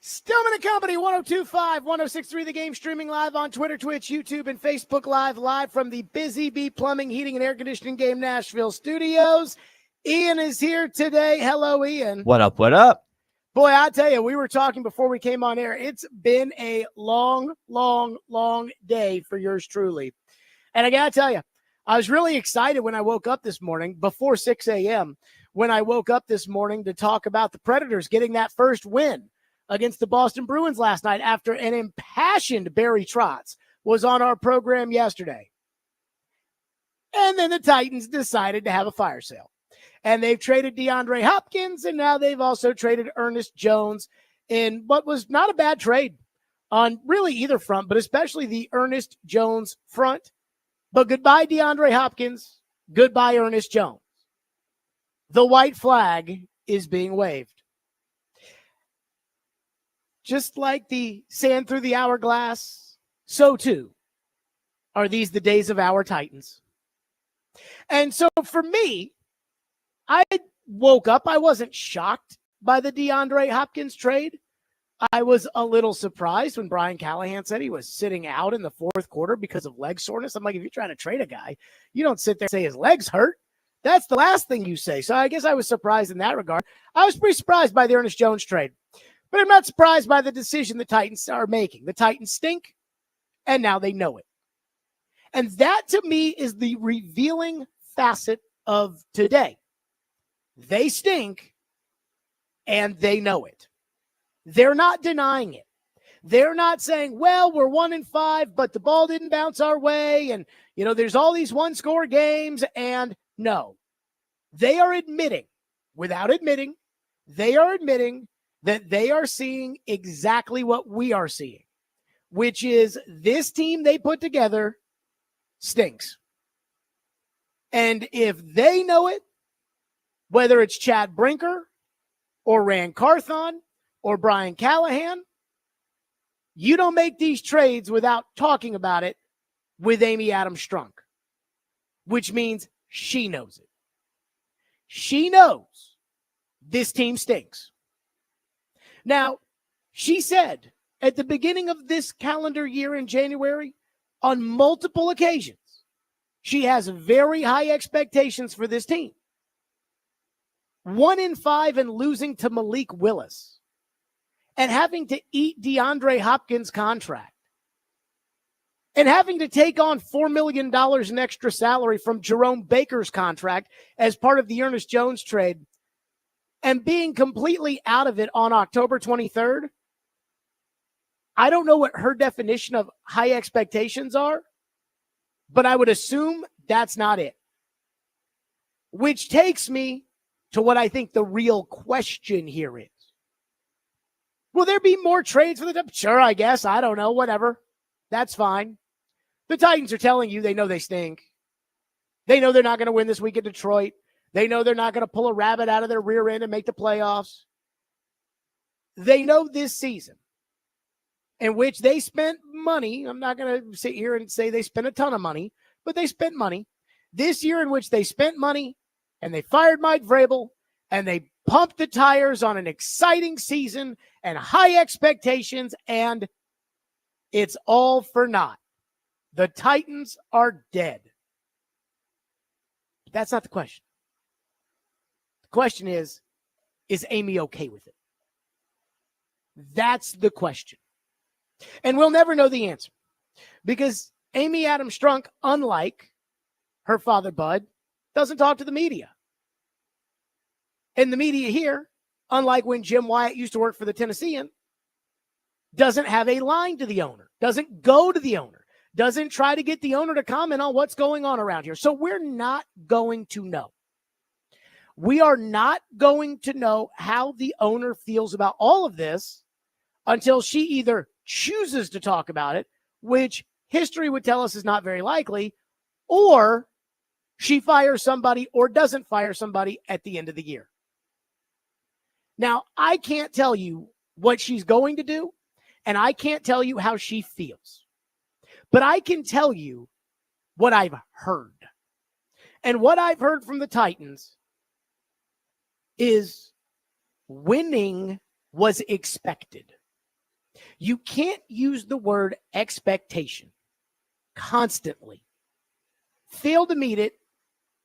Stillman and Company, 102.5, 106.3 The Game, streaming live on Twitter, Twitch, YouTube, and Facebook live from the Busy Bee Plumbing, Heating, and Air Conditioning Game Nashville studios. Ian is here today. Hello, Ian. What up, what up? Boy, I tell you, we were talking before we came on air. It's been a long day for yours truly. And I got to tell you, I was really excited when I woke up this morning, before 6 a.m., when I woke up this morning to talk about the Predators getting that first win against the Boston Bruins last night after an impassioned Barry Trotz was on our program yesterday. And then the Titans decided to have a fire sale. And they've traded DeAndre Hopkins, and now they've also traded Ernest Jones in what was not a bad trade on really either front, but especially the Ernest Jones front. But goodbye, DeAndre Hopkins. Goodbye, Ernest Jones. The white flag is being waved. Just like the sand through the hourglass, so too are these the days of our Titans. And so for me, I woke up. I wasn't shocked by the DeAndre Hopkins trade. I was a little surprised when Brian Callahan said he was sitting out in the fourth quarter because of leg soreness. I'm like, if you're trying to trade a guy, you don't sit there and say his legs hurt. That's the last thing you say. So I guess I was surprised in that regard. I was pretty surprised by the Ernest Jones trade. But I'm not surprised by the decision the Titans are making. The Titans stink, and now they know it. And that, to me, is the revealing facet of today. They stink, and they know it. They're not denying it. They're not saying, well, we're 1-5, but the ball didn't bounce our way, and, there's all these one-score games, and no. They are admitting, without admitting, they are admitting that they are seeing exactly what we are seeing, which is this team they put together stinks. And if they know it, whether it's Chad Brinker or Rand Carthon or Brian Callahan, you don't make these trades without talking about it with Amy Adams Strunk, which means she knows it. She knows this team stinks. Now, she said at the beginning of this calendar year in January, on multiple occasions, she has very high expectations for this team. 1-5 and losing to Malik Willis and having to eat DeAndre Hopkins' contract and having to take on $4 million in extra salary from Jerome Baker's contract as part of the Ernest Jones trade, and being completely out of it on October 23rd, I don't know what her definition of high expectations are, but I would assume that's not it. Which takes me to what I think the real question here is. Will there be more trades for the... Sure, I guess. I don't know. Whatever. That's fine. The Titans are telling you they know they stink. They know they're not going to win this week at Detroit. They know they're not going to pull a rabbit out of their rear end and make the playoffs. They know this season in which they spent money. I'm not going to sit here and say they spent a ton of money, but they spent money. This year in which they spent money and they fired Mike Vrabel and they pumped the tires on an exciting season and high expectations, and it's all for naught. The Titans are dead. But that's not the question. Question is Amy okay with it? That's the question. And we'll never know the answer because Amy Adams Strunk, unlike her father, Bud, doesn't talk to the media. And the media here, unlike when Jim Wyatt used to work for the Tennessean, doesn't have a line to the owner, doesn't go to the owner, doesn't try to get the owner to comment on what's going on around here. So we're not going to know. We are not going to know how the owner feels about all of this until she either chooses to talk about it, which history would tell us is not very likely, or she fires somebody or doesn't fire somebody at the end of the year. Now, I can't tell you what she's going to do, and I can't tell you how she feels. But I can tell you what I've heard. And what I've heard from the Titans is winning was expected. You can't use the word expectation constantly, fail to meet it,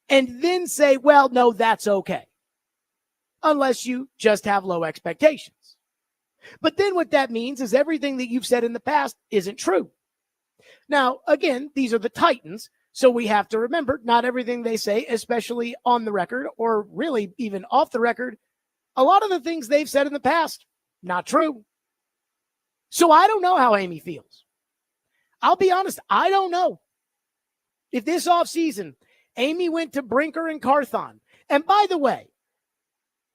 and then say, well, no, that's okay. Unless you just have low expectations. But then what that means is everything that you've said in the past isn't true. Now, again, these are the Titans, so we have to remember not everything they say, especially on the record or really even off the record, a lot of the things they've said in the past, not true. So I don't know how Amy feels. I'll be honest, I don't know. If this offseason, Amy went to Brinker and Carthon, and by the way,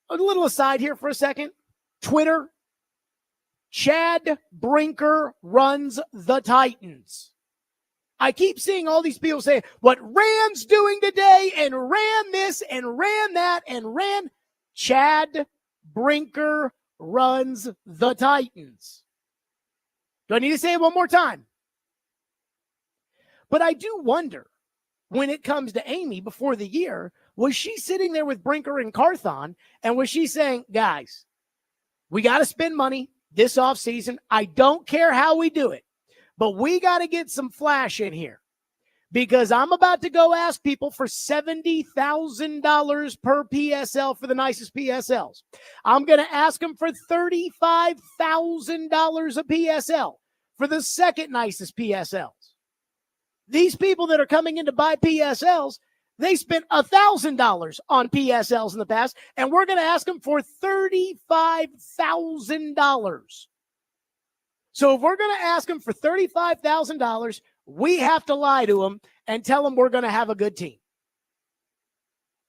a little aside here for a second, Twitter, Chad Brinker runs the Titans. I keep seeing all these people say what Rand's doing today and ran this and ran that and ran. Chad Brinker runs the Titans. Do I need to say it one more time? But I do wonder, when it comes to Amy before the year, was she sitting there with Brinker and Carthon and was she saying, guys, we got to spend money this offseason. I don't care how we do it, but we got to get some flash in here because I'm about to go ask people for $70,000 per PSL for the nicest PSLs. I'm going to ask them for $35,000 a PSL for the second nicest PSLs. These people that are coming in to buy PSLs, they spent $1,000 on PSLs in the past, and we're going to ask them for $35,000. So if we're going to ask them for $35,000, we have to lie to them and tell them we're going to have a good team.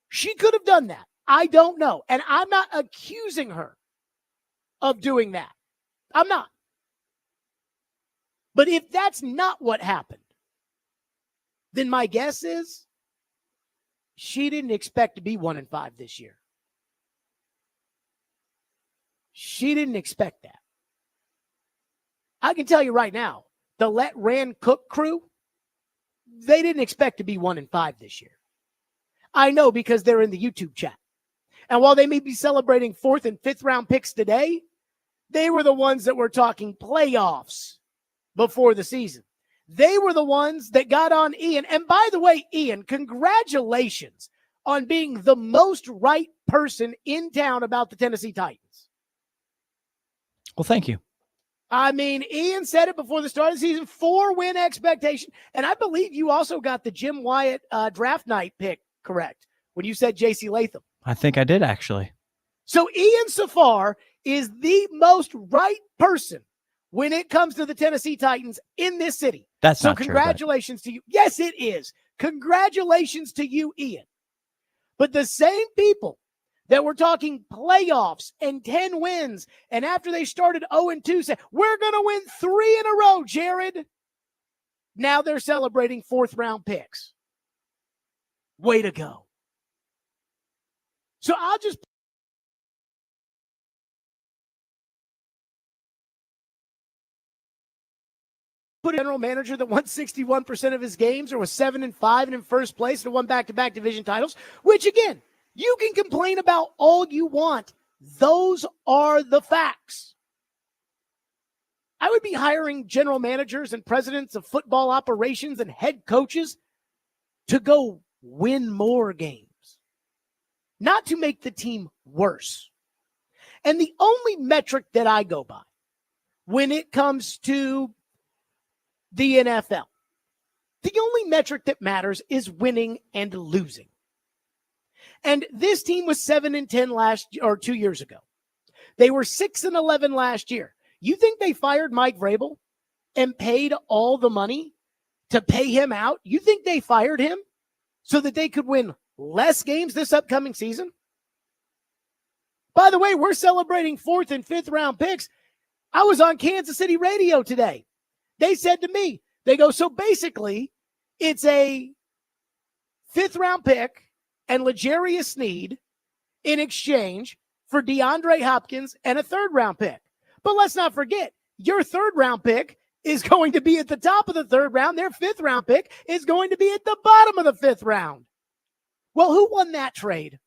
She could have done that. I don't know. And I'm not accusing her of doing that. I'm not. But if that's not what happened, then my guess is she didn't expect to be 1-5 this year. She didn't expect that. I can tell you right now, the Let Rand Cook crew, they didn't expect to be 1-5 this year. I know because they're in the YouTube chat. And while they may be celebrating 4th and 5th round picks today, they were the ones that were talking playoffs before the season. They were the ones that got on Ian. And by the way, Ian, congratulations on being the most right person in town about the Tennessee Titans. Well, thank you. I mean, Ian said it before the start of the season, 4-win expectation. And I believe you also got the Jim Wyatt draft night pick correct when you said J.C. Latham. I think I did, actually. So Ian Safar is the most right person when it comes to the Tennessee Titans in this city. That's not true. So congratulations to you. Yes, it is. Congratulations to you, Ian. But the same people that were talking playoffs and 10 wins, and after they started 0-2, said, we're going to win 3 in a row, Jared. Now they're celebrating 4th round picks. Way to go. So I'll just put a general manager that won 61% of his games or was 7-5 and in first place and won back-to-back division titles, which again, you can complain about all you want. Those are the facts. I would be hiring general managers and presidents of football operations and head coaches to go win more games, not to make the team worse. And the only metric that I go by when it comes to the NFL, the only metric that matters is winning and losing. And this team was 7-10 2 years ago. They were 6-11 last year. You think they fired Mike Vrabel and paid all the money to pay him out? You think they fired him so that they could win less games this upcoming season? By the way, we're celebrating 4th and 5th round picks. I was on Kansas City radio today. They said to me, they go, so basically it's a 5th round pick and L'Jarius Sneed in exchange for DeAndre Hopkins and a 3rd round pick. But let's not forget, your 3rd round pick is going to be at the top of the 3rd round. Their 5th round pick is going to be at the bottom of the 5th round. Well, who won that trade?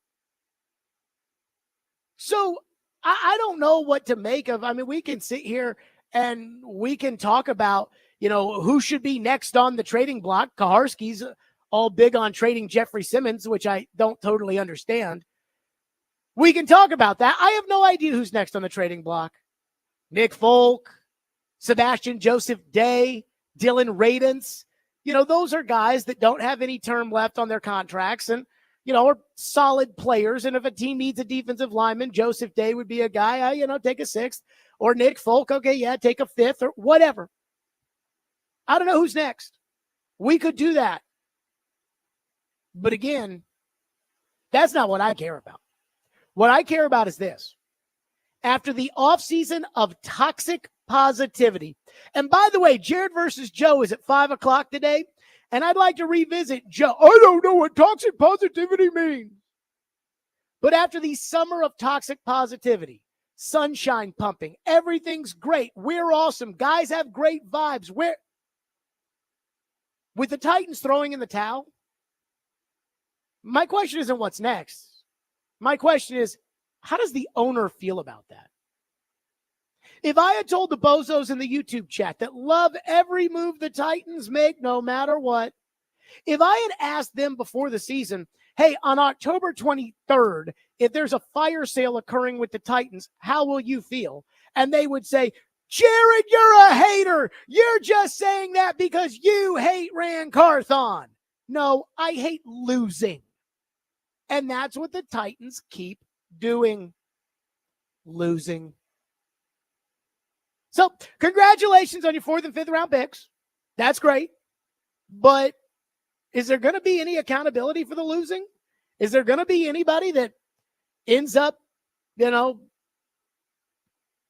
So I don't know what to make of. I mean, we can sit here And we can talk about, who should be next on the trading block. Kaharski's all big on trading Jeffrey Simmons, which I don't totally understand. We can talk about that. I have no idea who's next on the trading block. Nick Folk, Sebastian Joseph Day, Dylan Radence. Those are guys that don't have any term left on their contracts and, are solid players. And if a team needs a defensive lineman, Joseph Day would be a guy, take a sixth. Or Nick Folk, okay, yeah, take a fifth or whatever. I don't know who's next. We could do that. But again, that's not what I care about. What I care about is this. After the offseason of toxic positivity, and by the way, Jared versus Joe is at 5 o'clock today, and I'd like to revisit Joe. I don't know what toxic positivity means. But after the summer of toxic positivity, sunshine pumping, everything's great, we're awesome, guys have great vibes. With the Titans throwing in the towel, my question isn't what's next. My question is, how does the owner feel about that? If I had told the bozos in the YouTube chat that love every move the Titans make no matter what, if I had asked them before the season, hey, on October 23rd, if there's a fire sale occurring with the Titans, how will you feel? And they would say, Jared, you're a hater. You're just saying that because you hate Rand Carthon. No, I hate losing. And that's what the Titans keep doing. Losing. So, congratulations on your 4th and 5th round picks. That's great. But is there going to be any accountability for the losing? Is there going to be anybody that ends up,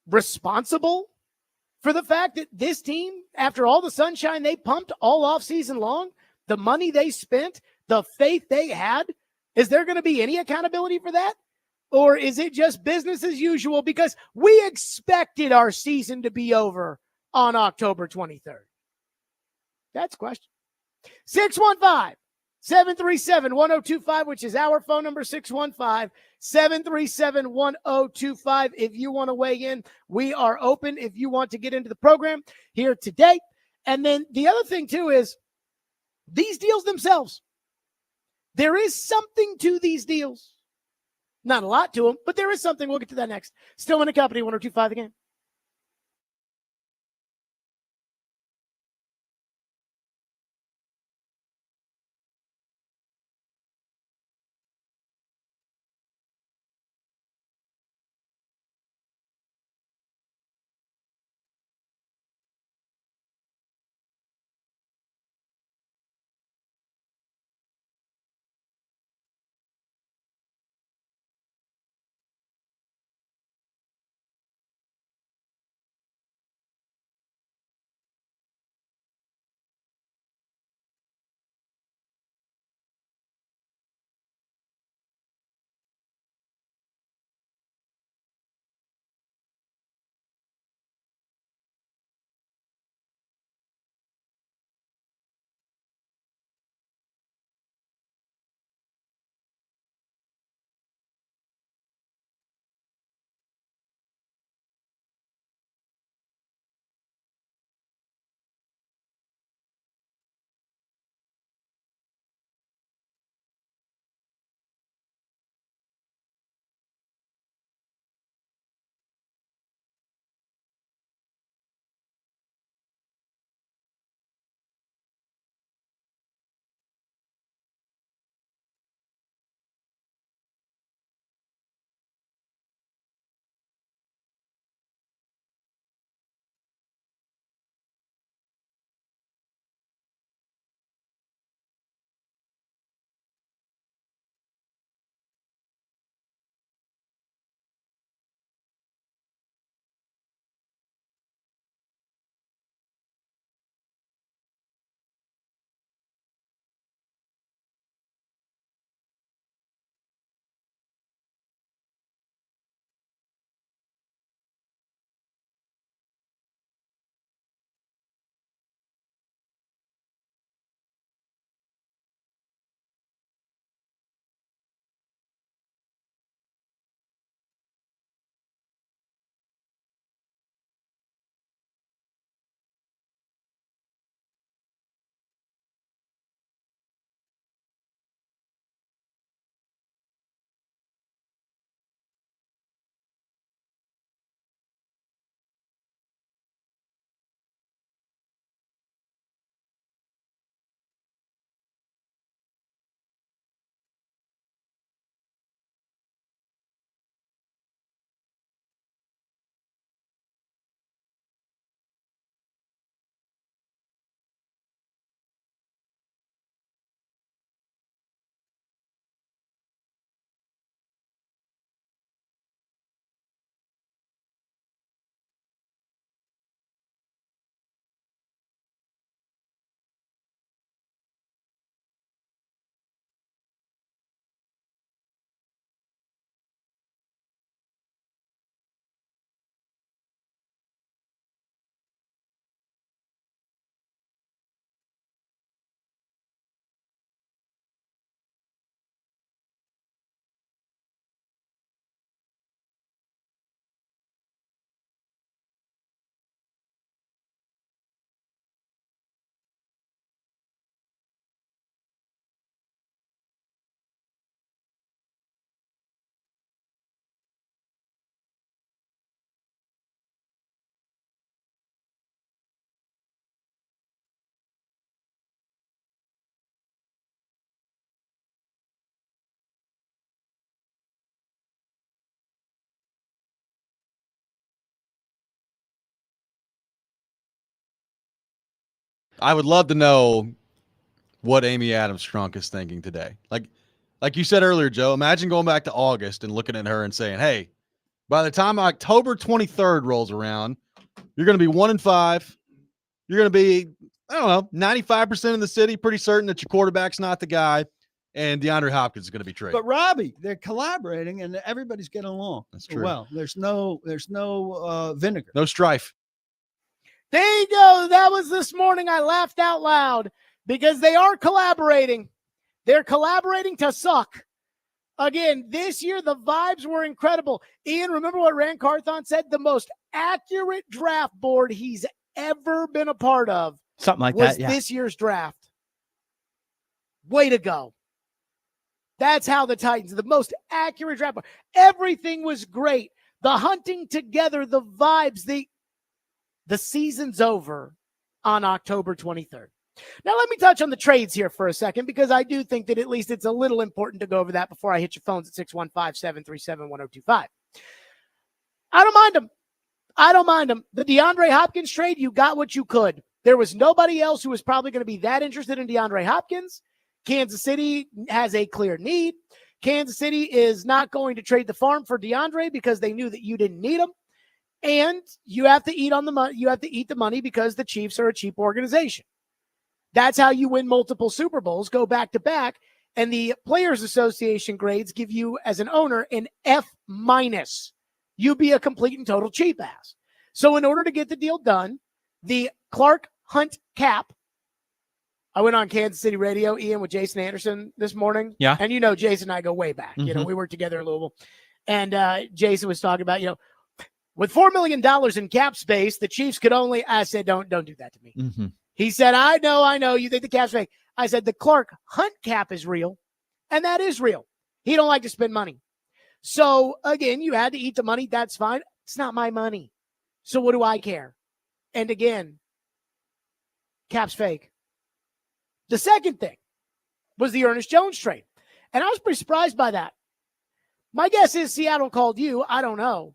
responsible for the fact that this team, after all the sunshine they pumped all off season long, the money they spent, the faith they had, is there going to be any accountability for that? Or is it just business as usual because we expected our season to be over on October 23rd? That's the question. 615-737-1025, which is our phone number, 615-737-1025. If you want to weigh in, we are open if you want to get into the program here today. And then the other thing, too, is these deals themselves. There is something to these deals. Not a lot to them, but there is something. We'll get to that next. Stillman and Company, 1025 again. I would love to know what Amy Adams Strunk is thinking today. Like you said earlier, Joe, imagine going back to August and looking at her and saying, hey, by the time October 23rd rolls around, you're going to be 1-5. You're going to be, I don't know, 95% in the city, pretty certain that your quarterback's not the guy, and DeAndre Hopkins is going to be traded. But Robbie, they're collaborating and everybody's getting along. That's true. Well, there's no vinegar. No strife. There you go. That was this morning. I laughed out loud because they are collaborating. They're collaborating to suck. Again, this year, the vibes were incredible. Ian, remember what Rand Carthon said? The most accurate draft board he's ever been a part of. Something like was that, yeah. this year's draft. Way to go. That's how the Titans, the most accurate draft board. Everything was great. The hunting together, the vibes, the season's over on October 23rd. Now, let me touch on the trades here for a second, because I do think that at least it's a little important to go over that before I hit your phones at 615-737-1025. I don't mind them. The DeAndre Hopkins trade, you got what you could. There was nobody else who was probably going to be that interested in DeAndre Hopkins. Kansas City has a clear need. Kansas City is not going to trade the farm for DeAndre because they knew that you didn't need him. And you have to eat on the money. You have to eat the money because the Chiefs are a cheap organization. That's how you win multiple Super Bowls, go back to back. And the Players Association grades give you, as an owner, an F-. You be a complete and total cheap ass. So in order to get the deal done, the Clark Hunt cap, I went on Kansas City radio, Ian, with Jason Anderson this morning. Yeah. And Jason and I go way back. Mm-hmm. We worked together in Louisville. And Jason was talking about, with $4 million in cap space, the Chiefs could only, I said, don't do that to me. Mm-hmm. He said, I know, you think the cap's fake. I said, the Clark Hunt cap is real, and that is real. He don't like to spend money. So, again, you had to eat the money. That's fine. It's not my money. So what do I care? And, again, cap's fake. The second thing was the Ernest Jones trade, and I was pretty surprised by that. My guess is Seattle called you. I don't know.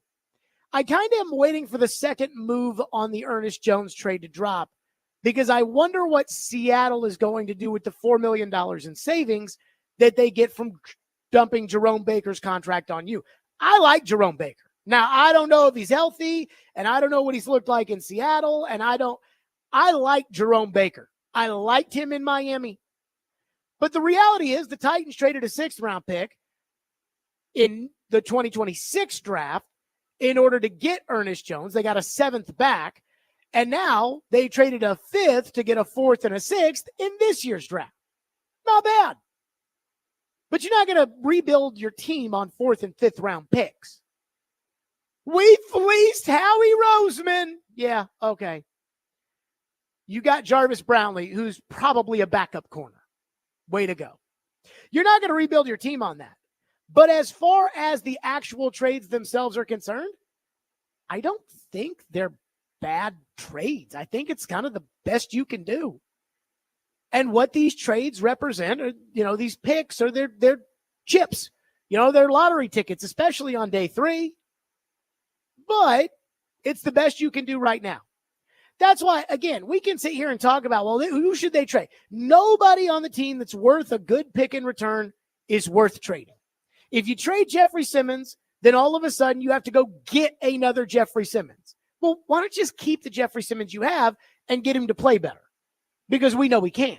I kind of am waiting for the second move on the Ernest Jones trade to drop, because I wonder what Seattle is going to do with the $4 million in savings that they get from dumping Jerome Baker's contract on you. I like Jerome Baker. Now, I don't know if he's healthy, and I don't know what he's looked like in Seattle, and I like Jerome Baker. I liked him in Miami. But the reality is the Titans traded a 6th-round pick in the 2026 draft in order to get Ernest Jones. They got a 7th back. And now they traded a 5th to get a 4th and a 6th in this year's draft. Not bad. But you're not going to rebuild your team on 4th and 5th round picks. We fleeced Howie Roseman. Yeah, okay. You got Jarvis Brownlee, who's probably a backup corner. Way to go. You're not going to rebuild your team on that. But as far as the actual trades themselves are concerned, I don't think they're bad trades. I think it's kind of the best you can do. And what these trades represent are, these picks are their chips, their lottery tickets, especially on day 3. But it's the best you can do right now. That's why, again, we can sit here and talk about, well, who should they trade? Nobody on the team that's worth a good pick in return is worth trading. If you trade Jeffrey Simmons, then all of a sudden you have to go get another Jeffrey Simmons. Well, why don't you just keep the Jeffrey Simmons you have and get him to play better? Because we know we can.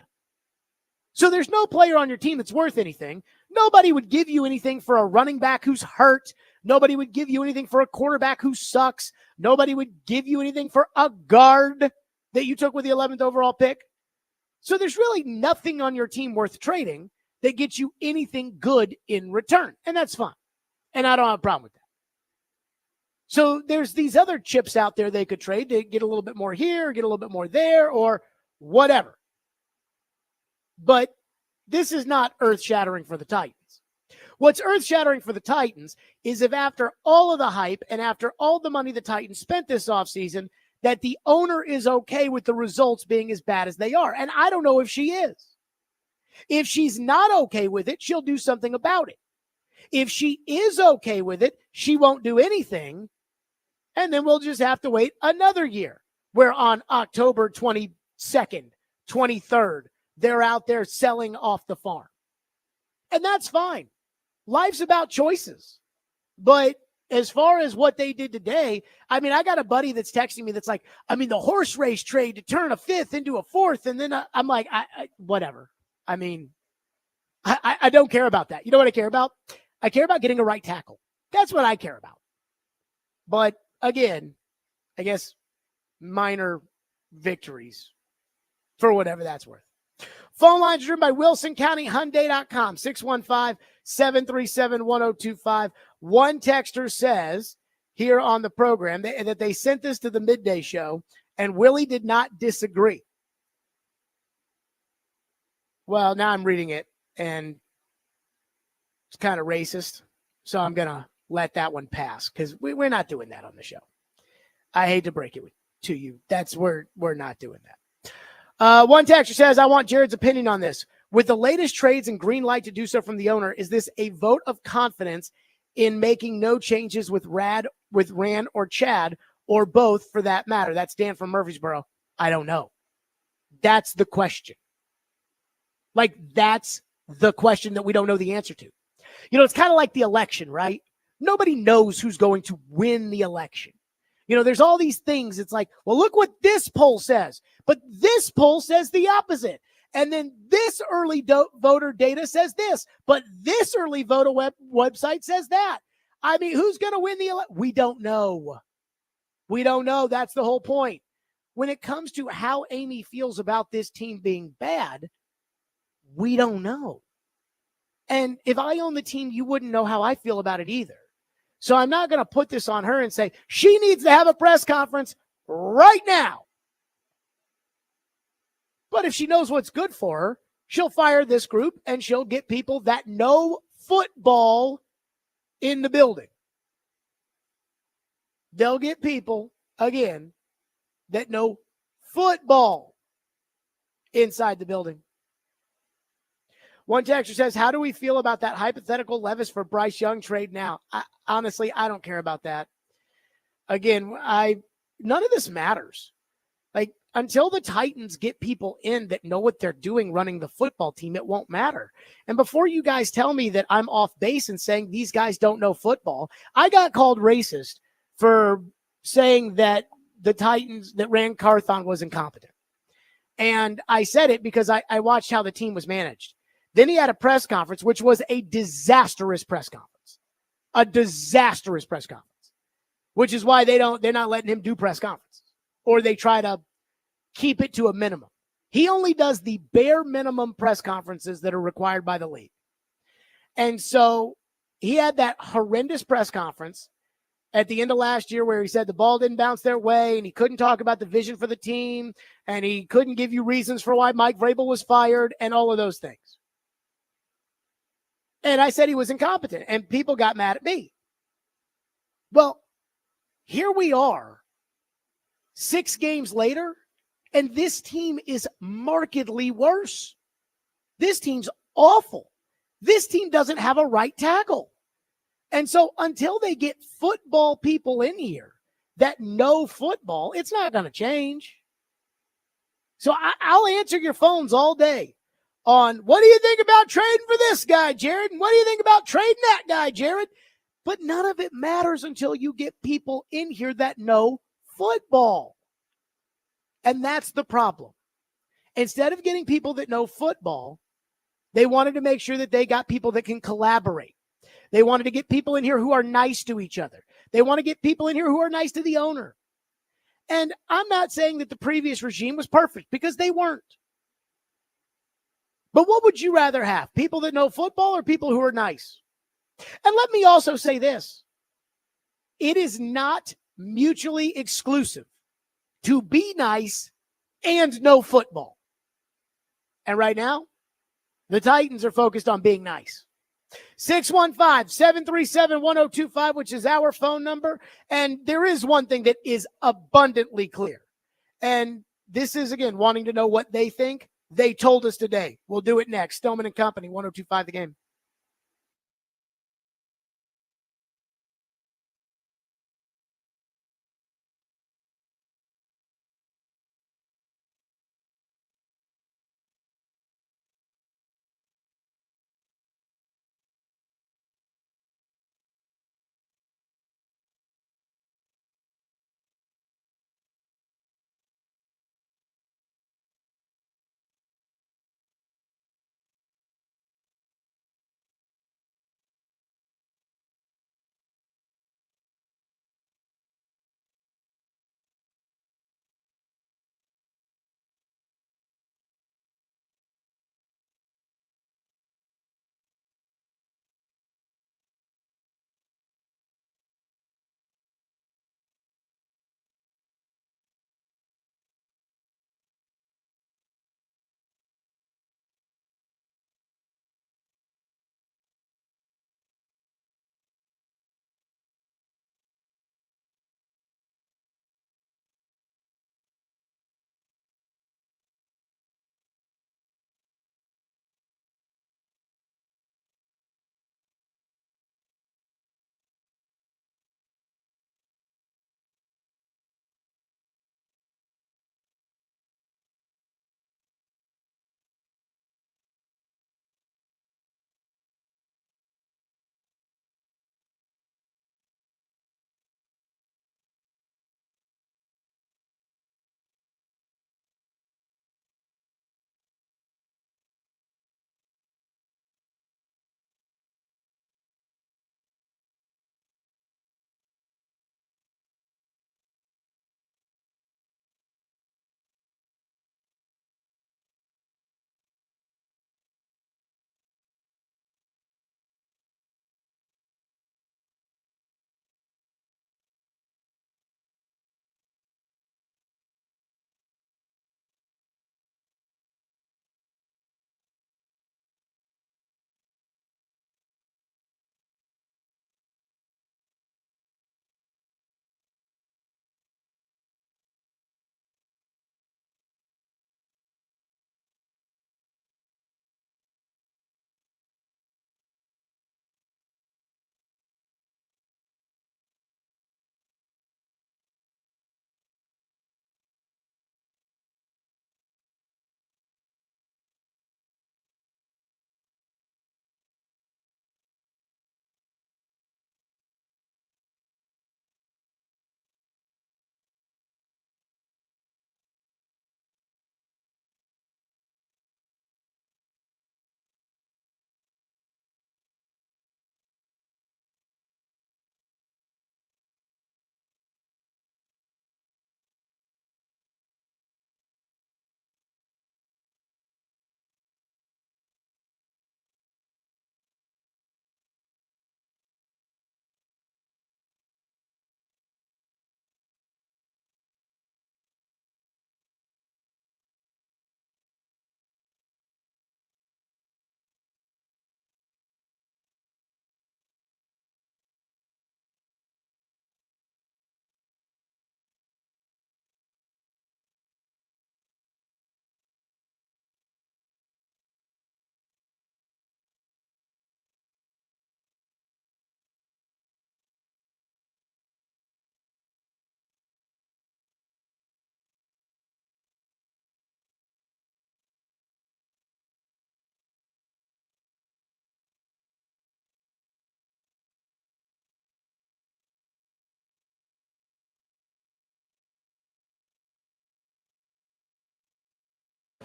So there's no player on your team that's worth anything. Nobody would give you anything for a running back who's hurt. Nobody would give you anything for a quarterback who sucks. Nobody would give you anything for a guard that you took with the 11th overall pick. So there's really nothing on your team worth trading that gets you anything good in return. And that's fine. And I don't have a problem with that. So there's these other chips out there they could trade to get a little bit more here, get a little bit more there, or whatever. But this is not earth-shattering for the Titans. What's earth-shattering for the Titans is if after all of the hype and after all the money the Titans spent this offseason, that the owner is okay with the results being as bad as they are. And I don't know if she is. If she's not okay with it, she'll do something about it. If she is okay with it, she won't do anything. And then we'll just have to wait another year, where on October 22nd, 23rd, they're out there selling off the farm. And that's fine. Life's about choices. But as far as what they did today, I mean, I got a buddy that's texting me that's like, I mean, the horse race trade to turn a fifth into a fourth. And then I'm like, whatever. I mean, I don't care about that. You know what I care about? I care about getting a right tackle. That's what I care about. But again, I guess minor victories for whatever that's worth. Phone lines are driven by WilsonCountyHyundai.com, 615-737-1025. One texter says here on the program that they sent this to the midday show, and Willie did not disagree. Well, now I'm reading it, and it's kind of racist, so I'm going to let that one pass because we're not doing that on the show. I hate to break it to you. We're not doing that. One texter says, I want Jared's opinion on this. With the latest trades and green light to do so from the owner, is this a vote of confidence in making no changes with Rand or Chad, or both for that matter? That's Dan from Murfreesboro. I don't know. That's the question. Like, that's the question that we don't know the answer to. You know, it's kind of like the election, right? Nobody knows who's going to win the election. You know, there's all these things. It's like, well, look what this poll says, but this poll says the opposite. And then this early voter data says this, but this early voter website says that. I mean, who's going to win the election? We don't know. We don't know. That's the whole point. When it comes to how Amy feels about this team being bad, we don't know. And if I own the team, you wouldn't know how I feel about it either. So I'm not going to put this on her and say she needs to have a press conference right now. But if she knows what's good for her, she'll fire this group and she'll get people that know football in the building. They'll get people, again, that know football inside the building. One texter says, how do we feel about that hypothetical Levis for Bryce Young trade now? Honestly, I don't care about that. Again, none of this matters. Like, until the Titans get people in that know what they're doing running the football team, it won't matter. And before you guys tell me that I'm off base and saying these guys don't know football, I got called racist for saying that the Titans, that Rand Carthon was incompetent. And I said it because I watched how the team was managed. Then he had a press conference, which was a disastrous press conference. A disastrous press conference. Which is why they're not letting him do press conferences. Or they try to keep it to a minimum. He only does the bare minimum press conferences that are required by the league. And so he had that horrendous press conference at the end of last year where he said the ball didn't bounce their way and he couldn't talk about the vision for the team and he couldn't give you reasons for why Mike Vrabel was fired and all of those things. And I said he was incompetent, and people got mad at me. Well, here we are, 6 games later, and this team is markedly worse. This team's awful. This team doesn't have a right tackle. And so until they get football people in here that know football, it's not going to change. So I'll answer your phones all day on what do you think about trading for this guy, Jared? And what do you think about trading that guy, Jared? But none of it matters until you get people in here that know football. And that's the problem. Instead of getting people that know football, they wanted to make sure that they got people that can collaborate. They wanted to get people in here who are nice to each other. They want to get people in here who are nice to the owner. And I'm not saying that the previous regime was perfect, because they weren't. But what would you rather have? People that know football or people who are nice? And let me also say this. It is not mutually exclusive to be nice and know football. And right now, the Titans are focused on being nice. 615-737-1025, which is our phone number. And there is one thing that is abundantly clear. And this is, again, wanting to know what they think. They told us today. We'll do it next. Stillman and Company, 1025 The Game.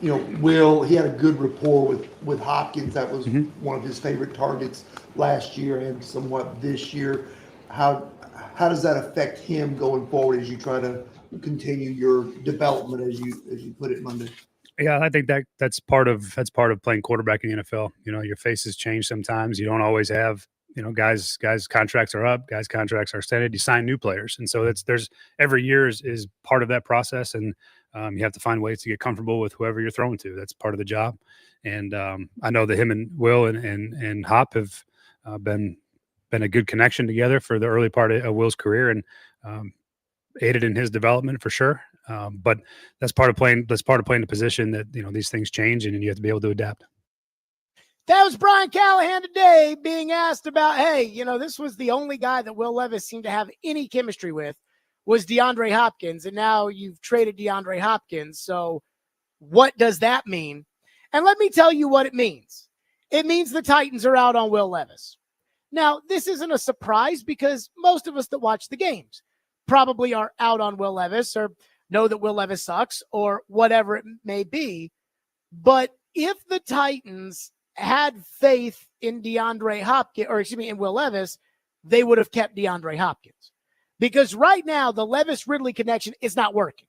Will, he had a good rapport with Hopkins. That was Mhm. one of his favorite targets last year and somewhat this year. How does that affect him going forward as you try to continue your development, as you put it Monday? Yeah, I think that's part of playing quarterback in the NFL. Your faces change sometimes. You don't always have, guys contracts are up, guys contracts are extended. You sign new players, and so there's every year is part of that process, and you have to find ways to get comfortable with whoever you're throwing to. That's part of the job, and I know that him and Will and Hop have been a good connection together for the early part of Will's career, and aided in his development for sure. But that's part of playing. That's part of playing the position that these things change, and you have to be able to adapt. That was Brian Callahan today being asked about, hey, this was the only guy that Will Levis seemed to have any chemistry with was DeAndre Hopkins, and now you've traded DeAndre Hopkins. So what does that mean? And let me tell you what it means. It means the Titans are out on Will Levis. Now, this isn't a surprise because most of us that watch the games probably are out on Will Levis or know that Will Levis sucks or whatever it may be. But if the Titans had faith in DeAndre Hopkins, or excuse me, in Will Levis, they would have kept DeAndre Hopkins. Because right now, the Levis-Ridley connection is not working.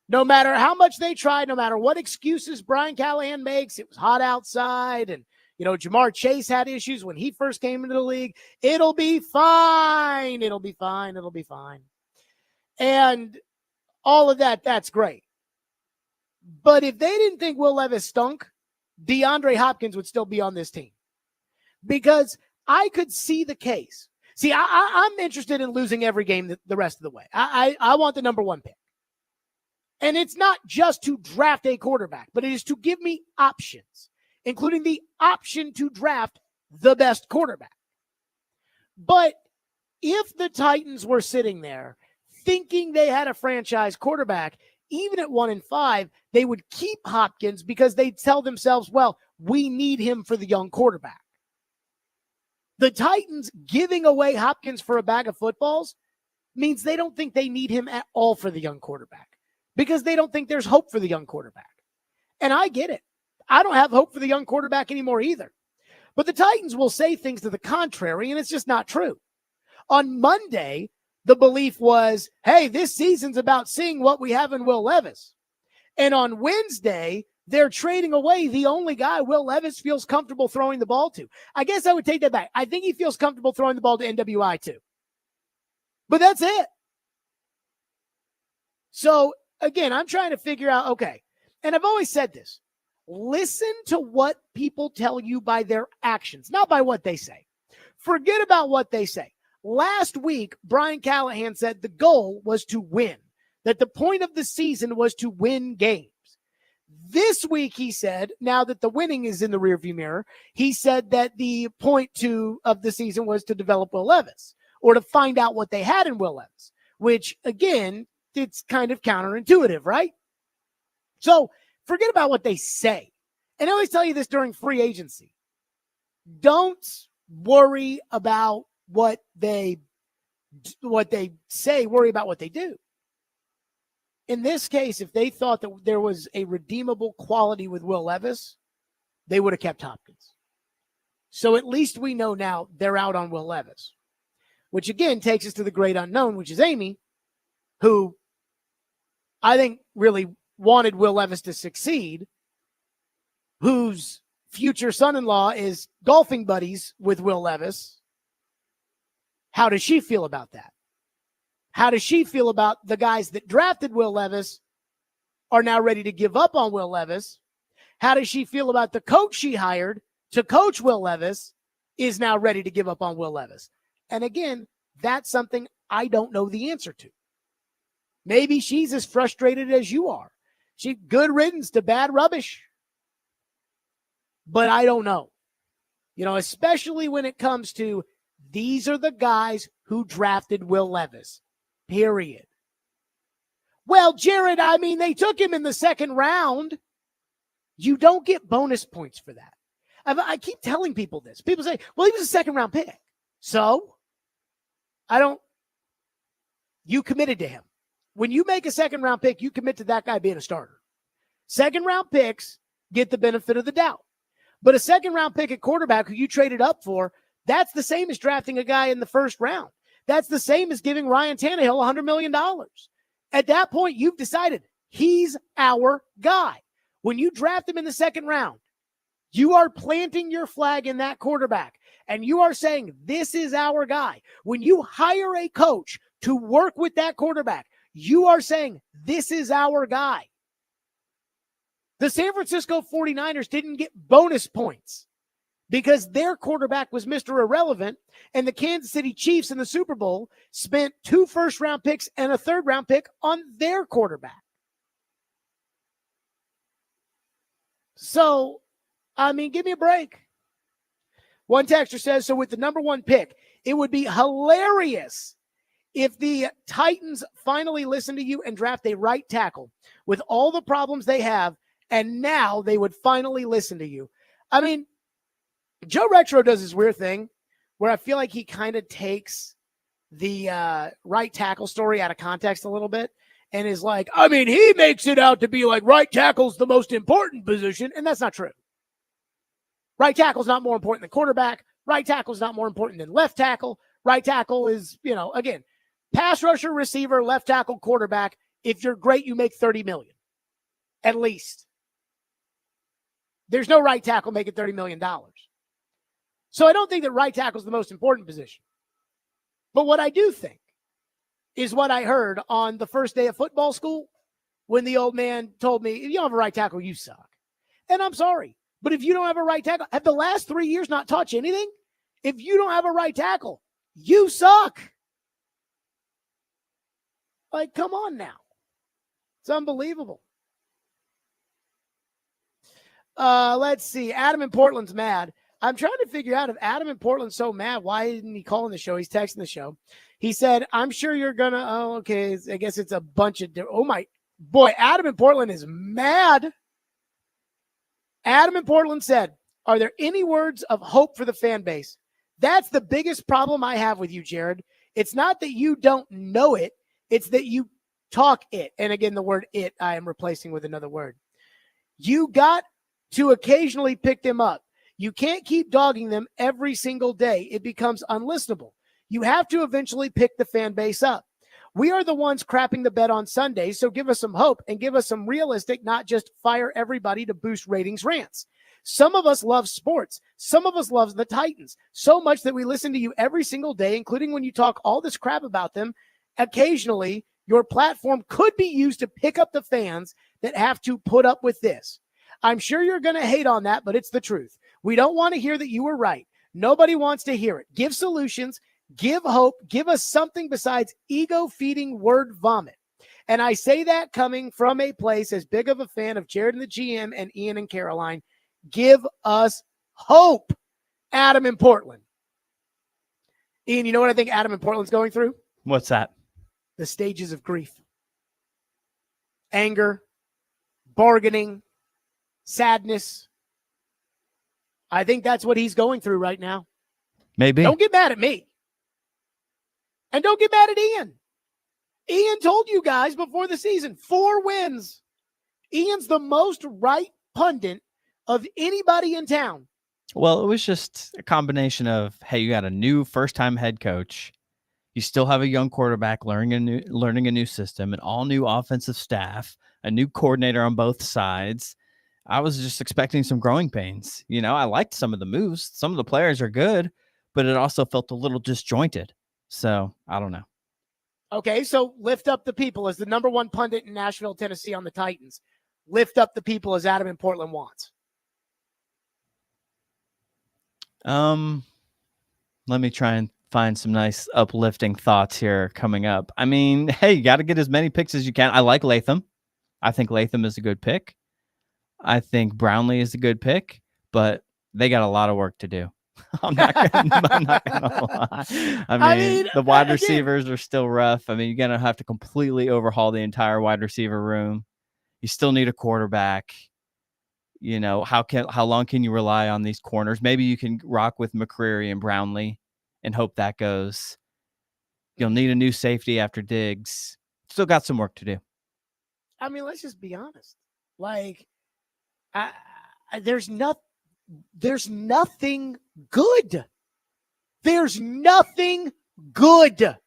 No matter how much they tried, no matter what excuses Brian Callahan makes, it was hot outside, and Jamar Chase had issues when he first came into the league. It'll be fine. It'll be fine. It'll be fine. And all of that, that's great. But if they didn't think Will Levis stunk, DeAndre Hopkins would still be on this team. Because I could see the case. See, I'm interested in losing every game the rest of the way. I want the number one pick. And it's not just to draft a quarterback, but it is to give me options, including the option to draft the best quarterback. But if the Titans were sitting there thinking they had a franchise quarterback, even at 1-5, they would keep Hopkins because they'd tell themselves, well, we need him for the young quarterback. The Titans giving away Hopkins for a bag of footballs means they don't think they need him at all for the young quarterback because they don't think there's hope for the young quarterback. And I get it. I don't have hope for the young quarterback anymore either. But the Titans will say things to the contrary, and it's just not true. On Monday, the belief was, hey, this season's about seeing what we have in Will Levis. And on Wednesday, they're trading away the only guy Will Levis feels comfortable throwing the ball to. I guess I would take that back. I think he feels comfortable throwing the ball to NWI too. But that's it. So, again, I'm trying to figure out, okay, and I've always said this. Listen to what people tell you by their actions, not by what they say. Forget about what they say. Last week, Brian Callahan said the goal was to win, that the point of the season was to win games. This week, he said, now that the winning is in the rearview mirror, he said that the point of the season was to develop Will Levis or to find out what they had in Will Levis, which, again, it's kind of counterintuitive, right? So forget about what they say. And I always tell you this during free agency. Don't worry about what they say, worry about what they do. In this case, if they thought that there was a redeemable quality with Will Levis, they would have kept Hopkins. So at least we know now they're out on Will Levis, which again takes us to the great unknown, which is Amy, who I think really wanted Will Levis to succeed, whose future son-in-law is golfing buddies with Will Levis. How does she feel about that? How does she feel about the guys that drafted Will Levis are now ready to give up on Will Levis? How does she feel about the coach she hired to coach Will Levis is now ready to give up on Will Levis? And again, that's something I don't know the answer to. Maybe she's as frustrated as you are. She good riddance to bad rubbish. But I don't know. Especially when it comes to these are the guys who drafted Will Levis. Period. Well, Jared, they took him in the second round. You don't get bonus points for that. I keep telling people this. People say, well, he was a second round pick. So you committed to him. When you make a second round pick, you commit to that guy being a starter. Second-round picks get the benefit of the doubt. But a second-round pick at quarterback who you traded up for, that's the same as drafting a guy in the first round. That's the same as giving Ryan Tannehill $100 million. At that point, you've decided he's our guy. When you draft him in the second round, you are planting your flag in that quarterback, and you are saying, this is our guy. When you hire a coach to work with that quarterback, you are saying, this is our guy. The San Francisco 49ers didn't get bonus points because their quarterback was Mr. Irrelevant, and the Kansas City Chiefs in the Super Bowl spent 2 first-round picks and a third-round pick on their quarterback. So, I mean, give me a break. One texter says, so with the number 1 pick, it would be hilarious if the Titans finally listen to you and draft a right tackle with all the problems they have, and now they would finally listen to you. I mean, Joe Retro does this weird thing where I feel like he kind of takes the right tackle story out of context a little bit and is like, I mean, he makes it out to be like right tackle's the most important position, and that's not true. Right tackle's not more important than quarterback. Right tackle's not more important than left tackle. Right tackle is, again, pass rusher, receiver, left tackle, quarterback. If you're great, you make $30 million. At least. There's no right tackle making $30 million. So I don't think that right tackle is the most important position. But what I do think is what I heard on the first day of football school when the old man told me, if you don't have a right tackle, you suck. And I'm sorry, but if you don't have a right tackle, have the last 3 years not taught you anything? If you don't have a right tackle, you suck. Like, come on now. It's unbelievable. Let's see. Adam in Portland's mad. I'm trying to figure out if Adam in Portland's so mad, why isn't he calling the show? He's texting the show. He said, I'm sure you're going to, okay. I guess it's a bunch of, oh my boy, Adam in Portland is mad. Adam in Portland said, are there any words of hope for the fan base? That's the biggest problem I have with you, Jared. It's not that you don't know it. It's that you talk it. And again, the word it, I am replacing with another word. You got to occasionally pick them up. You can't keep dogging them every single day. It becomes unlistenable. You have to eventually pick the fan base up. We are the ones crapping the bed on Sundays, so give us some hope and give us some realistic, not just fire everybody to boost ratings rants. Some of us love sports. Some of us love the Titans so much that we listen to you every single day, including when you talk all this crap about them. Occasionally, your platform could be used to pick up the fans that have to put up with this. I'm sure you're going to hate on that, but it's the truth. We don't want to hear that you were right. Nobody wants to hear it. Give solutions, give hope, give us something besides ego-feeding word vomit. And I say that coming from a place as big of a fan of Jared and the GM and Ian and Caroline. Give us hope, Adam in Portland. Ian, you know what I think Adam in Portland's going through? What's that? The stages of grief. Anger, bargaining, sadness. I think that's what he's going through right now. Maybe. Don't get mad at me. And don't get mad at Ian. Ian told you guys before the season, 4 wins. Ian's the most right pundit of anybody in town. Well, it was just a combination of, hey, you got a new first-time head coach. You still have a young quarterback learning a new system, an all-new offensive staff, a new coordinator on both sides. I was just expecting some growing pains. I liked some of the moves. Some of the players are good, but it also felt a little disjointed. So I don't know. Okay, so lift up the people as the number 1 pundit in Nashville, Tennessee on the Titans. Lift up the people as Adam in Portland wants. Let me try and find some nice uplifting thoughts here coming up. I mean, hey, you got to get as many picks as you can. I like Latham. I think Latham is a good pick. I think Brownlee is a good pick, but they got a lot of work to do. I'm not gonna lie. I mean, the wide receivers are still rough. I mean, you're gonna have to completely overhaul the entire wide receiver room. You still need a quarterback. How long can you rely on these corners? Maybe you can rock with McCreary and Brownlee and hope that goes. You'll need a new safety after Diggs. Still got some work to do. I mean, let's just be honest. Like, there's nothing good. There's nothing good.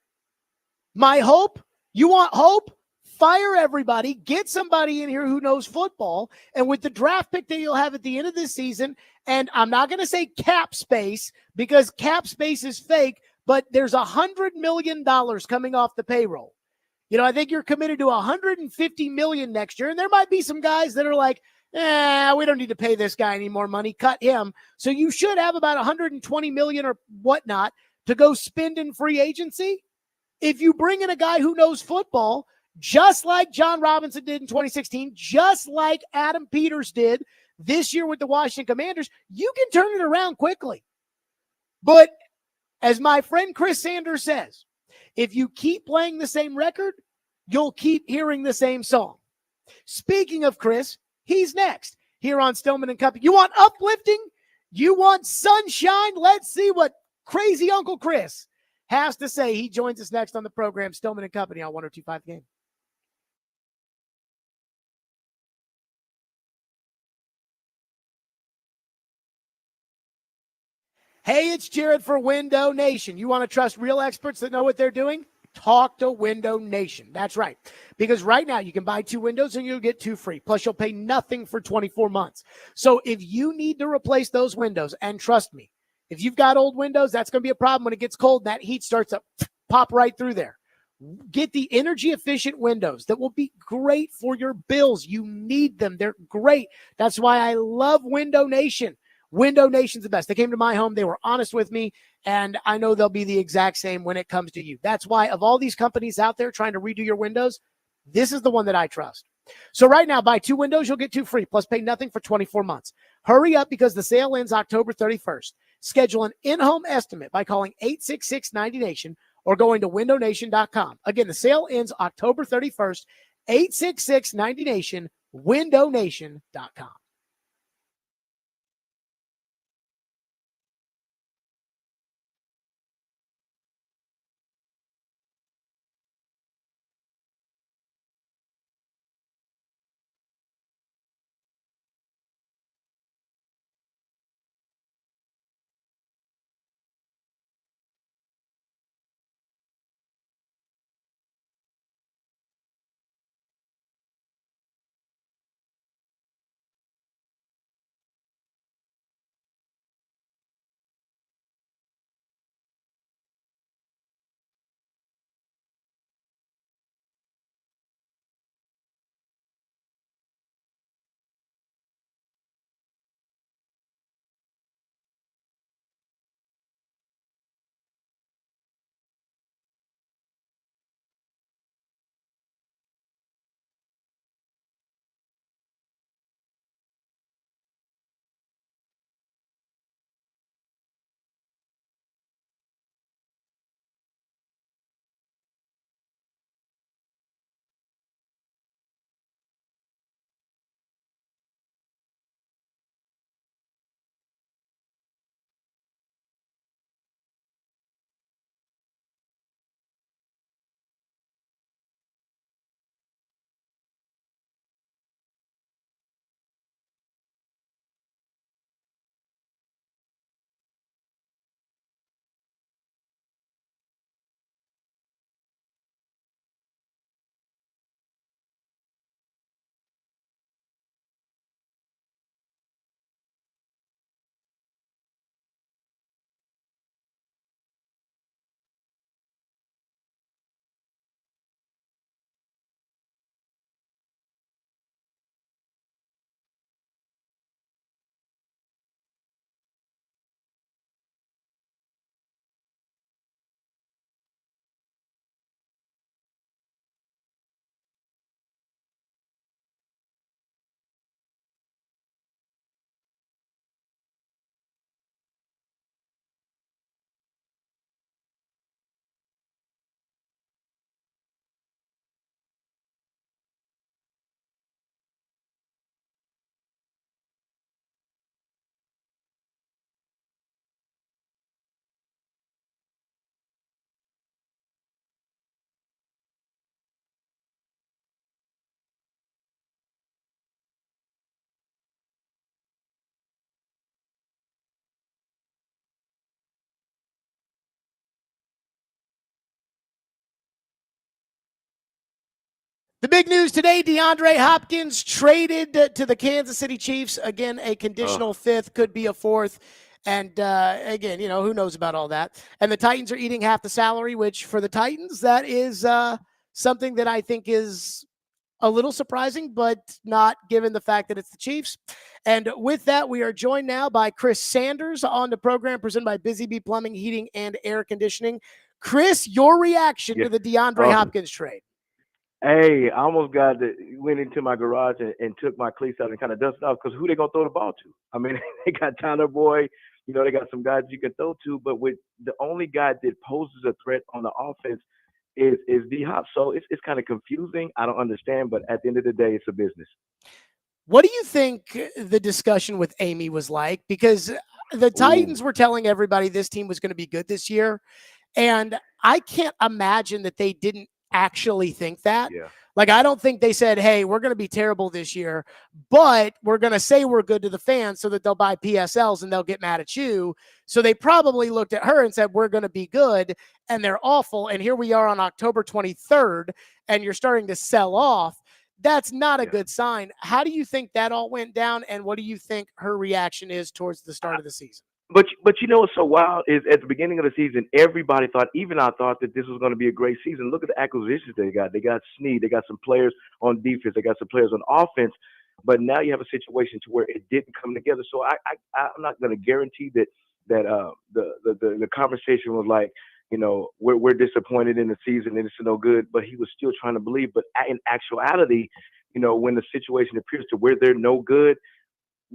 My hope, you want hope? Fire everybody, get somebody in here who knows football, and with the draft pick that you'll have at the end of this season, and I'm not going to say cap space because cap space is fake, but there's $100 million coming off the payroll. You know, I think you're committed to $150 million next year, and there might be some guys that are like, we don't need to pay this guy any more money, cut him. So you should have about $120 million or whatnot to go spend in free agency. If you bring in a guy who knows football, just like John Robinson did in 2016, just like Adam Peters did this year with the Washington Commanders, you can turn it around quickly. But as my friend Chris Sanders says, if you keep playing the same record, you'll keep hearing the same song. Speaking of Chris, he's next here on Stillman and Company. You want uplifting? You want sunshine? Let's see what crazy Uncle Chris has to say. He joins us next on the program, Stillman and Company on 102.5 The Game. Hey, it's Jared for Window Nation. You want to trust real experts that know what they're doing? Talk to Window Nation. That's right. Because right now you can buy 2 windows and you'll get 2 free. Plus you'll pay nothing for 24 months. So if you need to replace those windows, and trust me, if you've got old windows, that's going to be a problem when it gets cold. That heat starts to pop right through there. Get the energy efficient windows that will be great for your bills. You need them. They're great. That's why I love Window Nation. Window Nation's the best. They came to my home. They were honest with me, and I know they'll be the exact same when it comes to you. That's why of all these companies out there trying to redo your windows, this is the one that I trust. So right now, buy 2 windows, you'll get 2 free, plus pay nothing for 24 months. Hurry up because the sale ends October 31st. Schedule an in-home estimate by calling 866-90NATION or going to windownation.com. Again, the sale ends October 31st, 866-90NATION, windownation.com. The big news today, DeAndre Hopkins traded to the Kansas City Chiefs. Again, a conditional fifth, could be a fourth. And again, who knows about all that. And the Titans are eating half the salary, which for the Titans, that is something that I think is a little surprising, but not given the fact that it's the Chiefs. And with that, we are joined now by Chris Sanders on the program presented by Busy Bee Plumbing, Heating, and Air Conditioning. Chris, your reaction to the DeAndre Hopkins trade? Hey, I almost went into my garage and took my cleats out and kind of dusted off because who they gonna throw the ball to? I mean, they got Tyler Boyd, they got some guys you can throw to, but with the only guy that poses a threat on the offense is D-Hop. So it's kind of confusing. I don't understand, but at the end of the day, it's a business. What do you think the discussion with Amy was like? Because the Titans were telling everybody this team was going to be good this year, and I can't imagine that they didn't actually think that. Yeah. Like, I don't think they said, hey, we're going to be terrible this year, but we're going to say we're good to the fans so that they'll buy PSLs and they'll get mad at you. So they probably looked at her and said, we're going to be good, and they're awful. And here we are on October 23rd, and you're starting to sell off. That's not a good sign. How do you think that all went down, and what do you think her reaction is towards the start of the season? But what's so wild is at the beginning of the season, everybody thought, even I thought, that this was going to be a great season. Look at the acquisitions they got. They got Snead. They got some players on defense. They got some players on offense. But now you have a situation to where it didn't come together. So I'm not going to guarantee that the conversation was like, we're disappointed in the season and it's no good. But he was still trying to believe. But in actuality, when the situation appears to where they're no good,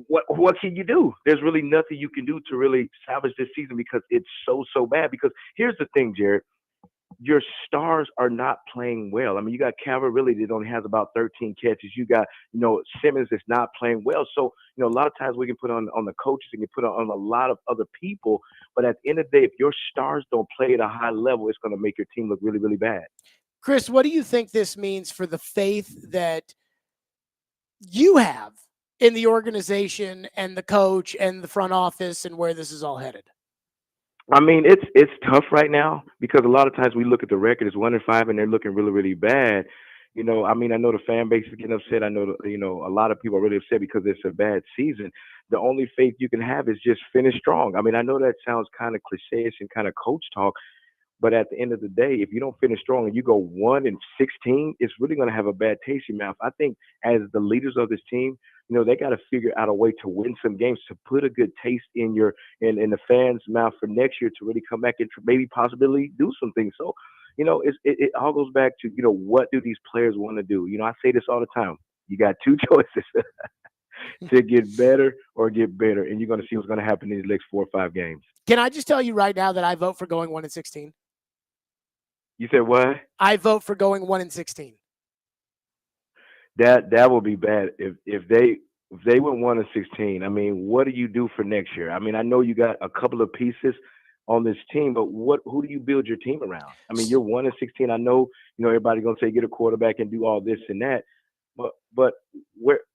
what can you do? There's really nothing you can do to really salvage this season because it's so bad. Because here's the thing, Jared, your stars are not playing well. I mean, you got Calvert really that only has about 13 catches. You got, Simmons that's not playing well. So, a lot of times we can put on the coaches and can put on a lot of other people. But at the end of the day, if your stars don't play at a high level, it's going to make your team look really, really bad. Chris, what do you think this means for the faith that you have in the organization and the coach and the front office and where this is all headed? I mean, it's tough right now because a lot of times we look at the record, it's 1-5 and they're looking really, really bad. I mean, I know the fan base is getting upset. I know, a lot of people are really upset because it's a bad season. The only faith you can have is just finish strong. I mean, I know that sounds kind of cliche and kind of coach talk, but at the end of the day, if you don't finish strong and you go 1-16, it's really going to have a bad taste in your mouth. I think as the leaders of this team, they got to figure out a way to win some games, to put a good taste in the fans' mouth for next year to really come back and maybe possibly do some things. So, it all goes back to, what do these players want to do? I say this all the time. You got two choices to get better or get better, and you're going to see what's going to happen in these next 4 or 5 games. Can I just tell you right now that I vote for going 1-16? You said what? I vote for going 1-16. That will be bad if they went 1-16. I mean, what do you do for next year? I mean, I know you got a couple of pieces on this team, but who do you build your team around? I mean, you're 1-16. I know, everybody's gonna say get a quarterback and do all this and that, but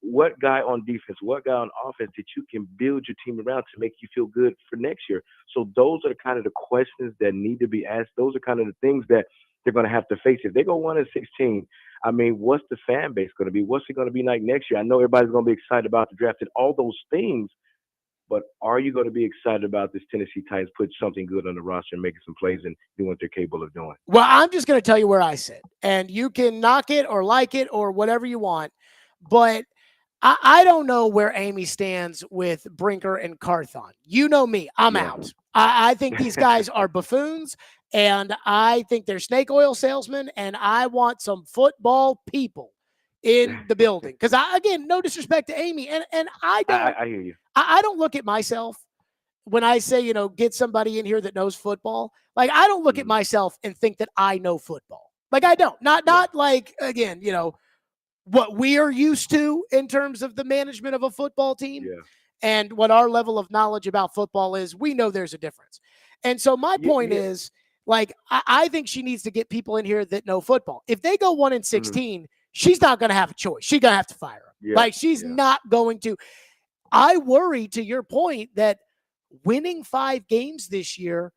what guy on defense, what guy on offense that you can build your team around to make you feel good for next year? So those are kind of the questions that need to be asked. Those are kind of the things that they're going to have to face. If they go 1-16, I mean, what's the fan base going to be? What's it going to be like next year? I know everybody's going to be excited about the draft and all those things, but are you going to be excited about this Tennessee Titans put something good on the roster and making some plays and doing what they're capable of doing? Well, I'm just going to tell you where I sit, and you can knock it or like it or whatever you want, but I don't know where Amy stands with Brinker and Carthon. You know me. I'm out. I think these guys are buffoons, and I think they're snake oil salesmen, and I want some football people in the building. Because, again, no disrespect to Amy, and I hear you. I don't look at myself when I say, get somebody in here that knows football. Like, I don't look at myself and think that I know football. Like, I don't. Not like, again, what we are used to in terms of the management of a football team and what our level of knowledge about football is. We know there's a difference. And so my point is, like, I think she needs to get people in here that know football. If they go 1-16, she's not going to have a choice. She's going to have to fire him. Like, she's not going to. I worry, to your point, that winning 5 games this year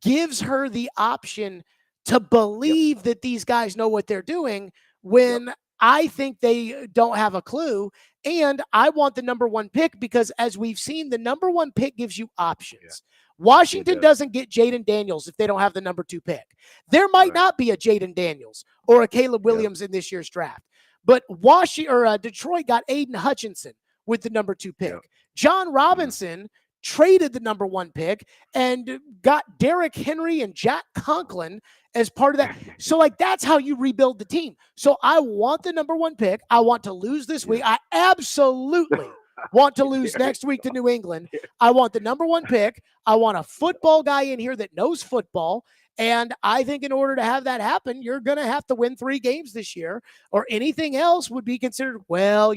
gives her the option to believe that these guys know what they're doing when I think they don't have a clue. And I want the number 1 pick because, as we've seen, the number 1 pick gives you options. Washington doesn't get Jaden Daniels if they don't have the number 2 pick. There might not be a Jaden Daniels or a Caleb Williams in this year's draft. But Detroit got Aiden Hutchinson with the number 2 pick. John Robinson traded the number 1 pick and got Derrick Henry and Jack Conklin as part of that. So, like, that's how you rebuild the team. So I want the number 1 pick. I want to lose this week. I absolutely want to lose next week to New England. I want the number 1 pick. I want a football guy in here that knows football. And I think in order to have that happen, you're going to have to win 3 games this year, or anything else would be considered, well,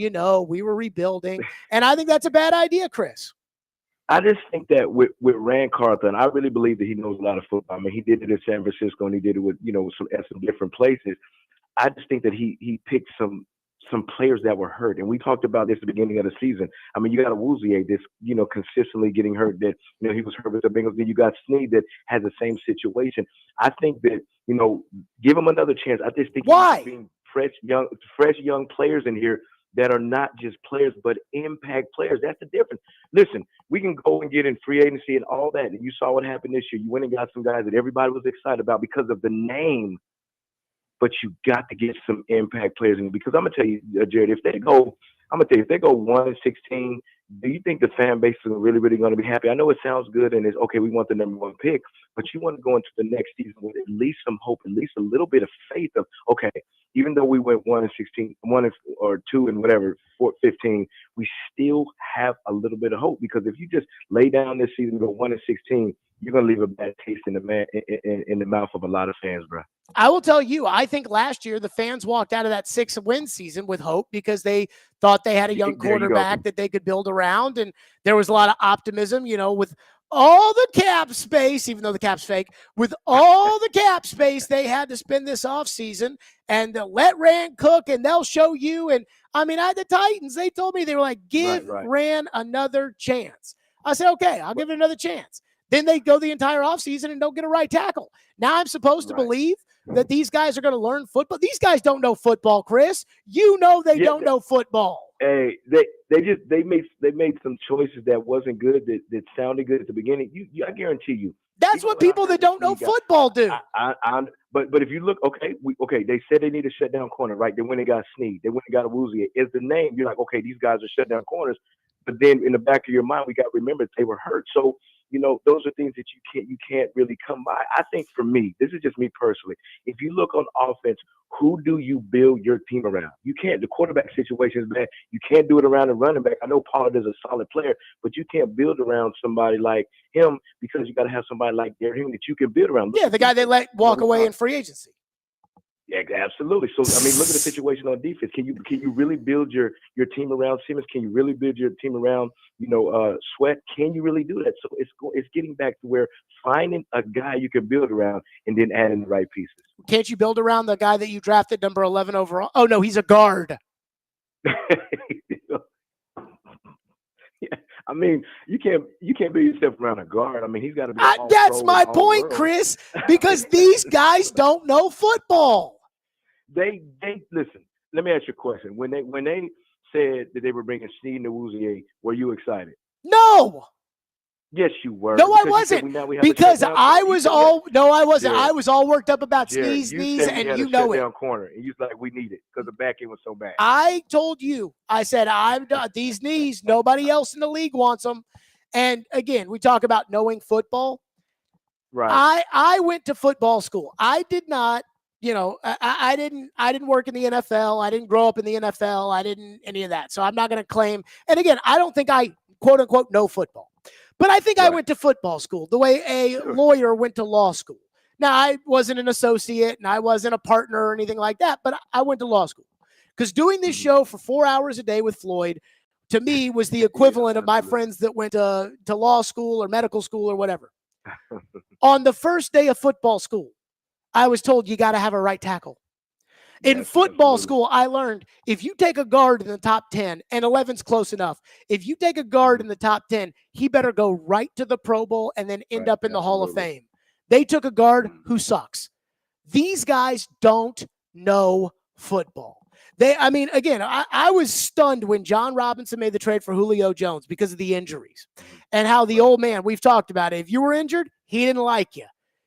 we were rebuilding. And I think that's a bad idea, Chris. I just think that with Rand Carthon, I really believe that he knows a lot of football. I mean, he did it in San Francisco and he did it with, some different places. I just think that he picked some players that were hurt. And we talked about this at the beginning of the season. I mean, you got a Wouzier that's, consistently getting hurt, that, he was hurt with the Bengals. Then you got Snead that has the same situation. I think that, give him another chance. I just think why being fresh young players in here that are not just players, but impact players. That's the difference. Listen, we can go and get in free agency and all that. And you saw what happened this year. You went and got some guys that everybody was excited about because of the name. But you got to get some impact players in, because I'm gonna tell you, Jared, if they go 1-16, do you think the fan base is really, really going to be happy? I know it sounds good and it's okay. We want the number 1 pick, but you want to go into the next season with at least some hope, at least a little bit of faith of, okay, even though we went 1-16, 1 or 2 and whatever, 15, we still have a little bit of hope, because if you just lay down this season and go 1-16, you're going to leave a bad taste in the mouth of a lot of fans, bro. I will tell you, I think last year the fans walked out of that 6-win season with hope because they thought they had a young quarterback that they could build around. And there was a lot of optimism, with all the cap space, even though the cap's fake, with all the cap space they had to spend this offseason, and let Rand cook and they'll show you. And I mean, the Titans, they told me, they were like, give Rand another chance. I said, okay, I'll give it another chance. Then they go the entire offseason and don't get a right tackle. Now I'm supposed to believe that these guys are going to learn football. These guys don't know football, Chris. They don't know football. Hey, they made some choices that wasn't good, that sounded good at the beginning. I guarantee you. That's what people that don't know football do. But if you look, they said they need a shutdown corner, right? They went and got Snead. They went and got a Wouzier. Is the name, you're like, okay, these guys are shutdown corners. But then in the back of your mind, we got to remember that they were hurt. So, those are things that you can't really come by. I think for me, this is just me personally. If you look on offense, who do you build your team around? You can't. The quarterback situation is bad. You can't do it around a running back. I know Pollard is a solid player, but you can't build around somebody like him, because you got to have somebody like Derrick Henry that you can build around. The guy they let walk away in free agency. Yeah, absolutely. So, I mean, look at the situation on defense. Can you really build your team around Simmons? Can you really build your team around, Sweat? Can you really do that? So it's getting back to where finding a guy you can build around and then adding the right pieces. Can't you build around the guy that you drafted number 11 overall? Oh, no, he's a guard. I mean, you can't build yourself around a guard. I mean, he's got to be. That's my point, Chris, because these guys don't know football. They listen. Let me ask you a question. When they said that they were bringing Snead and Wouzier, were you excited? No. Yes, you were. No, I wasn't. Because I was all I wasn't. Jared, I was all worked up about Snead's you knees, and you know it. Corner, and you was like, we need it because the back end was so bad. I told you. I said, I'm done. These knees, nobody else in the league wants them. And again, we talk about knowing football. Right. I went to football school. I did not. I didn't work in the NFL. I didn't grow up in the NFL. I didn't any of that. So I'm not going to claim. And again, I don't think I quote unquote know football, but I think I went to football school the way a lawyer went to law school. Now, I wasn't an associate and I wasn't a partner or anything like that, but I went to law school because doing this show for 4 hours a day with Floyd, to me, was the equivalent of my friends that went to law school or medical school or whatever. On the first day of football school, I was told you got to have a right tackle. In football school, I learned if you take a guard in the top 10, and 11's close enough, if you take a guard in the top 10, he better go right to the Pro Bowl and then end up in the Hall of Fame. They took a guard who sucks. These guys don't know football. I mean, again, I was stunned when John Robinson made the trade for Julio Jones because of the injuries and how the old man, we've talked about it. If you were injured, he didn't like you.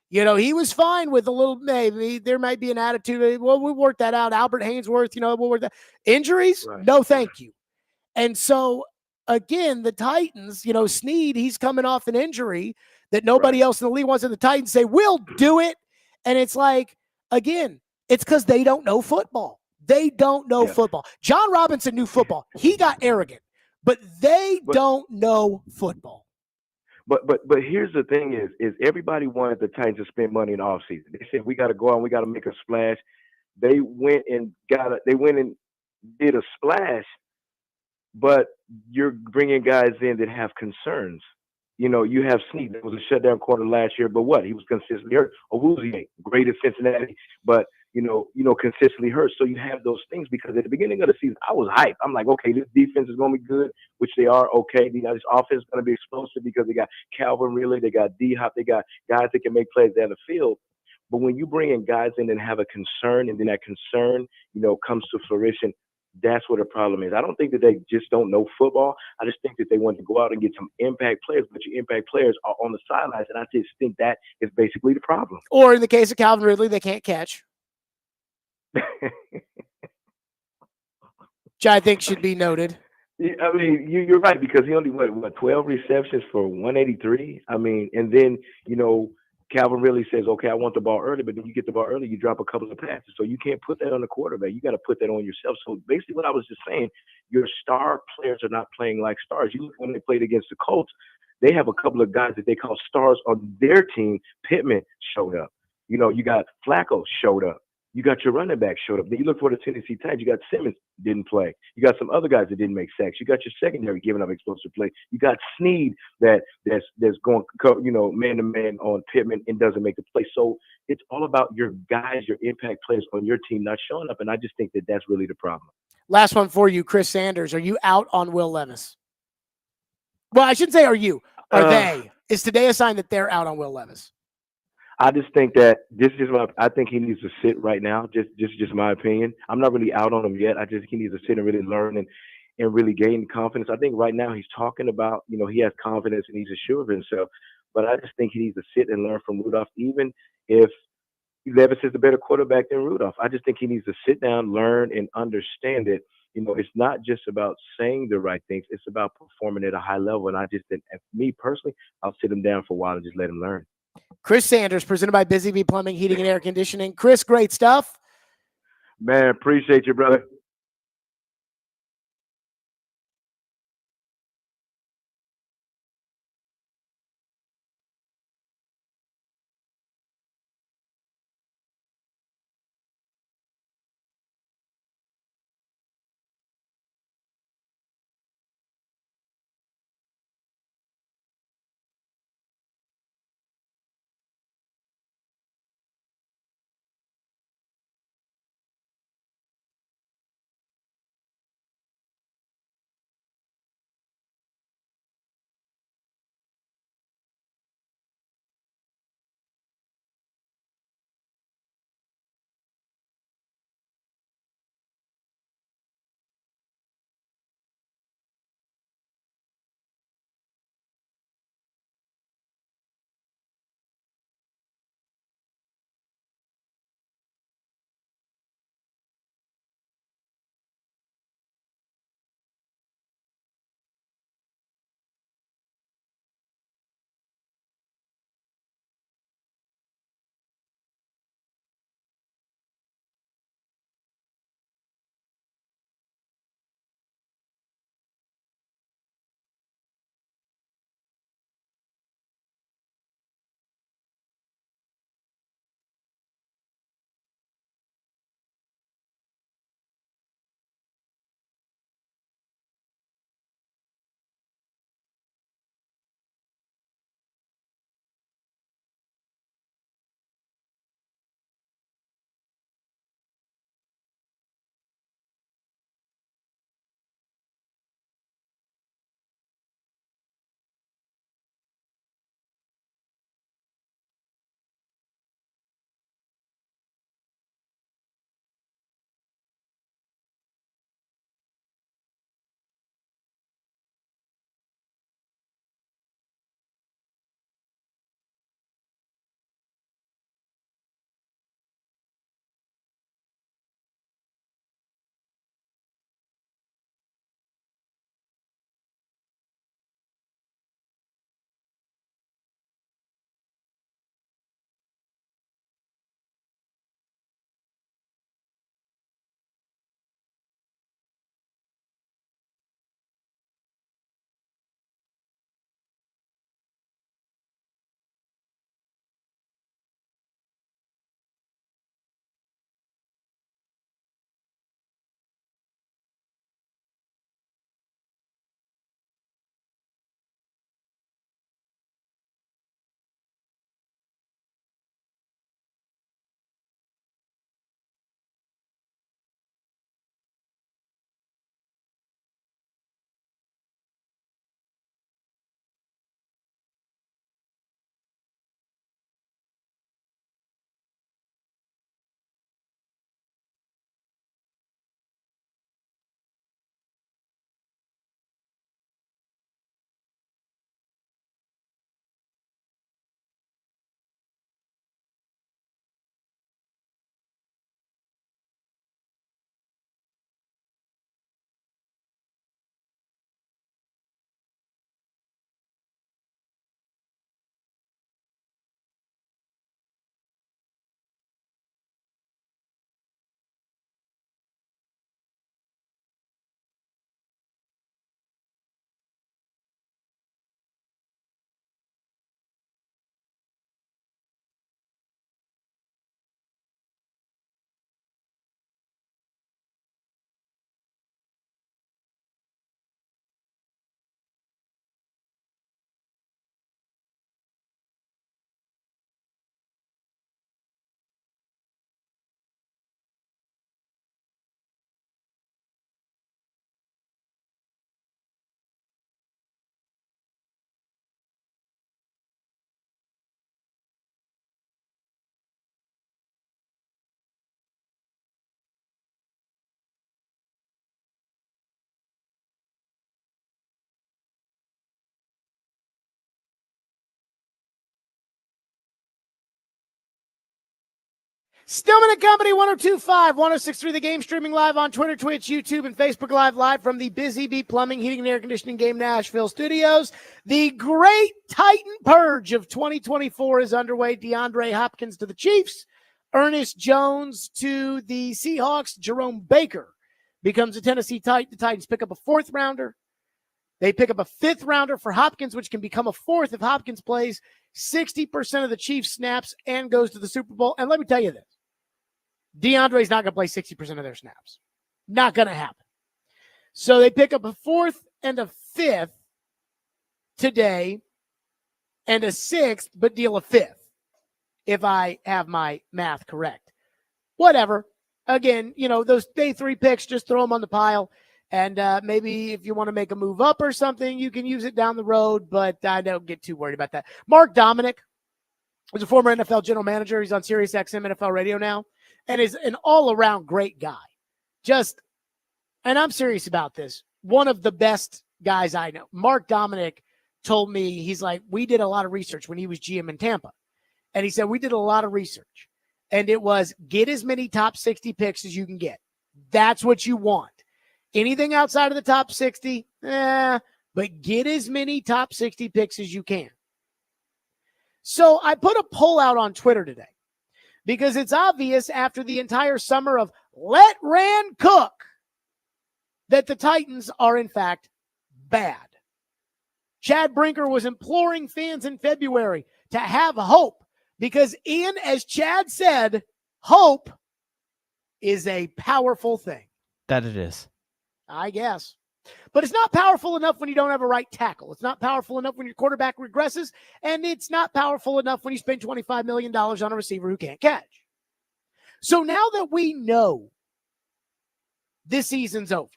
You know, he was fine with a little, maybe there might be an attitude. Well, we'll work that out. Albert Hainsworth, we'll work that. Injuries? Right. No, thank you. And so, again, the Titans, Snead, he's coming off an injury that nobody else in the league wants. And the Titans say, we'll do it. And it's like, again, it's because they don't know football. They don't know football. John Robinson knew football. He got arrogant, but they don't know football. But here's the thing is everybody wanted the Titans to spend money in the offseason. They said we got to go out and we got to make a splash. They went and did a splash, but you're bringing guys in that have concerns. You have Snead that was a shutdown corner last year, but what? He was consistently hurt. Owuzie, great at Cincinnati, but consistently hurt. So you have those things because at the beginning of the season, I was hyped. I'm like, okay, this defense is going to be good, which they are. Okay, this offense is going to be explosive because they got Calvin Ridley, they got D-Hop, they got guys that can make plays down the field. But when you bring in guys in and have a concern, and then that concern, comes to fruition, that's what the problem is. I don't think that they just don't know football. I just think that they want to go out and get some impact players, but your impact players are on the sidelines, and I just think that is basically the problem. Or in the case of Calvin Ridley, they can't catch. Which I think should be noted. I mean, you're right because he only what 12 receptions for 183. I mean, and then Calvin Ridley says, "Okay, I want the ball early," but then you get the ball early, you drop a couple of passes, so you can't put that on the quarterback. You got to put that on yourself. So basically, what I was just saying, your star players are not playing like stars. You look when they played against the Colts, they have a couple of guys that they call stars on their team. Pittman showed up. You got Flacco showed up. You got your running back showed up. Then you look for the Tennessee Titans. You got Simmons didn't play. You got some other guys that didn't make sacks. You got your secondary giving up explosive play. You got Snead that's going man to man on Pittman and doesn't make the play. So it's all about your guys, your impact players on your team not showing up. And I just think that that's really the problem. Last one for you, Chris Sanders. Are you out on Will Levis? Well, I shouldn't say are you. Are they? Is today a sign that they're out on Will Levis? I just think that I think he needs to sit right now. Just my opinion. I'm not really out on him yet. I just think he needs to sit and really learn and really gain confidence. I think right now he's talking about, he has confidence and he's assured of himself. But I just think he needs to sit and learn from Rudolph, even if Levis is the better quarterback than Rudolph. I just think he needs to sit down, learn, and understand it. It's not just about saying the right things. It's about performing at a high level. And I just think, me personally, I'll sit him down for a while and just let him learn. Chris Sanders, presented by Busy Bee Plumbing, Heating, and Air Conditioning. Chris, great stuff. Man, appreciate you, brother. Stillman and Company, 1025, 1063 The Game, streaming live on Twitter, Twitch, YouTube, and Facebook live from the Busy Bee Plumbing, Heating, and Air Conditioning Game Nashville studios. The great Titan Purge of 2024 is underway. DeAndre Hopkins to the Chiefs, Ernest Jones to the Seahawks, Jerome Baker becomes a Tennessee Titan. The Titans pick up a fourth rounder. They pick up a fifth rounder for Hopkins, which can become a fourth if Hopkins plays 60% of the Chiefs snaps and goes to the Super Bowl. And let me tell you this. DeAndre's not going to play 60% of their snaps. Not going to happen. So they pick up a fourth and a fifth today and a sixth, but deal a fifth, if I have my math correct. Whatever. Again, those day 3 picks, just throw them on the pile. And maybe if you want to make a move up or something, you can use it down the road, but I don't get too worried about that. Mark Dominic was a former NFL general manager. He's on Sirius XM NFL radio now and is an all-around great guy. And I'm serious about this, one of the best guys I know. Mark Dominic told me, he's like, we did a lot of research when he was GM in Tampa. And he said, we did a lot of research. And it was, get as many top 60 picks as you can get. That's what you want. Anything outside of the top 60, but get as many top 60 picks as you can. So I put a poll out on Twitter today because it's obvious after the entire summer of let Rand cook that the Titans are in fact bad. Chad Brinker was imploring fans in February to have hope because Ian, as Chad said, hope is a powerful thing. That it is. I guess. But it's not powerful enough when you don't have a right tackle. It's not powerful enough when your quarterback regresses, and it's not powerful enough when you spend $25 million on a receiver who can't catch. So now that we know this season's over,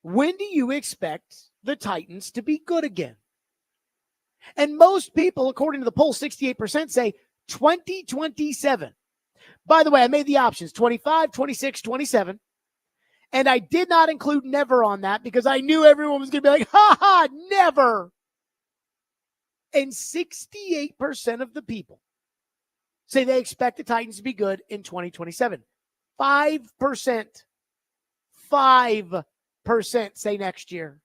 when do you expect the Titans to be good again? And most people, according to the poll, 68% say 2027. By the way, I made the options 25, 26, 27. And I did not include never on that because I knew everyone was going to be like, ha ha, never. And 68% of the people say they expect the Titans to be good in 2027. 5% say next year.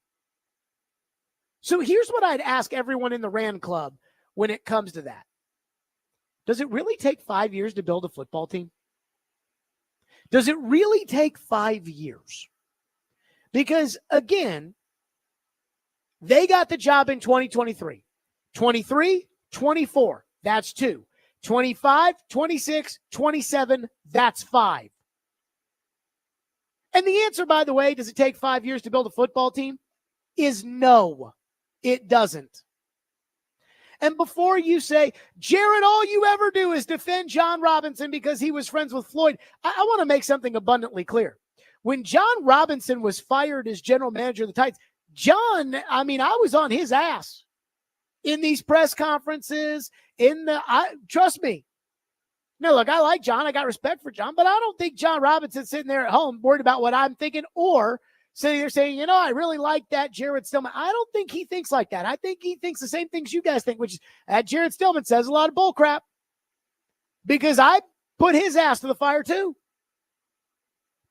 So here's what I'd ask everyone in the Rand Club when it comes to that. Does it really take 5 years to build a football team? Does it really take 5 years? Because, again, they got the job in 2023. 23, 24, that's 2. 25, 26, 27, that's 5. And the answer, by the way, does it take 5 years to build a football team? Is no, it doesn't. And before you say, Jared, all you ever do is defend John Robinson because he was friends with Floyd, I want to make something abundantly clear. When John Robinson was fired as general manager of the Titans, I was on his ass in these press conferences, trust me. No, look, I like John. I got respect for John, but I don't think John Robinson's sitting there at home worried about what I'm thinking or sitting there saying, I really like that Jared Stillman. I don't think he thinks like that. I think he thinks the same things you guys think, which is that Jared Stillman says a lot of bull crap because I put his ass to the fire too.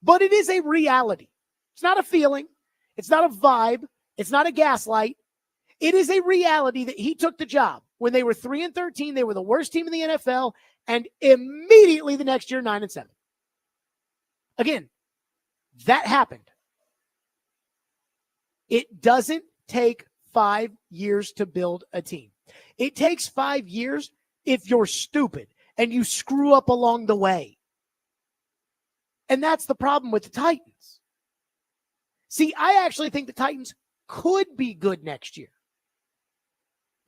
But it is a reality. It's not a feeling. It's not a vibe. It's not a gaslight. It is a reality that he took the job. When they were 3-13, they were the worst team in the NFL, and immediately the next year, 9-7. Again, that happened. It doesn't take 5 years to build a team. It takes 5 years if you're stupid and you screw up along the way. And that's the problem with the Titans. See, I actually think the Titans could be good next year.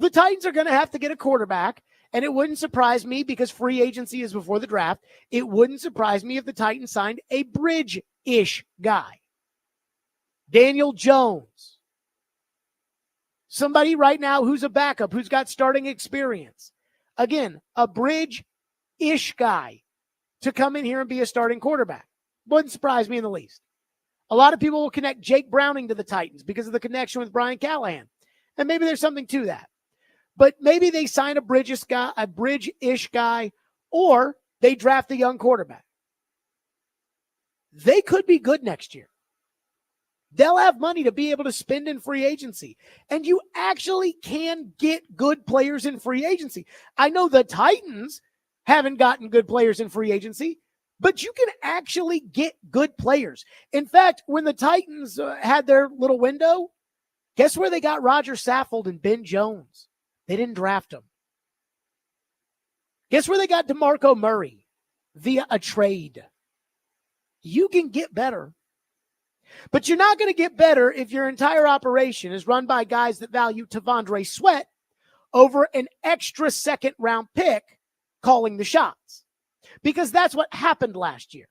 The Titans are going to have to get a quarterback, and it wouldn't surprise me because free agency is before the draft. It wouldn't surprise me if the Titans signed a bridge-ish guy. Daniel Jones. Somebody right now who's a backup, who's got starting experience. Again, a bridge-ish guy to come in here and be a starting quarterback. Wouldn't surprise me in the least. A lot of people will connect Jake Browning to the Titans because of the connection with Brian Callahan. And maybe there's something to that. But maybe they sign a bridge-ish guy, or they draft a young quarterback. They could be good next year. They'll have money to be able to spend in free agency. And you actually can get good players in free agency. I know the Titans haven't gotten good players in free agency, but you can actually get good players. In fact, when the Titans had their little window, guess where they got Roger Saffold and Ben Jones? They didn't draft them. Guess where they got DeMarco Murray? Via a trade. You can get better. But you're not going to get better if your entire operation is run by guys that value Tavondre Sweat over an extra second-round pick calling the shots. Because that's what happened last year.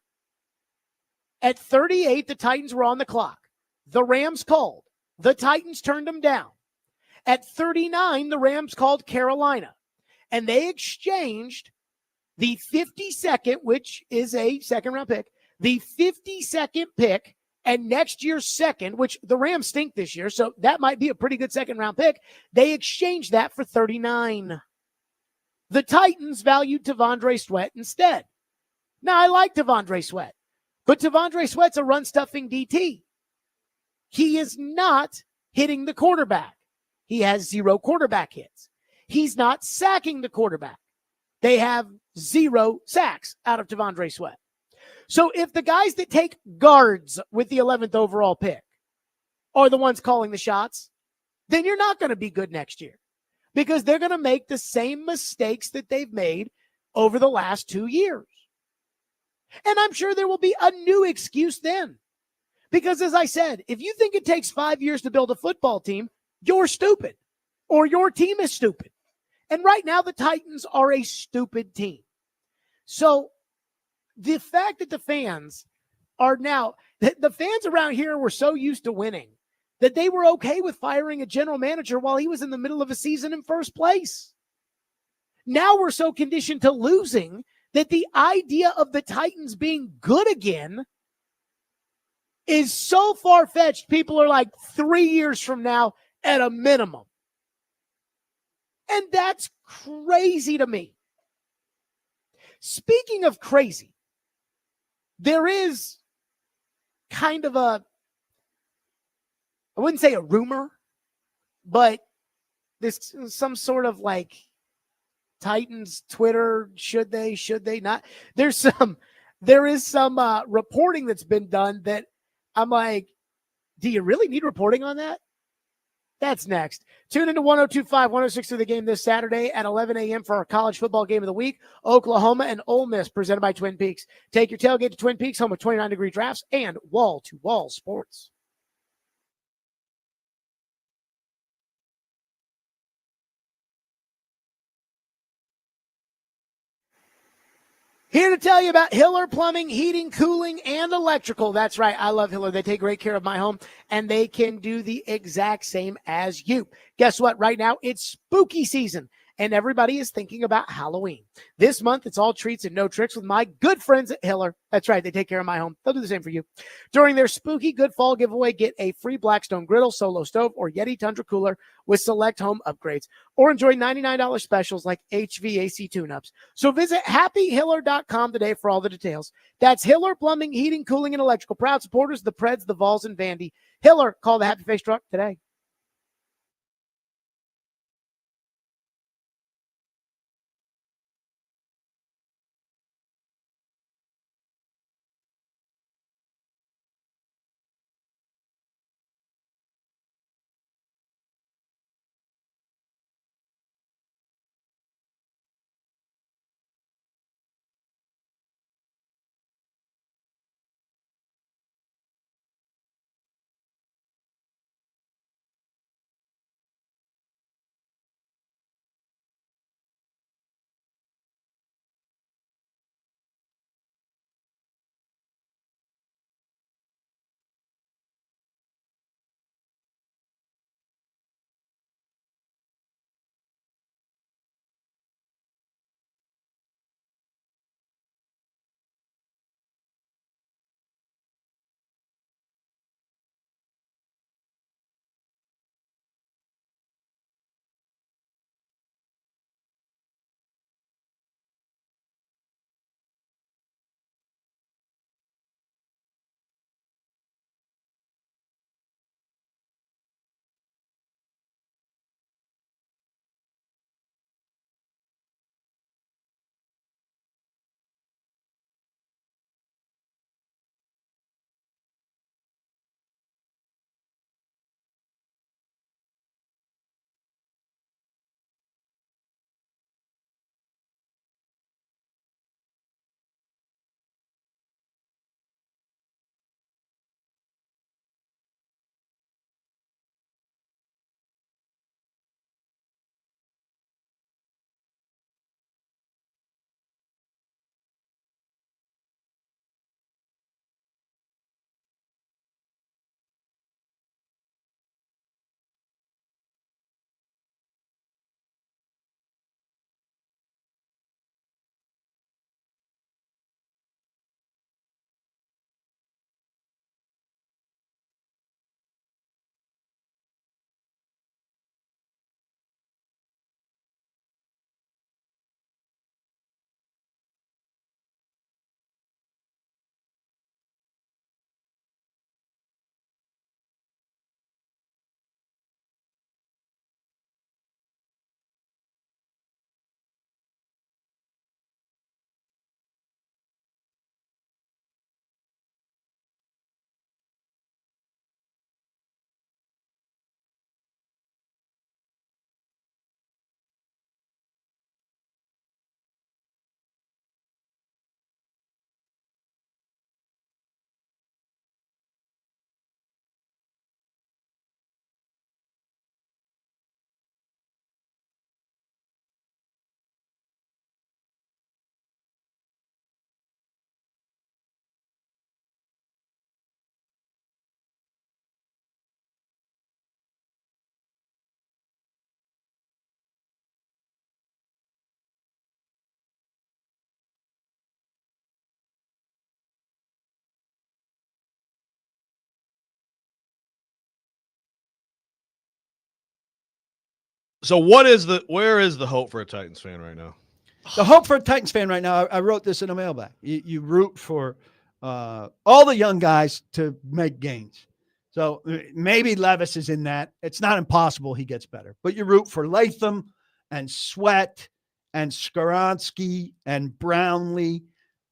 At 38, the Titans were on the clock. The Rams called. The Titans turned them down. At 39, the Rams called Carolina. And they exchanged the 52nd, which is a second-round pick, the 52nd pick, and next year's second, which the Rams stink this year, so that might be a pretty good second-round pick. They exchanged that for 39. The Titans valued Tavondre Sweat instead. Now, I like Tavondre Sweat, but Tavondre Sweat's a run-stuffing DT. He is not hitting the quarterback. He has 0 quarterback hits. He's not sacking the quarterback. They have 0 sacks out of Tavondre Sweat. So if the guys that take guards with the 11th overall pick are the ones calling the shots, then you're not going to be good next year because they're going to make the same mistakes that they've made over the last 2 years. And I'm sure there will be a new excuse then. Because as I said, if you think it takes 5 years to build a football team, you're stupid or your team is stupid. And right now the Titans are a stupid team. So the fact that the fans are now, the fans around here were so used to winning that they were okay with firing a general manager while he was in the middle of a season in first place. Now we're so conditioned to losing that the idea of the Titans being good again is so far-fetched. People are like 3 years from now at a minimum. And that's crazy to me. Speaking of crazy, there is kind of I wouldn't say a rumor, but there's some sort of like Titans Twitter, should they not? There is some reporting that's been done that I'm like, do you really need reporting on that? That's next. Tune into 102.5, 106 through the game this Saturday at 11 a.m. for our college football game of the week, Oklahoma and Ole Miss, presented by Twin Peaks. Take your tailgate to Twin Peaks, home of 29-degree drafts and wall-to-wall sports. Here to tell you about Hiller Plumbing, Heating, Cooling, and Electrical. That's right. I love Hiller. They take great care of my home, and they can do the exact same as you. Guess what? Right now, it's spooky season, and everybody is thinking about Halloween. This month, it's all treats and no tricks with my good friends at Hiller. That's right. They take care of my home. They'll do the same for you. During their spooky good fall giveaway, get a free Blackstone griddle, Solo stove, or Yeti Tundra cooler with select home upgrades. Or enjoy $99 specials like HVAC tune-ups. So visit happyhiller.com today for all the details. That's Hiller Plumbing, Heating, Cooling, and Electrical. Proud supporters of the Preds, the Vols, and Vandy. Hiller, call the Happy Face Truck today. So where is the hope for a Titans fan right now? The hope for a Titans fan right now, I wrote this in a mailbag. You root for all the young guys to make gains. So maybe Levis is in that. It's not impossible he gets better. But you root for Latham and Sweat and Skaronski and Brownlee,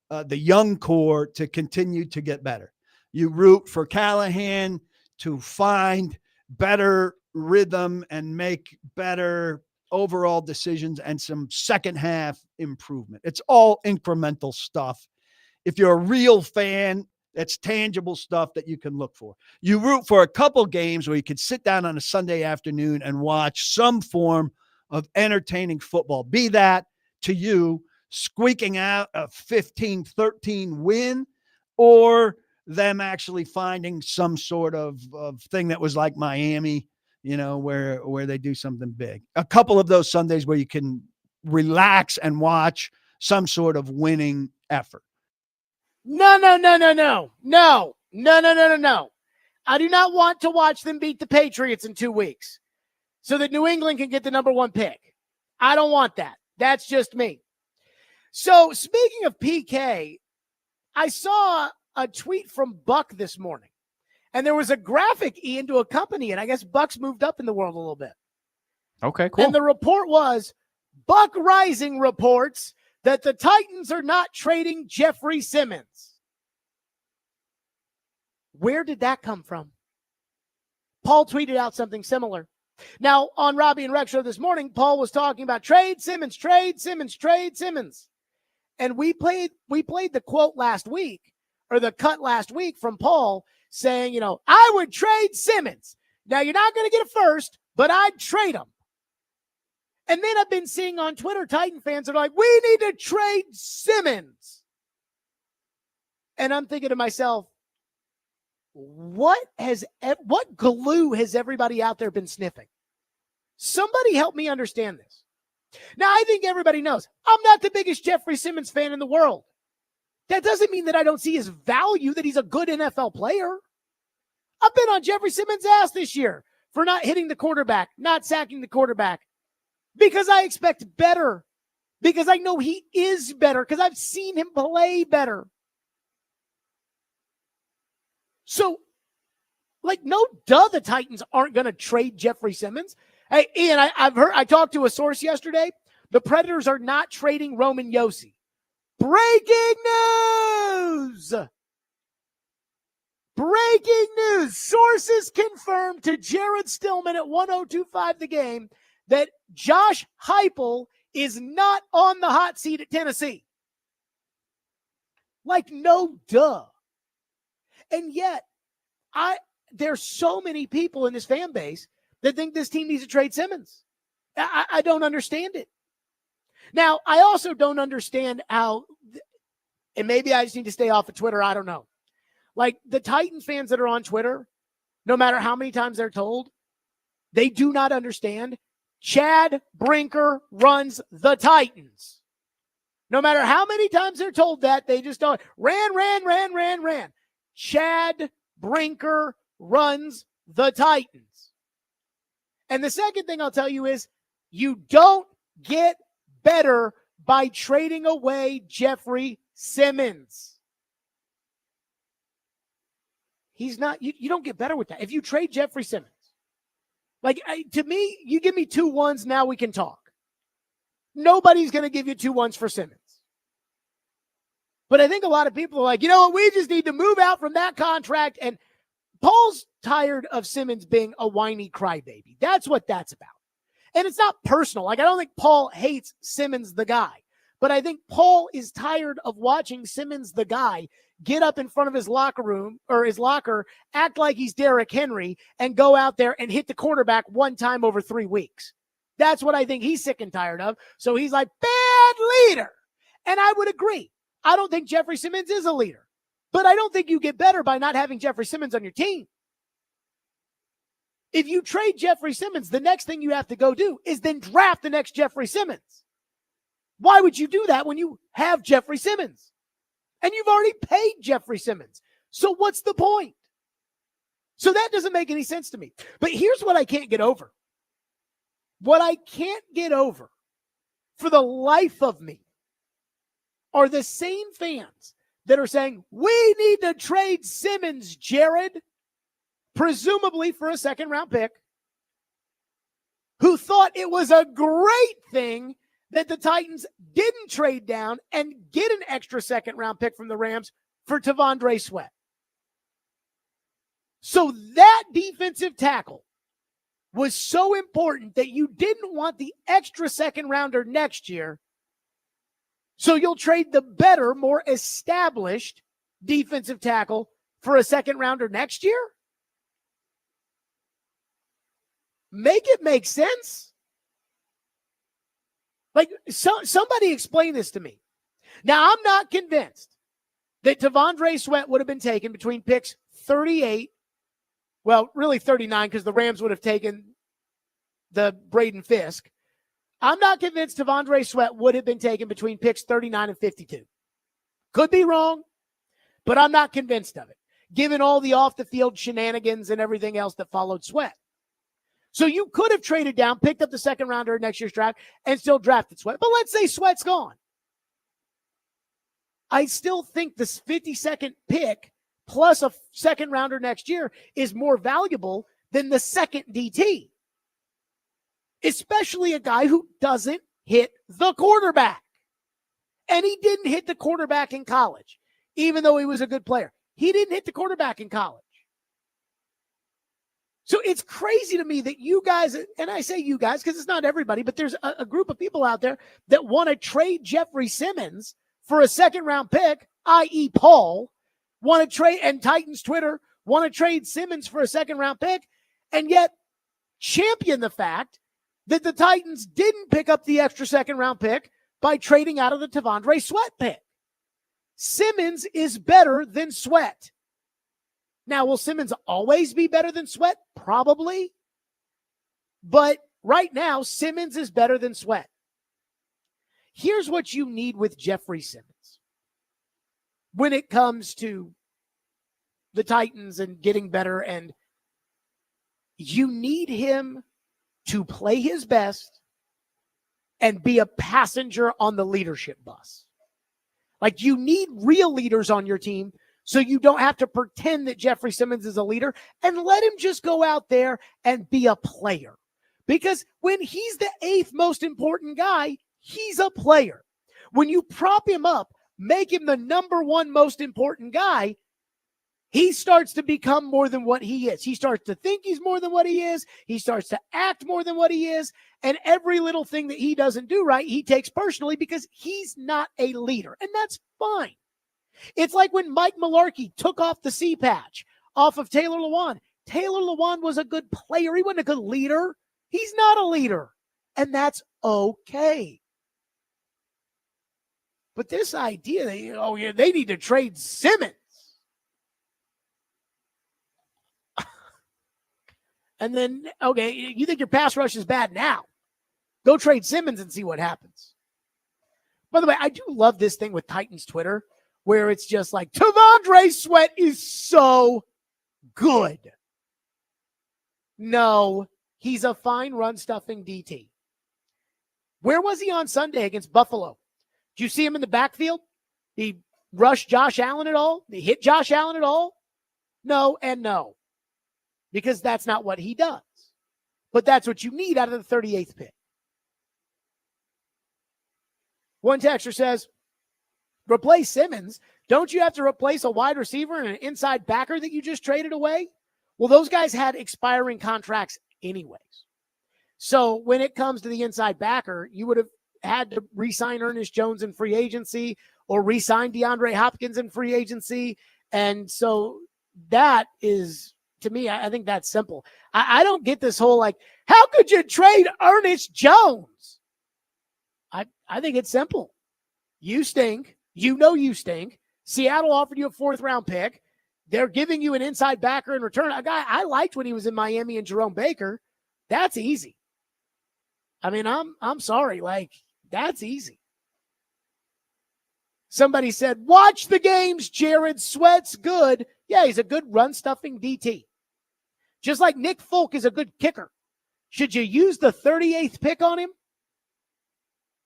the young core, to continue to get better. You root for Callahan to find better rhythm and make better overall decisions and some second half improvement. It's all incremental stuff. If you're a real fan, that's tangible stuff that you can look for. You root for a couple games where you could sit down on a Sunday afternoon and watch some form of entertaining football. Be that to you squeaking out a 15-13 win, or them actually finding some sort of thing that was like Miami, where they do something big. A couple of those Sundays where you can relax and watch some sort of winning effort. No. I do not want to watch them beat the Patriots in 2 weeks so that New England can get the number 1 pick. I don't want that. That's just me. So speaking of PK, I saw a tweet from Buck this morning, and there was a graphic, Ian, to accompany it. I guess Buck's moved up in the world a little bit. Okay, cool. And the report was, Buck Rising reports that the Titans are not trading Jeffrey Simmons. Where did that come from? Paul tweeted out something similar. Now, on Robbie and Rex show this morning, Paul was talking about trade Simmons. And we played the quote last week, or the cut last week from Paul saying, I would trade Simmons. Now, you're not going to get a first, but I'd trade him. And then I've been seeing on Twitter, Titan fans are like, we need to trade Simmons. And I'm thinking to myself, what glue has everybody out there been sniffing? Somebody help me understand this. Now, I think everybody knows I'm not the biggest Jeffrey Simmons fan in the world. That doesn't mean that I don't see his value, that he's a good NFL player. I've been on Jeffrey Simmons' ass this year for not hitting the quarterback, not sacking the quarterback, because I expect better, because I know he is better, because I've seen him play better. So, no duh, the Titans aren't going to trade Jeffrey Simmons. Hey, Ian, I talked to a source yesterday. The Predators are not trading Roman Josi. Breaking news! Breaking news! Sources confirmed to Jared Stillman at 102.5 The Game that Josh Heupel is not on the hot seat at Tennessee. No duh. And yet, there's so many people in this fan base that think this team needs to trade Simmons. I don't understand it. Now, I also don't understand how, and maybe I just need to stay off of Twitter, I don't know. The Titan fans that are on Twitter, no matter how many times they're told, they do not understand Chad Brinker runs the Titans. No matter how many times they're told that, they just don't. Ran. Chad Brinker runs the Titans. And the second thing I'll tell you is you don't get better by trading away Jeffrey Simmons. He's not, you don't get better with that. If you trade Jeffrey Simmons, to me, you give me 2 1s, now we can talk. Nobody's going to give you 2 1s for Simmons. But I think a lot of people are like, you know what, we just need to move out from that contract. And Paul's tired of Simmons being a whiny crybaby. That's what that's about. And it's not personal. I don't think Paul hates Simmons the guy. But I think Paul is tired of watching Simmons the guy get up in front of his locker room or his locker, act like he's Derrick Henry, and go out there and hit the quarterback 1 time over 3 weeks. That's what I think he's sick and tired of. So he's like, bad leader. And I would agree. I don't think Jeffrey Simmons is a leader. But I don't think you get better by not having Jeffrey Simmons on your team. If you trade Jeffrey Simmons, the next thing you have to go do is then draft the next Jeffrey Simmons. Why would you do that when you have Jeffrey Simmons? And you've already paid Jeffrey Simmons. So what's the point? So that doesn't make any sense to me. But here's what I can't get over. What I can't get over for the life of me are the same fans that are saying, we need to trade Simmons, Jared, presumably for a second-round pick, who thought it was a great thing that the Titans didn't trade down and get an extra second-round pick from the Rams for Tavondre Sweat. So that defensive tackle was so important that you didn't want the extra second-rounder next year, so you'll trade the better, more established defensive tackle for a second-rounder next year? Make it make sense. Like, somebody explain this to me. Now, I'm not convinced that Tavondre Sweat would have been taken between picks 38, well, really 39, because the Rams would have taken the Braden Fisk. I'm not convinced Tavondre Sweat would have been taken between picks 39 and 52. Could be wrong, but I'm not convinced of it, given all the off-the-field shenanigans and everything else that followed Sweat. So you could have traded down, picked up the second rounder in next year's draft, and still drafted Sweat. But let's say Sweat's gone. I still think this 52nd pick plus a second rounder next year is more valuable than the second DT. Especially a guy who doesn't hit the quarterback. And he didn't hit the quarterback in college, even though he was a good player. He didn't hit the quarterback in college. So it's crazy to me that you guys, and I say you guys because it's not everybody, but there's a group of people out there that want to trade Jeffrey Simmons for a second-round pick, i.e. Paul, want to trade, and Titans Twitter want to trade Simmons for a second-round pick, and yet champion the fact that the Titans didn't pick up the extra second-round pick by trading out of the Tavondre Sweat pick. Simmons is better than Sweat. Now, will Simmons always be better than Sweat? Probably. But right now, Simmons is better than Sweat. Here's what you need with Jeffrey Simmons when it comes to the Titans and getting better, and you need him to play his best and be a passenger on the leadership bus. Like, you need real leaders on your team, so you don't have to pretend that Jeffrey Simmons is a leader, and let him just go out there and be a player. Because when he's the 8th most important guy, he's a player. When you prop him up, make him the number 1 most important guy, he starts to become more than what he is. He starts to think he's more than what he is. He starts to act more than what he is. And every little thing that he doesn't do right, he takes personally because he's not a leader. And that's fine. It's like when Mike Mularkey took off the C patch off of Taylor Lewan. Taylor Lewan was a good player. He wasn't a good leader. He's not a leader. And that's okay. But this idea that, oh yeah, they need to trade Simmons. And then, okay, you think your pass rush is bad now. Go trade Simmons and see what happens. By the way, I do love this thing with Titans Twitter, where it's just like, Tavondre Sweat is so good. No, he's a fine run-stuffing DT. Where was he on Sunday against Buffalo? Did you see him in the backfield? Did he rush Josh Allen at all? Did he hit Josh Allen at all? No and no. Because that's not what he does. But that's what you need out of the 38th pick. One texter says, replace Simmons. Don't you have to replace a wide receiver and an inside backer that you just traded away? Well, those guys had expiring contracts anyways. So when it comes to the inside backer, you would have had to re-sign Ernest Jones in free agency or re-sign DeAndre Hopkins in free agency. And so that is, to me, I think that's simple. I don't get this whole, like, how could you trade Ernest Jones? I think it's simple. You stink. You know you stink. Seattle offered you a 4th-round pick. They're giving you an inside backer in return. A guy I liked when he was in Miami and Jerome Baker. That's easy. I mean, I'm sorry. Like, that's easy. Somebody said, watch the games, Jared. Sweat's good. Yeah, he's a good run-stuffing DT. Just like Nick Folk is a good kicker. Should you use the 38th pick on him?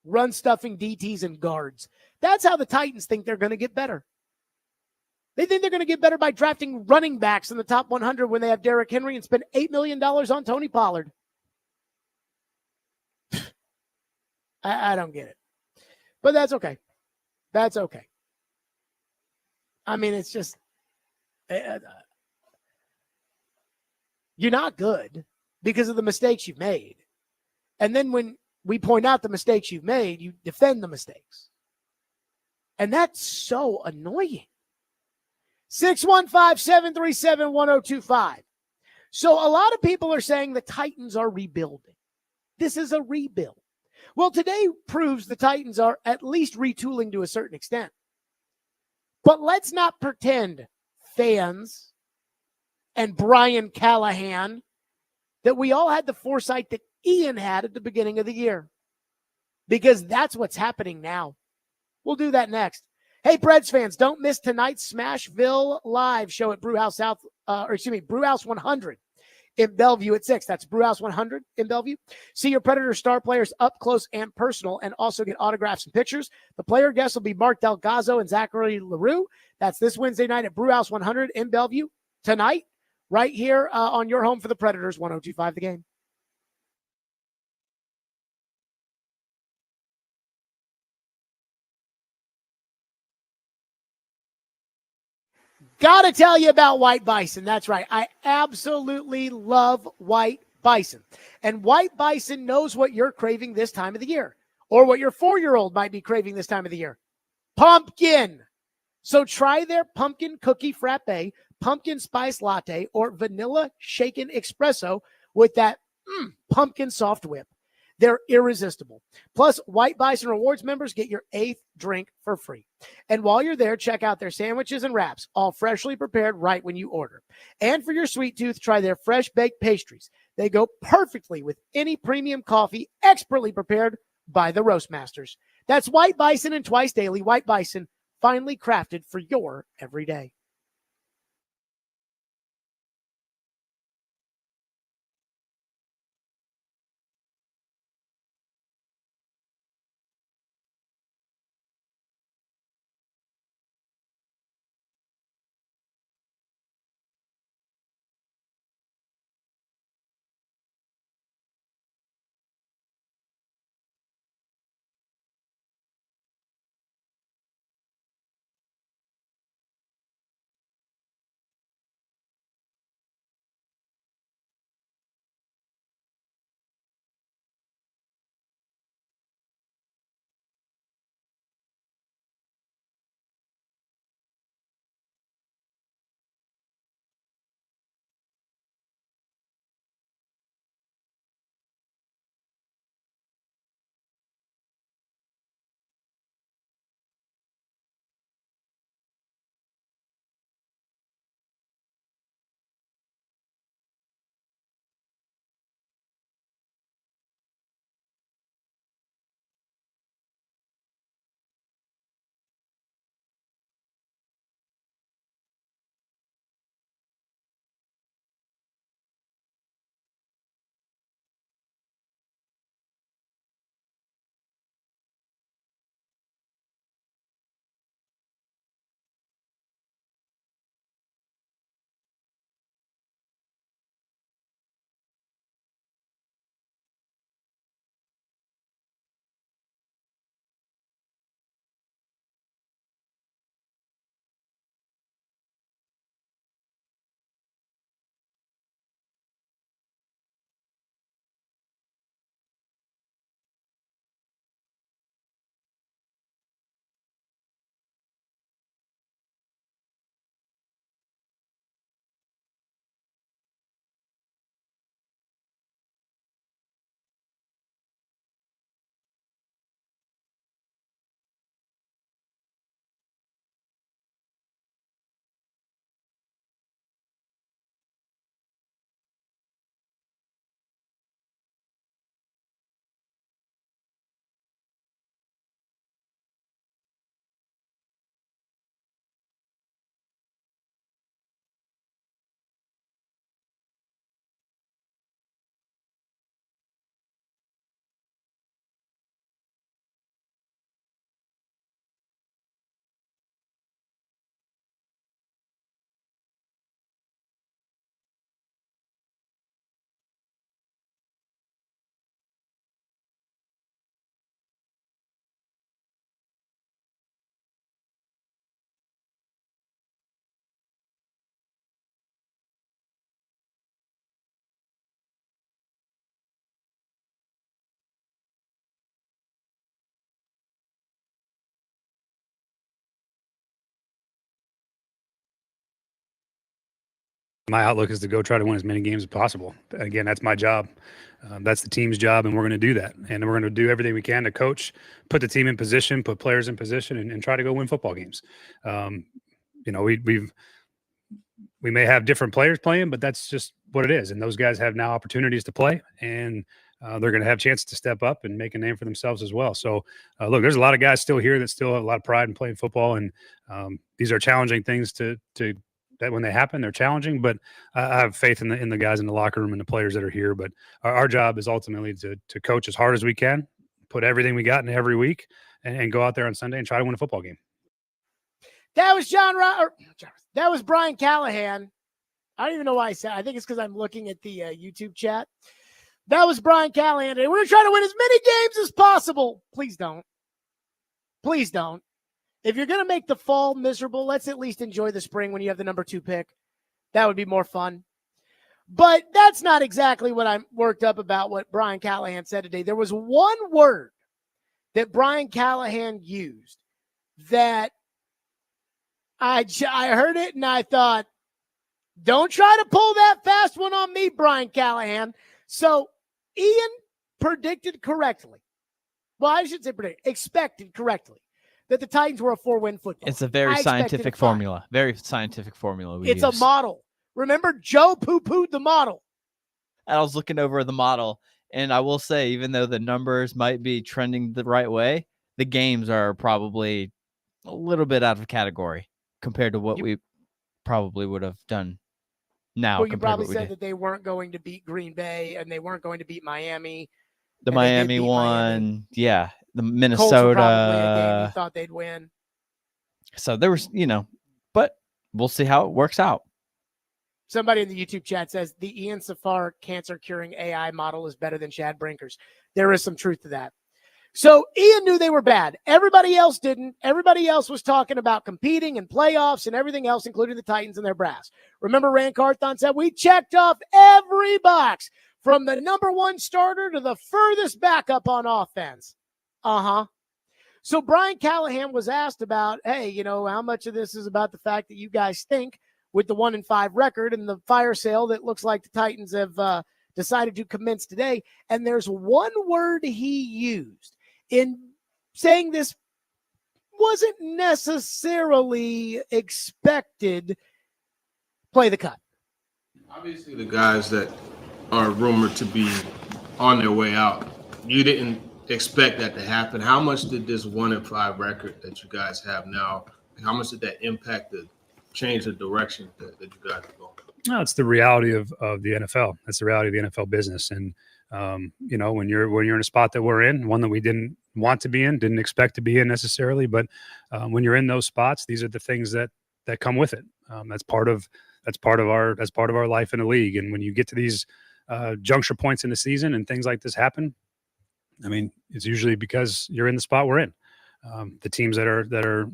Run stuffing DTs and guards. That's how the Titans think they're going to get better. They think they're going to get better by drafting running backs in the top 100 when they have Derrick Henry and spend $8 million on Tony Pollard. I don't get it. But that's okay. That's okay. I mean, it's just, you're not good because of the mistakes you've made. And then when we point out the mistakes you've made, you defend the mistakes. And that's so annoying. 615-737-1025. So a lot of people are saying the Titans are rebuilding. This is a rebuild. Well, today proves the Titans are at least retooling to a certain extent. But let's not pretend, fans and Brian Callahan, that we all had the foresight that Ian had at the beginning of the year. Because that's what's happening now. We'll do that next. Hey, Preds fans, don't miss tonight's Smashville live show at Brewhouse Brewhouse 100 in Bellevue at 6. That's Brewhouse 100 in Bellevue. See your Predator star players up close and personal and also get autographs and pictures. The player guests will be Mark Delgazzo and Zachary LaRue. That's this Wednesday night at Brewhouse 100 in Bellevue. Tonight, right here on your home for the Predators, 102.5 The Game. Got to tell you about White Bison. That's right. I absolutely love White Bison. And White Bison knows what you're craving this time of the year, or what your 4-year-old might be craving this time of the year. Pumpkin. So try their pumpkin cookie frappe, pumpkin spice latte, or vanilla shaken espresso with that pumpkin soft whip. They're irresistible. Plus, White Bison Rewards members get your 8th drink for free. And while you're there, check out their sandwiches and wraps, all freshly prepared right when you order. And for your sweet tooth, try their fresh baked pastries. They go perfectly with any premium coffee, expertly prepared by the roast masters. That's White Bison and twice daily. White Bison, finely crafted for your everyday. My outlook is to go try to win as many games as possible. Again, that's my job. That's the team's job, and we're going to do that. And we're going to do everything we can to coach, put the team in position, put players in position, and try to go win football games. We may have different players playing, but that's just what it is. And those guys have now opportunities to play, and they're going to have chances to step up and make a name for themselves as well. So, look, there's a lot of guys still here that still have a lot of pride in playing football, and these are challenging things that when they happen, they're challenging. But I have faith in the guys in the locker room and the players that are here. But our job is ultimately to coach as hard as we can, put everything we got in every week, and go out there on Sunday and try to win a football game. That was that was Brian Callahan. I don't even know why I said. I think it's because I'm looking at the YouTube chat. That was Brian Callahan. And we're going to try to win as many games as possible. Please don't. Please don't. If you're going to make the fall miserable, let's at least enjoy the spring when you have the number 2 pick. That would be more fun. But that's not exactly what I'm worked up about what Brian Callahan said today. There was one word that Brian Callahan used that I heard it and I thought, don't try to pull that fast one on me, Brian Callahan. So Ian predicted correctly. Well, I should say expected correctly that the Titans were a 4-win football. It's a very scientific formula. Very scientific formula. It's a model. Remember, Joe poo-pooed the model. I was looking over the model, and I will say, even though the numbers might be trending the right way, the games are probably a little bit out of category compared to what we probably would have done now. Well, you probably said that they weren't going to beat Green Bay and they weren't going to beat Miami. The Miami one, Miami. Yeah. The Minnesota. Colts were probably a game you thought they'd win. So there was, but we'll see how it works out. Somebody in the YouTube chat says the Ian Safar cancer curing AI model is better than Chad Brinker's. There is some truth to that. So Ian knew they were bad. Everybody else didn't. Everybody else was talking about competing and playoffs and everything else, including the Titans and their brass. Remember, Rand Carthon said we checked off every box from the number 1 starter to the furthest backup on offense. So Brian Callahan was asked about, hey, how much of this is about the fact that you guys think with the 1-5 record and the fire sale that looks like the Titans have decided to commence today. And there's one word he used in saying this wasn't necessarily expected. Play the cut. Obviously, the guys that are rumored to be on their way out, you didn't expect that to happen. How much did this 1-5 record that you guys have now, how much did that impact the change the direction that you guys are going? No, it's the reality of the NFL. That's the reality of the NFL business. And when you're in a spot that we're in, one that we didn't want to be in, didn't expect to be in necessarily, but when you're in those spots, these are the things that come with it. That's part of our life in the league. And when you get to these juncture points in the season and things like this happen, I mean, it's usually because you're in the spot we're in. The teams that are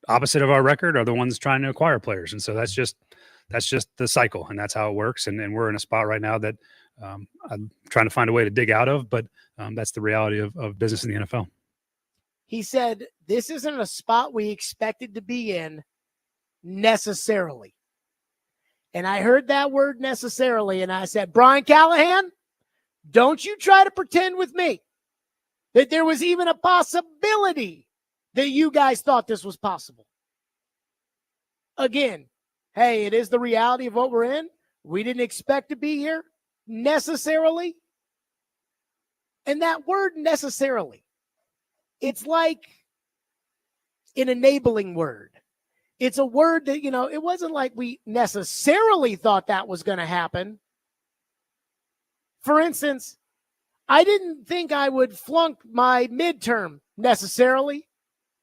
opposite of our record are the ones trying to acquire players, and so that's just the cycle, and that's how it works. And we're in a spot right now that I'm trying to find a way to dig out of, but that's the reality of business in the NFL. He said, this isn't a spot we expected to be in necessarily. And I heard that word necessarily, and I said, Brian Callahan, don't you try to pretend with me that there was even a possibility that you guys thought this was possible. Again, hey, it is the reality of what we're in. We didn't expect to be here necessarily. And that word necessarily, it's like an enabling word. It's a word that, it wasn't like we necessarily thought that was going to happen. For instance, I didn't think I would flunk my midterm necessarily,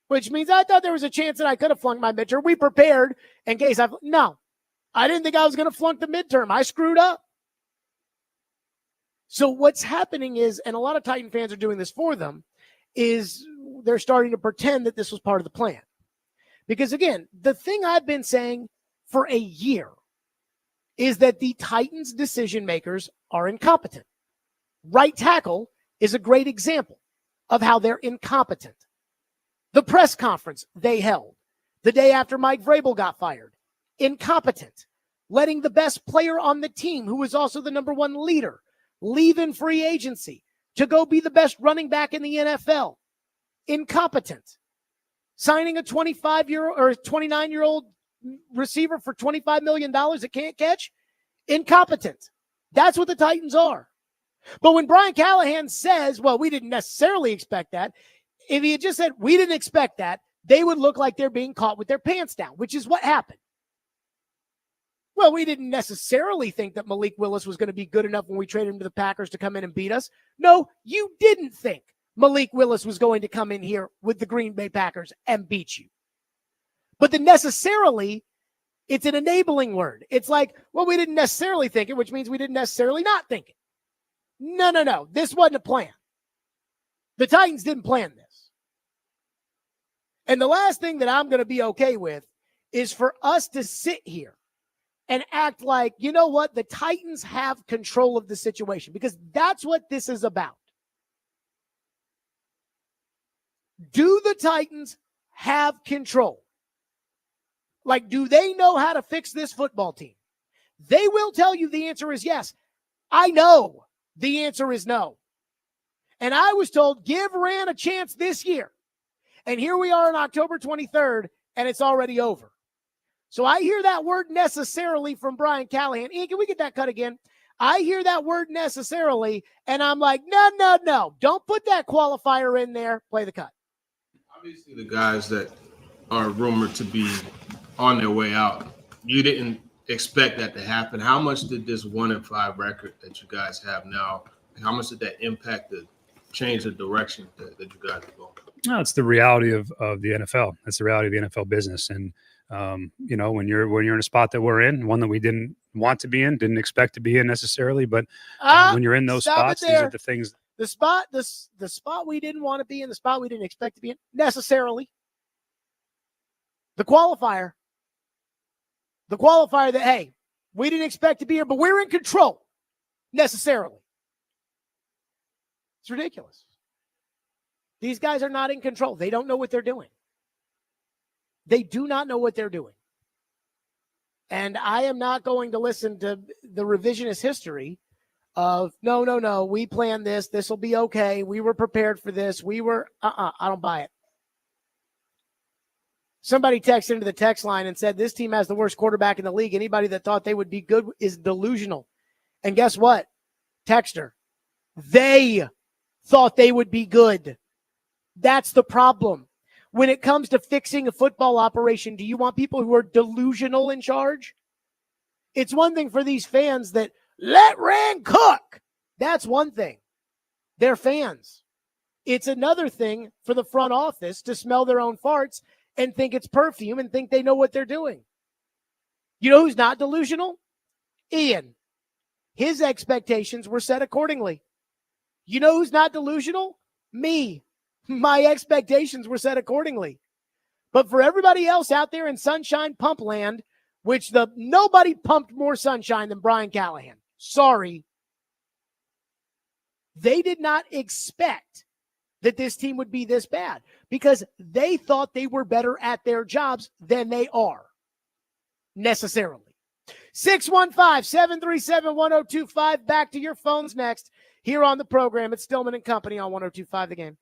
which means I thought there was a chance that I could have flunked my midterm. We prepared in case no, I didn't think I was going to flunk the midterm. I screwed up. So what's happening is, and a lot of Titan fans are doing this for them, is they're starting to pretend that this was part of the plan. Because again, the thing I've been saying for a year is that the Titans decision makers are incompetent. Right tackle is a great example of how they're incompetent. The press conference they held the day after Mike Vrabel got fired, incompetent. letting the best player on the team, who was also the number one leader, leave in free agency to go be the best running back in the NFL. Incompetent. Signing a 25-year-old or 29-year-old receiver for $25 million that can't catch? Incompetent. That's what the Titans are. But when Brian Callahan says, well, we didn't necessarily expect that, if he had just said, we didn't expect that, they would look like they're being caught with their pants down, which is what happened. Well, we didn't necessarily think that Malik Willis was going to be good enough when we traded him to the Packers to come in and beat us. No, you didn't think Malik Willis was going to come in here with the Green Bay Packers and beat you. But the necessarily, it's an enabling word. It's like, well, we didn't necessarily think it, which means we didn't necessarily not think it. No. This wasn't a plan. The Titans didn't plan this. And the last thing that I'm going to be okay with is for us to sit here and act like, you know what, the Titans have control of the situation, because that's what this is about. Do the Titans have control? Like, do they know how to fix this football team? They will tell you the answer is yes. I know the answer is no. And I was told, give Rand a chance this year. And here we are on October 23rd, and it's already over. So I hear that word necessarily from Brian Callahan. Ian, can we get that cut again? I hear that word necessarily, and I'm like, no. Don't put that qualifier in there. Play the cut. Obviously, the guys that are rumored to be on their way out, you didn't expect that to happen. How much did this 1-5 record that you guys have now, how much did that impact the change the direction that you guys are going? No, it's the reality of the NFL. That's the reality of the NFL business. And when you're in a spot that we're in, one that we didn't want to be in, didn't expect to be in necessarily, but when you're in those spots, these are the things. The spot we didn't want to be in, the spot we didn't expect to be in, necessarily. The qualifier that, hey, we didn't expect to be here, but we're in control, necessarily. It's ridiculous. These guys are not in control. They don't know what they're doing. They do not know what they're doing. And I am not going to listen to the revisionist history of, no, we planned this. This will be okay. We were prepared for this. I don't buy it. Somebody texted into the text line and said, this team has the worst quarterback in the league. Anybody that thought they would be good is delusional. And guess what? Texter, they thought they would be good. That's the problem. When it comes to fixing a football operation, do you want people who are delusional in charge? It's one thing for these fans that let Rand cook. That's one thing. They're fans. It's another thing for the front office to smell their own farts and think it's perfume and think they know what they're doing. You know who's not delusional? Ian. His expectations were set accordingly. You know who's not delusional? Me. My expectations were set accordingly. But for everybody else out there in Sunshine Pump Land, which nobody pumped more sunshine than Brian Callahan. Sorry. They did not expect that this team would be this bad because they thought they were better at their jobs than they are necessarily. 615-737-1025. Back to your phones next here on the program. It's Stillman and Company on 1025 The Game.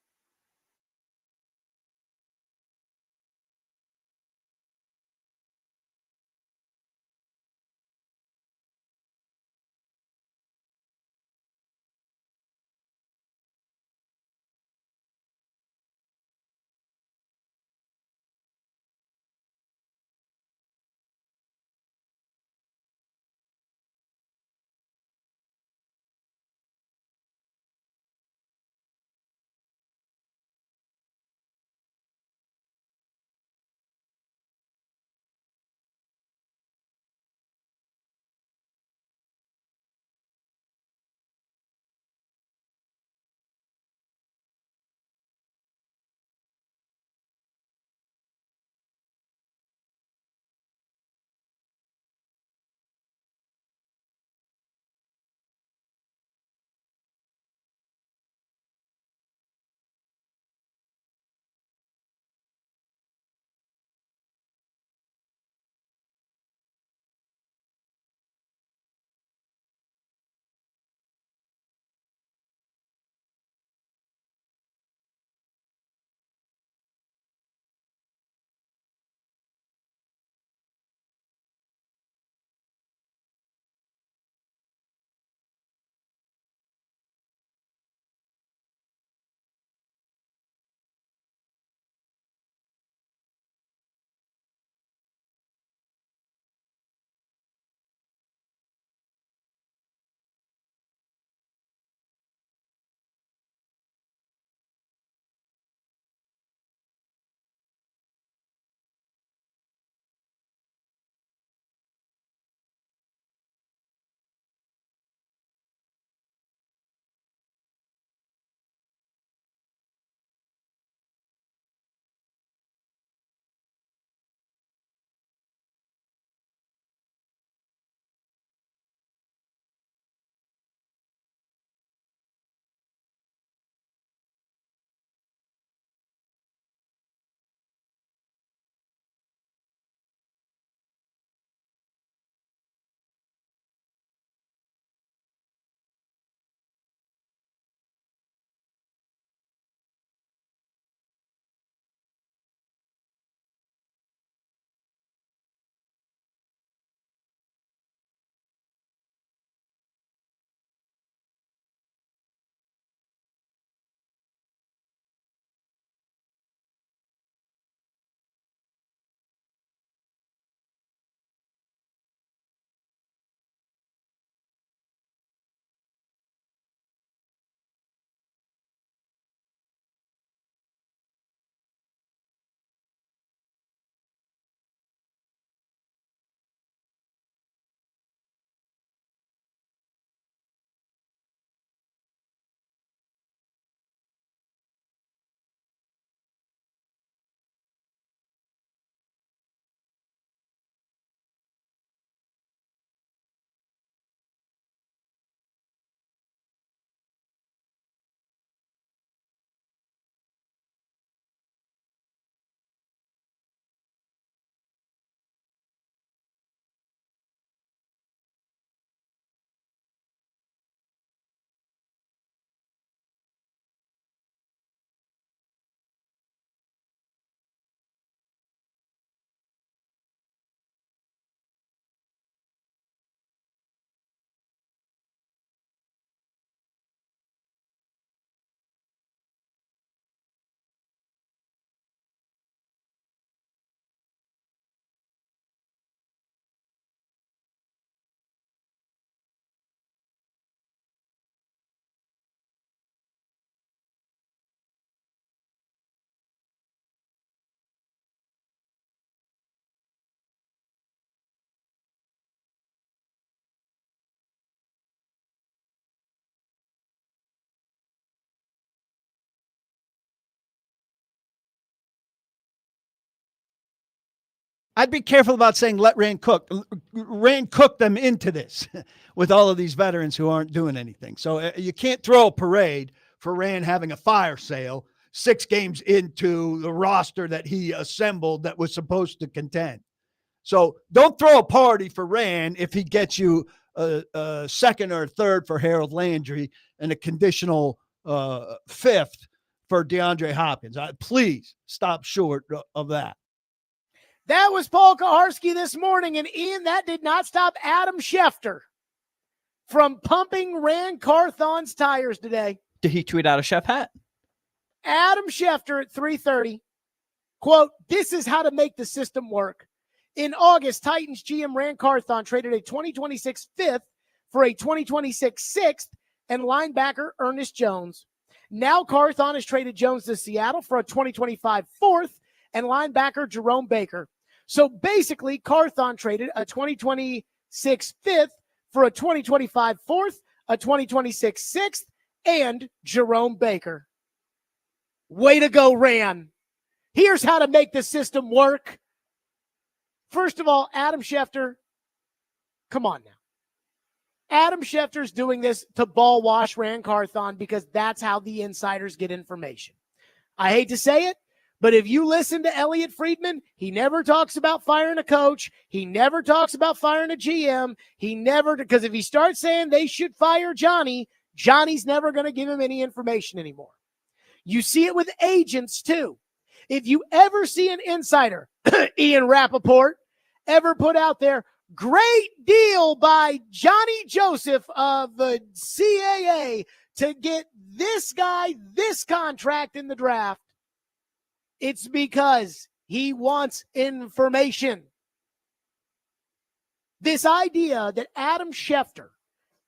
I'd be careful about saying let Rand cook. Rand cooked them into this with all of these veterans who aren't doing anything. So you can't throw a parade for Rand having a fire sale 6 games into the roster that he assembled that was supposed to contend. So don't throw a party for Rand if he gets you a second or a third for Harold Landry and a conditional 5th for DeAndre Hopkins. Please stop short of that. That was Paul Kaharski this morning. And Ian, that did not stop Adam Schefter from pumping Rand Carthon's tires today. Did he tweet out a chef hat? Adam Schefter at 3:30, quote, "This is how to make the system work. In August, Titans GM Rand Carthon traded a 2026 5th for a 2026 6th and linebacker Ernest Jones. Now Carthon has traded Jones to Seattle for a 2025 4th and linebacker Jerome Baker. So basically, Carthon traded a 2026 5th for a 2025 4th, a 2026 6th, and Jerome Baker. Way to go, Rand. Here's how to make the system work." First of all, Adam Schefter, come on now. Adam Schefter's doing this to ball wash Rand Carthon because that's how the insiders get information. I hate to say it, but if you listen to Elliot Friedman, he never talks about firing a coach. He never talks about firing a GM. Because if he starts saying they should fire Johnny, Johnny's never going to give him any information anymore. You see it with agents too. If you ever see an insider, Ian Rappaport, ever put out there, "Great deal by Johnny Joseph of the CAA to get this guy this contract in the draft," it's because he wants information. This idea that Adam Schefter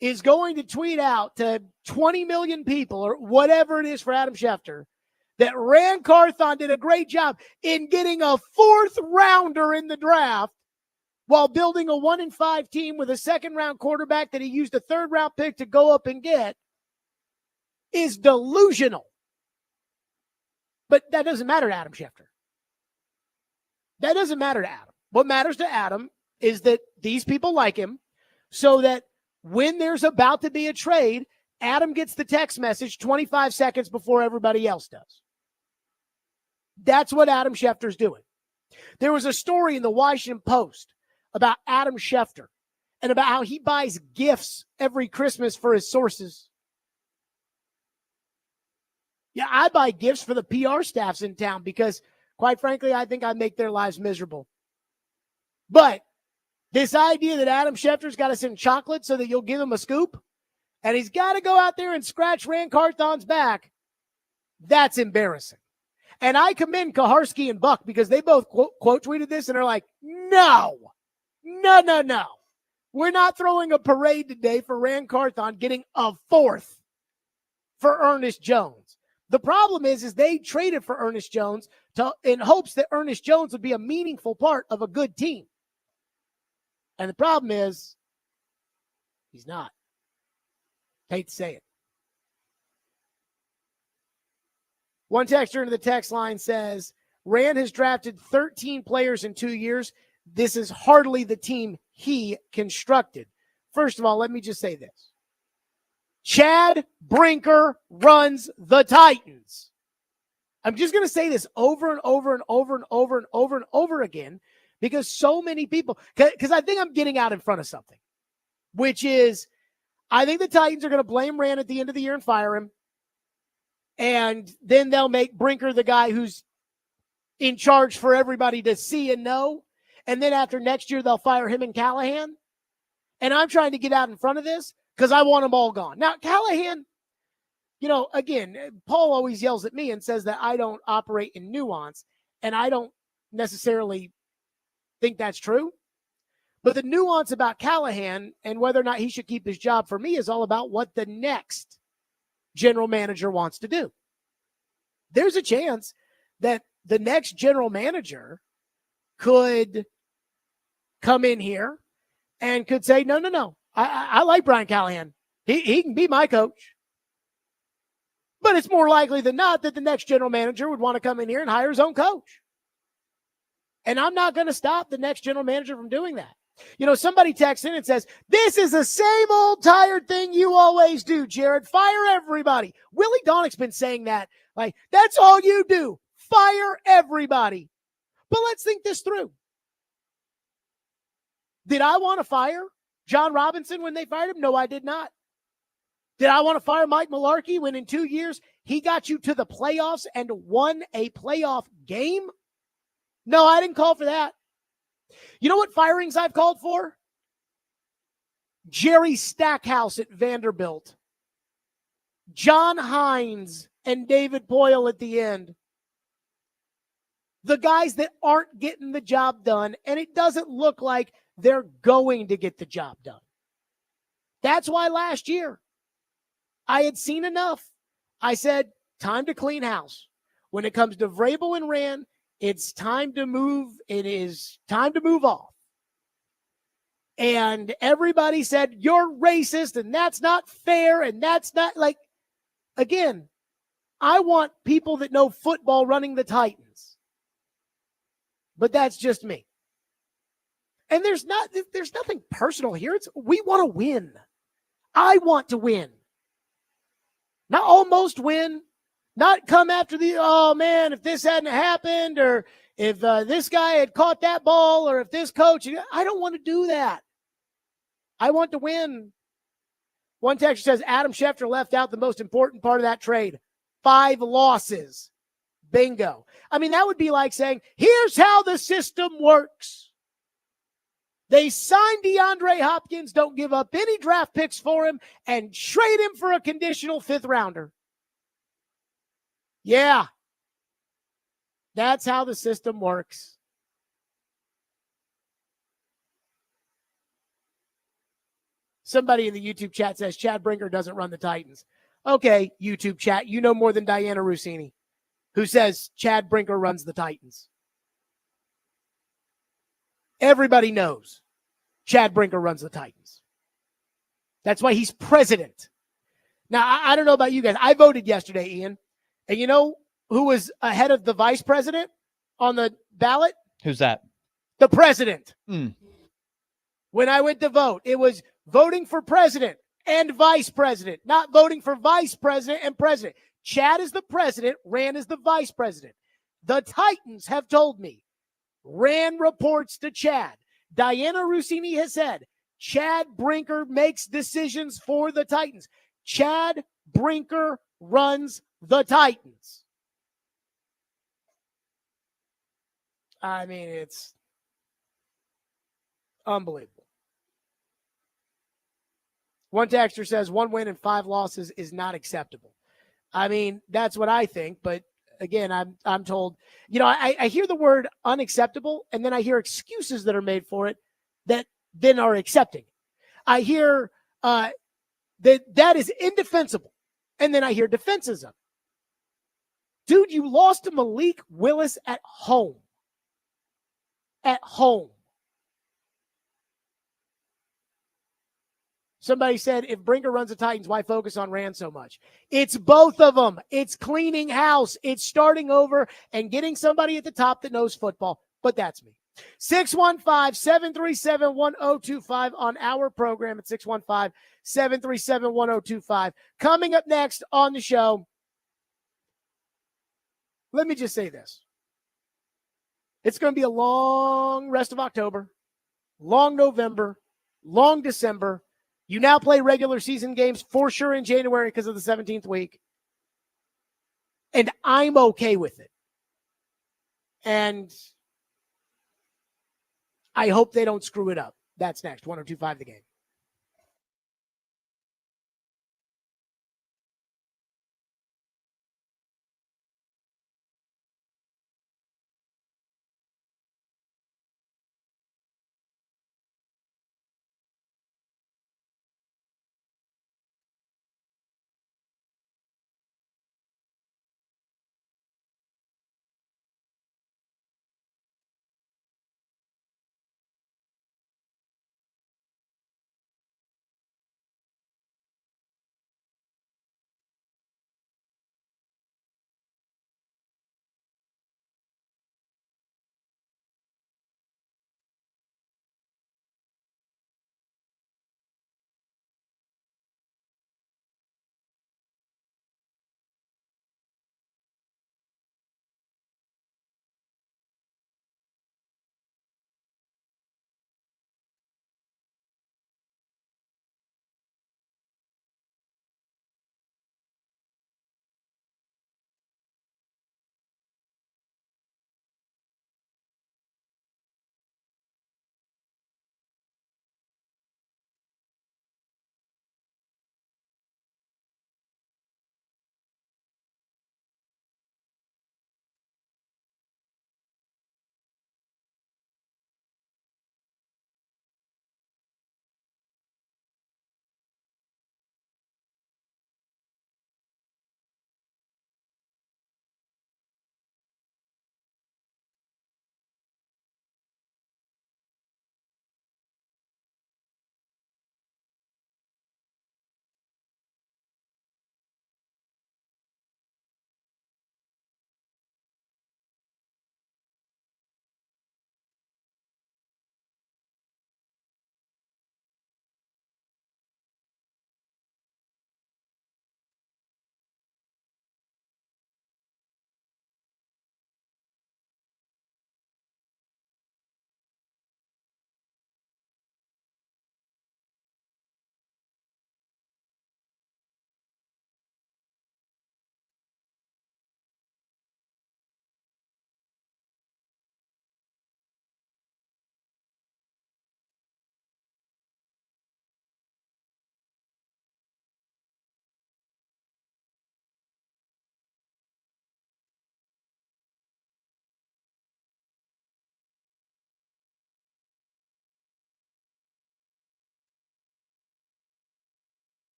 is going to tweet out to 20 million people or whatever it is for Adam Schefter that Rand Carthon did a great job in getting a 4th rounder in the draft while building a 1-5 team with a 2nd-round quarterback that he used a 3rd-round pick to go up and get is delusional. But that doesn't matter to Adam Schefter. That doesn't matter to Adam. What matters to Adam is that these people like him so that when there's about to be a trade, Adam gets the text message 25 seconds before everybody else does. That's what Adam Schefter's doing. There was a story in the Washington Post about Adam Schefter and about how he buys gifts every Christmas for his sources. Yeah, I buy gifts for the PR staffs in town because, quite frankly, I think I make their lives miserable. But this idea that Adam Schefter's got to send chocolate so that you'll give him a scoop, and he's got to go out there and scratch Rand Carthon's back, that's embarrassing. And I commend Kaharski and Buck because they both quote tweeted this and are like, no. We're not throwing a parade today for Rand Carthon getting a 4th for Ernest Jones. The problem is they traded for Ernest Jones in hopes that Ernest Jones would be a meaningful part of a good team. And the problem is he's not. Hate to say it. One texter into the text line says, "Rand has drafted 13 players in 2 years. This is hardly the team he constructed." First of all, let me just say this. Chad Brinker runs the Titans. I'm just going to say this over and over and over and over and over and over again because so many people, because I think I'm getting out in front of something, which is I think the Titans are going to blame Rand at the end of the year and fire him. And then they'll make Brinker the guy who's in charge for everybody to see and know. And then after next year, they'll fire him and Callahan. And I'm trying to get out in front of this because I want them all gone. Now, Callahan, again, Paul always yells at me and says that I don't operate in nuance. And I don't necessarily think that's true. But the nuance about Callahan and whether or not he should keep his job for me is all about what the next general manager wants to do. There's a chance that the next general manager could come in here and could say, no. I like Brian Callahan. He can be my coach. But it's more likely than not that the next general manager would want to come in here and hire his own coach. And I'm not going to stop the next general manager from doing that. You know, somebody texts in and says, this is the same old tired thing you always do, Jared. Fire everybody. Willie Donnick's been saying that. Like, that's all you do. Fire everybody. But let's think this through. Did I want to fire John Robinson when they fired him? No, I did not. Did I want to fire Mike Mularkey when in 2 years he got you to the playoffs and won a playoff game? No, I didn't call for that. You know what firings I've called for? Jerry Stackhouse at Vanderbilt, John Hines and David Boyle at the end. The guys that aren't getting the job done, and it doesn't look like they're going to get the job done. That's why last year I had seen enough. I said, time to clean house. When it comes to Vrabel and Rand, it's time to move. It is time to move off. And everybody said, you're racist and that's not fair. And that's not like, again, I want people that know football running the Titans. But that's just me. And there's nothing personal here. It's we want to win. I want to win. Not almost win. Not come after the, oh man, if this hadn't happened, or if this guy had caught that ball, or if this coach, I don't want to do that. I want to win. One texter says Adam Schefter left out the most important part of that trade. 5 losses. Bingo. I mean, that would be like saying, here's how the system works. They signed DeAndre Hopkins, don't give up any draft picks for him, and trade him for a conditional 5th rounder. Yeah. That's how the system works. Somebody in the YouTube chat says Chad Brinker doesn't run the Titans. Okay, YouTube chat, you know more than Diana Rossini, who says Chad Brinker runs the Titans. Everybody knows Chad Brinker runs the Titans. That's why he's president. Now, I don't know about you guys. I voted yesterday, Ian. And you know who was ahead of the vice president on the ballot? Who's that? The president. Mm. When I went to vote, it was voting for president and vice president, not voting for vice president and president. Chad is the president. Rand is the vice president. The Titans have told me Rand reports to Chad. Diana Rossini has said Chad Brinker makes decisions for the Titans. Chad Brinker runs the Titans. I mean, it's unbelievable. One texter says 1 win and 5 losses is not acceptable. I mean, that's what I think. But again, I'm told, you know, I hear the word unacceptable, and then I hear excuses that are made for it that then are accepting. I hear that is indefensible, and then I hear defenses of it. Dude, you lost to Malik Willis at home. At home. Somebody said, if Brinker runs the Titans, why focus on Rand so much? It's both of them. It's cleaning house. It's starting over and getting somebody at the top that knows football. But that's me. 615-737-1025 on our program at 615-737-1025. Coming up next on the show, let me just say this. It's going to be a long rest of October, long November, long December. You now play regular season games for sure in January because of the 17th week. And I'm okay with it. And I hope they don't screw it up. That's next. 102.5 The Game.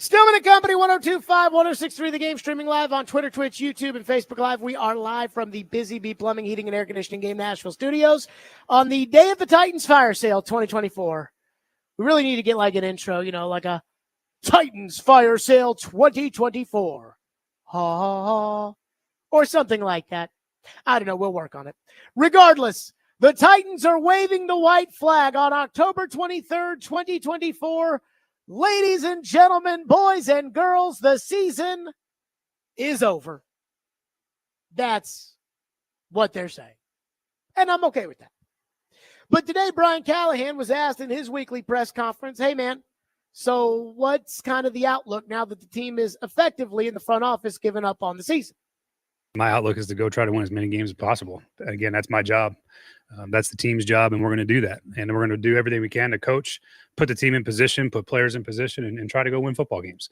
Stillman and Company, 102.5, 106.3, The Game, streaming live on Twitter, Twitch, YouTube, and Facebook Live. We are live from the Busy Bee Plumbing, Heating, and Air Conditioning Game Nashville studios on the day of the Titans Fire Sale 2024. We really need to get like an intro, like a Titans Fire Sale 2024. Ha, ha, ha. Or something like that. I don't know. We'll work on it. Regardless, the Titans are waving the white flag on October 23rd, 2024. Ladies and gentlemen, boys and girls, the season is over. That's what they're saying. And I'm okay with that. But today, Brian Callahan was asked in his weekly press conference, hey, man, so what's kind of the outlook now that the team is effectively in the front office giving up on the season? My outlook is to go try to win as many games as possible. Again, that's my job. That's the team's job, and we're going to do that. And we're going to do everything we can to coach, put the team in position, put players in position, and try to go win football games.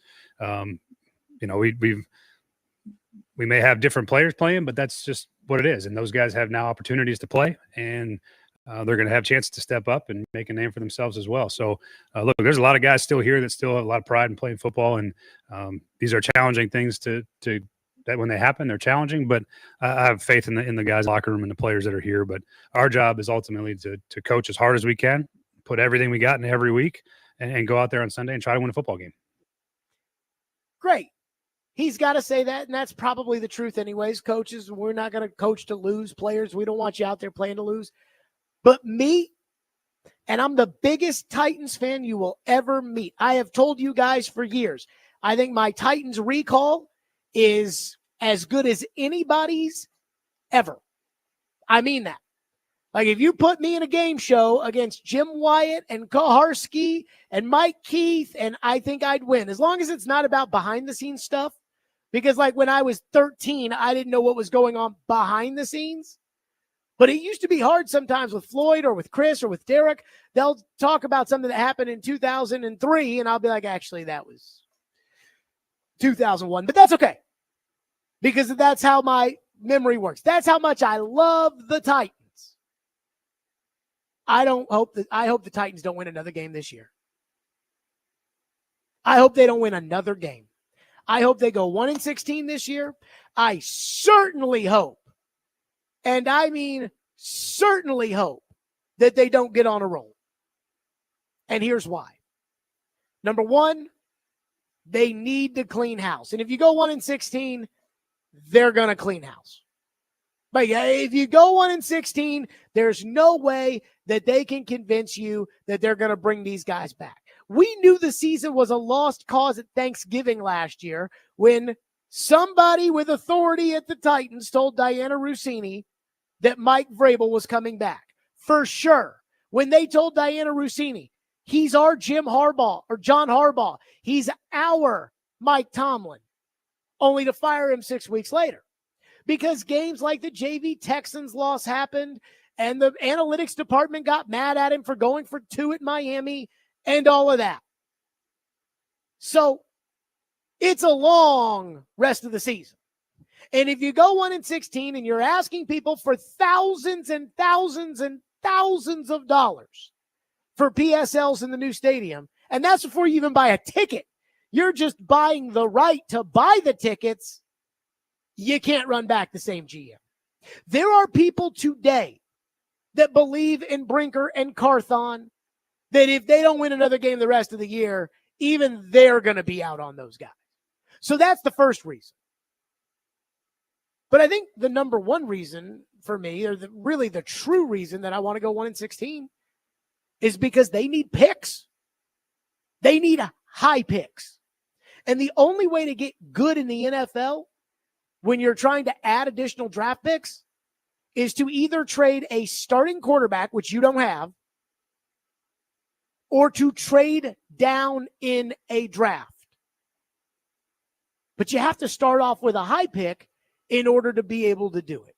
We may have different players playing, but that's just what it is. And those guys have now opportunities to play, and they're going to have chances to step up and make a name for themselves as well. So, look, there's a lot of guys still here that still have a lot of pride in playing football, and these are challenging things to that when they happen, they're challenging, but I have faith in the guys' locker room and the players that are here. But our job is ultimately to coach as hard as we can, put everything we got in every week, and go out there on Sunday and try to win a football game. Great. He's got to say that, and that's probably the truth anyways. Coaches, we're not going to coach to lose. Players, we don't want you out there playing to lose. But me, and I'm the biggest Titans fan you will ever meet. I have told you guys for years, I think my Titans recall is as good as anybody's ever. I mean that. Like, if you put me in a game show against Jim Wyatt and Kaharski and Mike Keith, and I think I'd win, as long as it's not about behind-the-scenes stuff. Because, like, when I was 13, I didn't know what was going on behind the scenes. But it used to be hard sometimes with Floyd or with Chris or with Derrick. They'll talk about something that happened in 2003, and I'll be like, actually, that was 2001. But that's okay, because that's how my memory works. That's how much I love the Titans. I hope the Titans don't win another game this year. I hope they don't win another game. I hope they go 1-16 this year. I certainly hope, and I mean certainly hope, that they don't get on a roll. And here's why. Number one, they need to clean house. And if you go 1-16, they're going to clean house. But yeah, if you go 1-16, there's no way that they can convince you that they're going to bring these guys back. We knew the season was a lost cause at Thanksgiving last year when somebody with authority at the Titans told Diana Rossini that Mike Vrabel was coming back. For sure. When they told Diana Rossini, he's our Jim Harbaugh or John Harbaugh, he's our Mike Tomlin, only to fire him 6 weeks later. Because games like the JV Texans loss happened, and the analytics department got mad at him for going for 2 at Miami and all of that. So it's a long rest of the season. And if you go 1-16 and you're asking people for thousands and thousands and thousands of dollars for PSLs in the new stadium, and that's before you even buy a ticket, you're just buying the right to buy the tickets, you can't run back the same GM. There are people today that believe in Brinker and Carthon that if they don't win another game the rest of the year, even they're going to be out on those guys. So that's the first reason. But I think the number one reason for me, or really the true reason that I want to go 1-16, is because they need picks. They need high picks. And the only way to get good in the NFL when you're trying to add additional draft picks is to either trade a starting quarterback, which you don't have, or to trade down in a draft. But you have to start off with a high pick in order to be able to do it.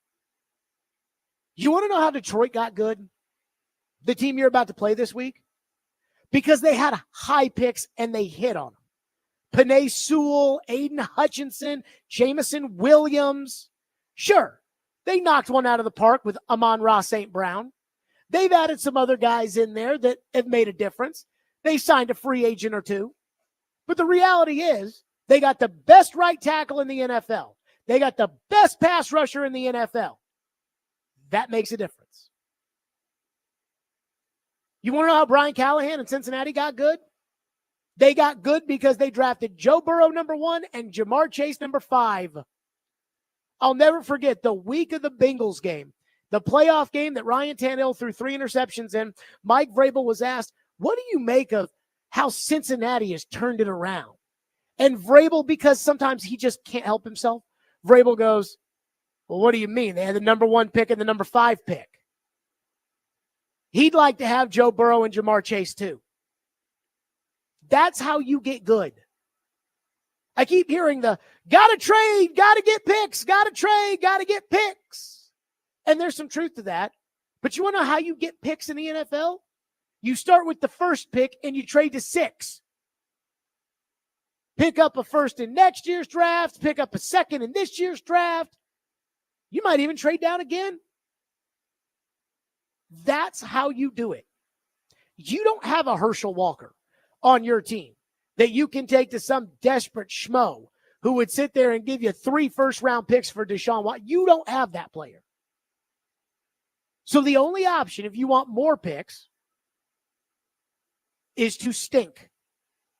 You want to know how Detroit got good? The team you're about to play this week? Because they had high picks and they hit on them. Penei Sewell, Aiden Hutchinson, Jamison Williams. Sure, they knocked one out of the park with Amon-Ra St. Brown. They've added some other guys in there that have made a difference. They signed a free agent or two. But the reality is they got the best right tackle in the NFL. They got the best pass rusher in the NFL. That makes a difference. You want to know how Brian Callahan and Cincinnati got good? They got good because they drafted Joe Burrow number 1 and Jamar Chase number 5. I'll never forget the week of the Bengals game, the playoff game that Ryan Tannehill threw 3 interceptions in. Mike Vrabel was asked, what do you make of how Cincinnati has turned it around? And Vrabel, because sometimes he just can't help himself, Vrabel goes, well, what do you mean? They had the number 1 pick and the number 5 pick. He'd like to have Joe Burrow and Jamar Chase too. That's how you get good. I keep hearing the gotta trade, gotta get picks, gotta trade, gotta get picks. And there's some truth to that. But you want to know how you get picks in the NFL? You start with the first pick and you trade to 6. Pick up a first in next year's draft, pick up a second in this year's draft. You might even trade down again. That's how you do it. You don't have a Herschel Walker on your team that you can take to some desperate schmo who would sit there and give you 3 first-round picks for Deshaun Watson. You don't have that player. So the only option, if you want more picks, is to stink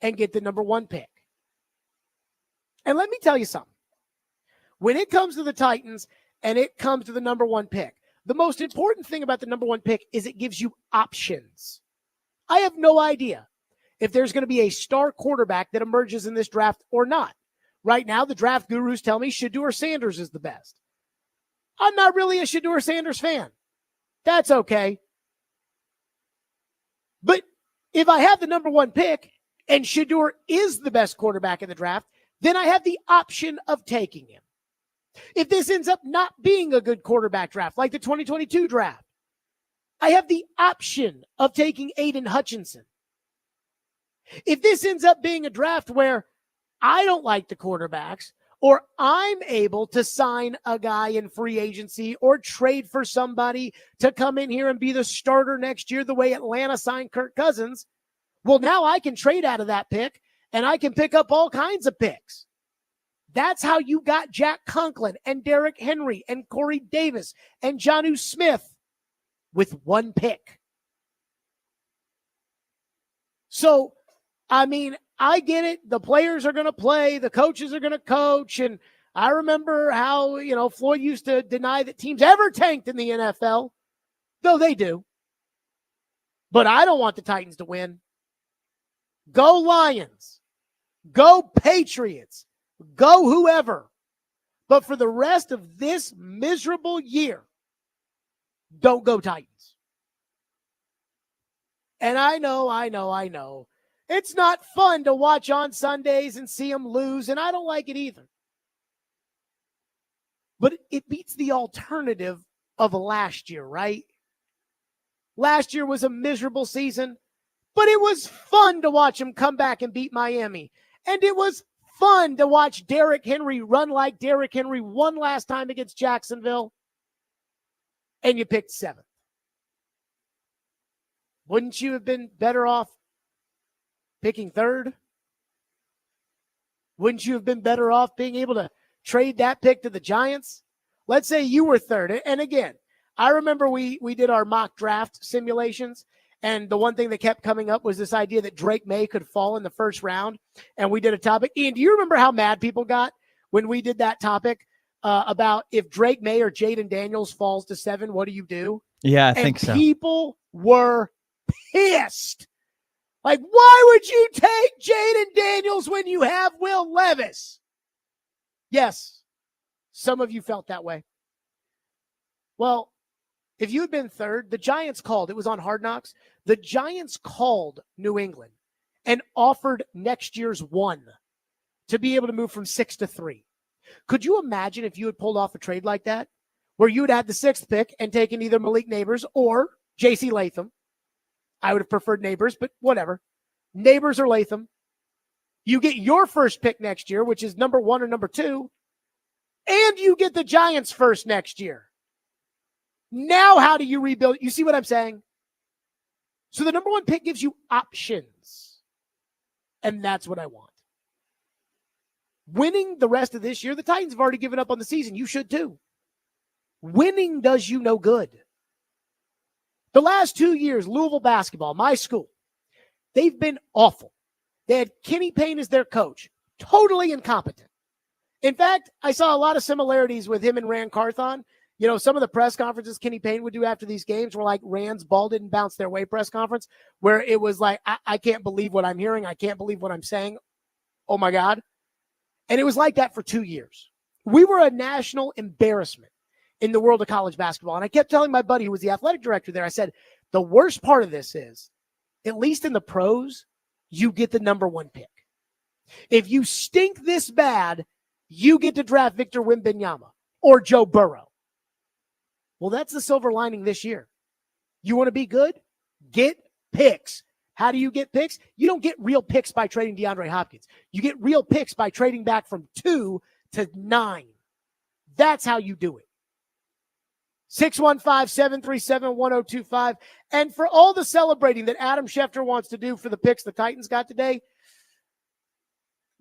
and get the number 1 pick. And let me tell you something. When it comes to the Titans and it comes to the number 1 pick, the most important thing about the number 1 pick is it gives you options. I have no idea if there's going to be a star quarterback that emerges in this draft or not. Right now, the draft gurus tell me Shedeur Sanders is the best. I'm not really a Shedeur Sanders fan. That's okay. But if I have the number 1 pick and Shedeur is the best quarterback in the draft, then I have the option of taking him. If this ends up not being a good quarterback draft, like the 2022 draft, I have the option of taking Aiden Hutchinson. If this ends up being a draft where I don't like the quarterbacks, or I'm able to sign a guy in free agency or trade for somebody to come in here and be the starter next year the way Atlanta signed Kirk Cousins, well, now I can trade out of that pick and I can pick up all kinds of picks. That's how you got Jack Conklin and Derrick Henry and Corey Davis and Jonnu Smith with 1 pick. So, I mean, I get it. The players are going to play. The coaches are going to coach. And I remember how, Floyd used to deny that teams ever tanked in the NFL, though they do. But I don't want the Titans to win. Go Lions. Go Patriots. Go whoever. But for the rest of this miserable year, don't go Titans. And I know. It's not fun to watch on Sundays and see them lose, and I don't like it either. But it beats the alternative of last year, right? Last year was a miserable season, but it was fun to watch them come back and beat Miami. And it was fun to watch Derrick Henry run like Derrick Henry one last time against Jacksonville. And you picked 7th. Wouldn't you have been better off picking 3rd? Wouldn't you have been better off being able to trade that pick to the Giants? Let's say you were 3rd. And again, I remember we did our mock draft simulations, and the one thing that kept coming up was this idea that Drake May could fall in the 1st round. And we did a topic. Ian, do you remember how mad people got when we did that topic about if Drake May or Jaden Daniels falls to 7, what do you do? Yeah, I think so. People were pissed. Like, why would you take Jaden Daniels when you have Will Levis? Yes, some of you felt that way. Well, if you had been 3rd, the Giants called. It was on Hard Knocks. The Giants called New England and offered next year's 1 to be able to move from 6 to 3. Could you imagine if you had pulled off a trade like that, where you would had the 6th pick and taken either Malik Neighbors or J.C. Latham? I would have preferred Neighbors, but whatever. Neighbors or Latham. You get your first pick next year, which is number 1 or number 2, and you get the Giants first next year. Now, how do you rebuild? You see what I'm saying? So the number 1 pick gives you options, and that's what I want. Winning the rest of this year, the Titans have already given up on the season. You should too. Winning does you no good. The last 2 years, Louisville basketball, my school, they've been awful. They had Kenny Payne as their coach, totally incompetent. In fact, I saw a lot of similarities with him and Rand Carthon. You know, some of the press conferences Kenny Payne would do after these games were like Rand's ball didn't bounce their way press conference, where it was like, I can't believe what I'm hearing. I can't believe what I'm saying. Oh, my God. And it was like that for 2 years. We were a national embarrassment in the world of college basketball. And I kept telling my buddy who was the athletic director there, I said, the worst part of this is, at least in the pros, you get the number one pick. If you stink this bad, you get to draft Victor Wembanyama or Joe Burrow. Well, that's the silver lining this year. You want to be good? Get picks. How do you get picks? You don't get real picks by trading DeAndre Hopkins. You get real picks by trading back from 2 to 9. That's how you do it. 615-737-1025. And for all the celebrating that Adam Schefter wants to do for the picks the Titans got today,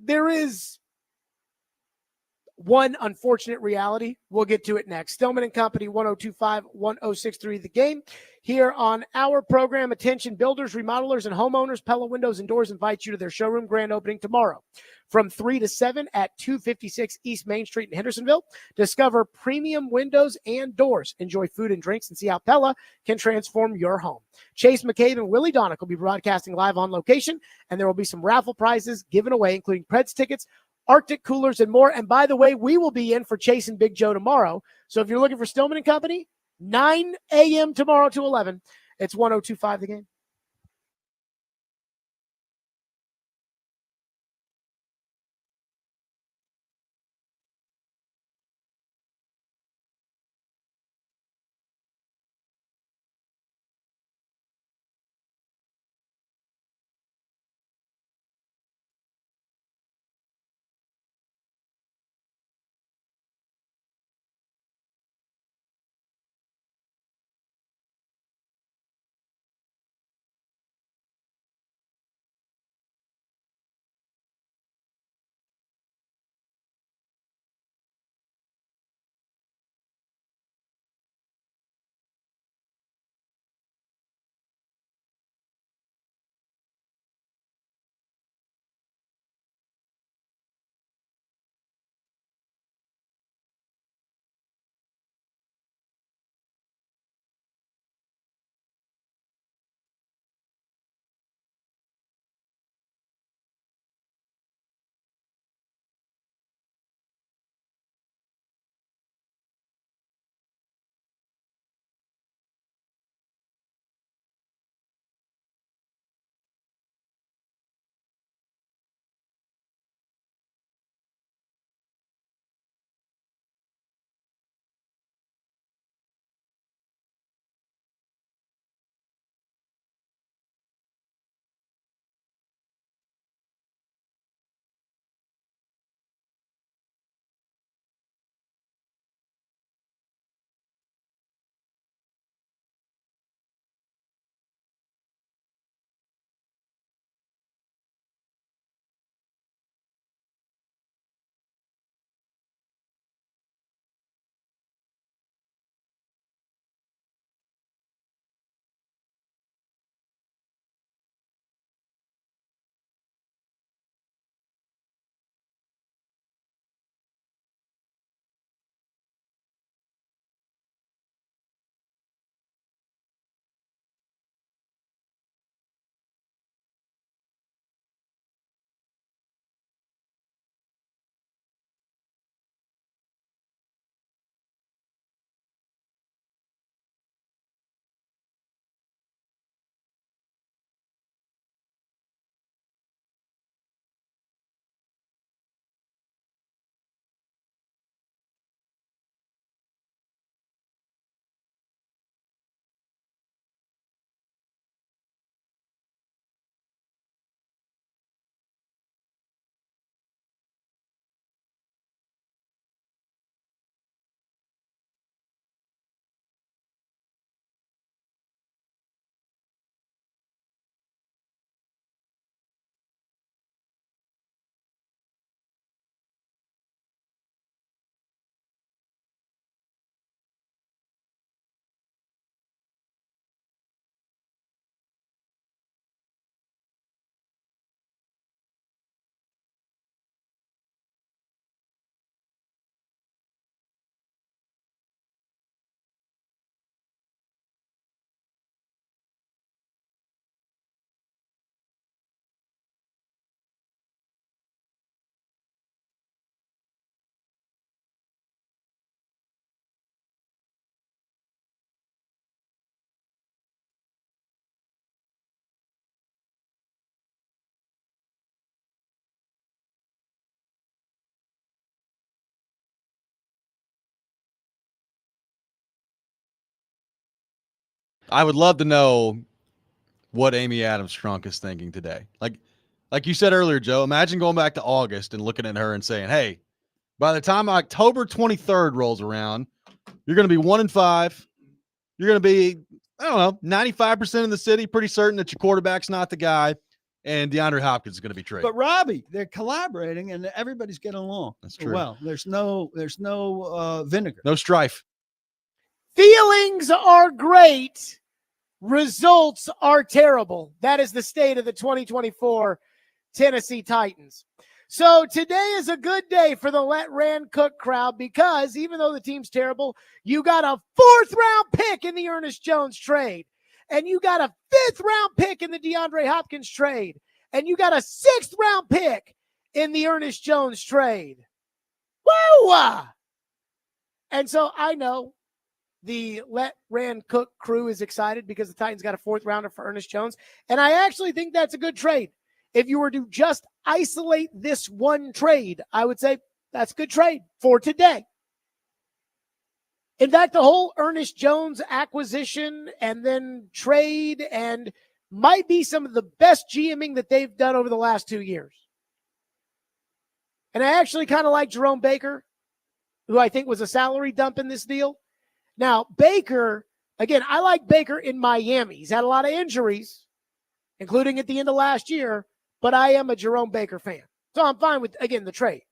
there is one unfortunate reality. We'll get to it next. Stillman and Company, 1025-1063 The Game. Here on our program, attention builders, remodelers, and homeowners. Pella Windows and Doors invites you to their showroom grand opening tomorrow from 3 to 7 at 256 East Main Street in Hendersonville. Discover premium windows and doors. Enjoy food and drinks and see how Pella can transform your home. Chase McCabe and Willie Donick will be broadcasting live on location, and there will be some raffle prizes given away, including Preds tickets, Arctic coolers, and more. And by the way, we will be in for Chase and Big Joe tomorrow. So if you're looking for Stillman and Company, 9 a.m. tomorrow to 11, it's 1025 The Game. I would love to know what Amy Adams Strunk is thinking today. Like you said earlier, Joe, imagine going back to August and looking at her and saying, hey, by the time October 23rd rolls around, you're going to be 1-5. You're going to be, I don't know, 95% in the city, pretty certain that your quarterback's not the guy, and DeAndre Hopkins is going to be traded. But Robbie, they're collaborating and everybody's getting along. That's true. Well, there's no vinegar. No strife. Feelings are great. Results are terrible. That is the state of the 2024 Tennessee Titans. So today is a good day for the Let Rand Cook crowd because even though the team's terrible, you got a 4th-round pick in the Ernest Jones trade, and you got a 5th-round pick in the DeAndre Hopkins trade, and you got a 6th-round pick in the Ernest Jones trade. Woo! And so I know the Let Rand Cook crew is excited because the Titans got a 4th-rounder for Ernest Jones, and I actually think that's a good trade. If you were to just isolate this one trade, I would say that's a good trade for today. In fact, the whole Ernest Jones acquisition and then trade and might be some of the best GMing that they've done over the last 2 years. And I actually kind of like Jerome Baker, who I think was a salary dump in this deal. Now, Baker, again, I like Baker in Miami. He's had a lot of injuries, including at the end of last year. But I am a Jerome Baker fan. So I'm fine with, again, the trade.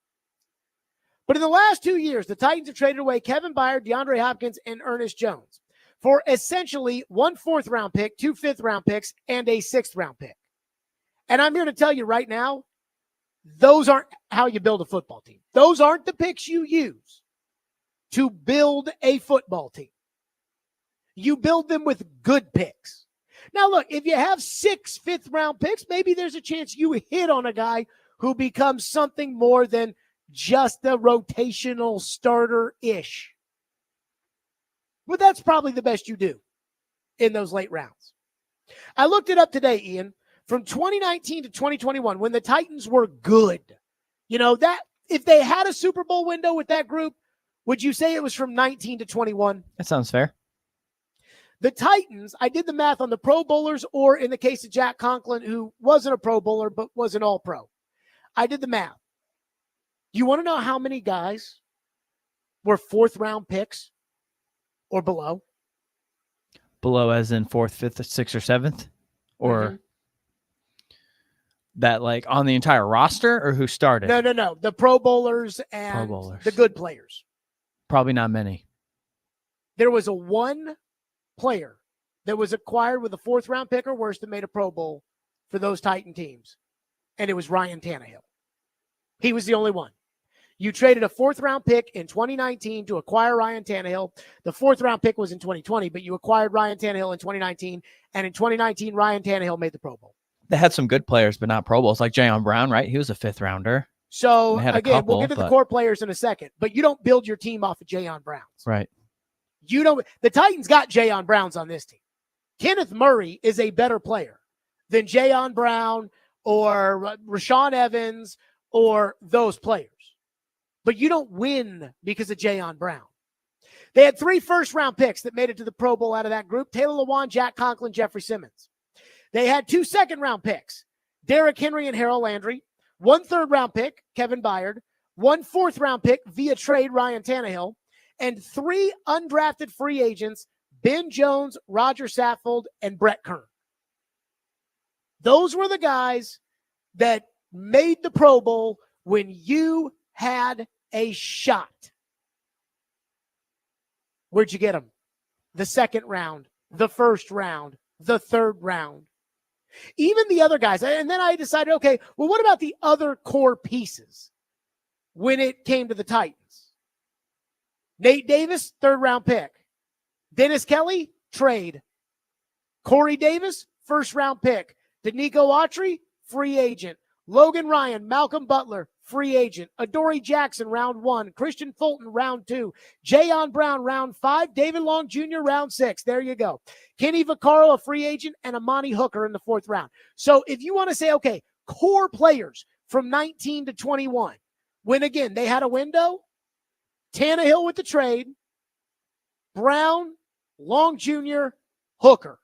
But in the last 2 years, the Titans have traded away Kevin Byard, DeAndre Hopkins, and Ernest Jones for essentially 1 4th-round pick, 2 5th-round picks, and a 6th-round pick. And I'm here to tell you right now, those aren't how you build a football team. Those aren't the picks you use to build a football team. You build them with good picks. Now, look, if you have 6 5th-round picks, maybe there's a chance you hit on a guy who becomes something more than just a rotational starter-ish. But that's probably the best you do in those late rounds. I looked it up today, Ian. From 2019 to 2021, when the Titans were good, that if they had a Super Bowl window with that group, would you say it was from 19 to 21? That sounds fair. The Titans, I did the math on the Pro Bowlers, or in the case of Jack Conklin, who wasn't a Pro Bowler but was an All-Pro. I did the math. You want to know how many guys were 4th-round picks or below? Below as in 4th, 5th, 6th, or 7th? Or that like on the entire roster or who started? No. The Pro Bowlers and the good players. Probably not many. There was a one player that was acquired with a 4th-round pick or worse that made a Pro Bowl for those Titan teams, and it was Ryan Tannehill. He was the only one. You traded a 4th-round pick in 2019 to acquire Ryan Tannehill. The 4th-round pick was in 2020, but you acquired Ryan Tannehill in 2019, and in 2019, Ryan Tannehill made the Pro Bowl. They had some good players, but not Pro Bowls, like Jayon Brown, right? He was a 5th-rounder. So, again, we'll get to the core players in a second, but you don't build your team off of Jayon Browns. Right. The Titans got Jayon Browns on this team. Kenneth Murray is a better player than Jayon Brown or Rashaan Evans or those players. But you don't win because of Jayon Brown. They had 3 first-round picks that made it to the Pro Bowl out of that group: Taylor Lewan, Jack Conklin, Jeffrey Simmons. They had 2 second-round picks: Derrick Henry and Harold Landry. 1 third-round pick, Kevin Byard. 1 4th-round pick via trade, Ryan Tannehill. And 3 undrafted free agents: Ben Jones, Roger Saffold, and Brett Kern. Those were the guys that made the Pro Bowl when you had a shot. Where'd you get them? The 2nd round, the 1st round, the 3rd round. Even the other guys. And then I decided, okay, well, what about the other core pieces when it came to the Titans? Nate Davis, 3rd-round pick. Dennis Kelly, trade. Corey Davis, 1st-round pick. Danico Autry, free agent. Logan Ryan, Malcolm Butler, free agent. Adoree Jackson, round 1. Christian Fulton, round 2. Jayon Brown, round 5. David Long Jr., round 6. There you go. Kenny Vaccaro, a free agent, and Amani Hooker in the 4th round. So if you want to say, okay, core players from 19 to 21, when, again, they had a window, Tannehill with the trade, Brown, Long Jr., Hooker.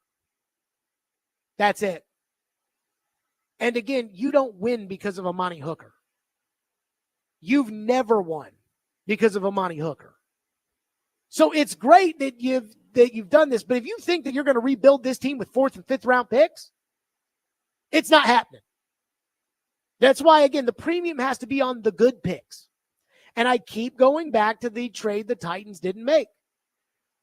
That's it. And again, you don't win because of Amani Hooker. You've never won because of Amani Hooker. So it's great that you've done this, but if you think that you're going to rebuild this team with 4th and 5th round picks, it's not happening. That's why, again, the premium has to be on the good picks. And I keep going back to the trade the Titans didn't make.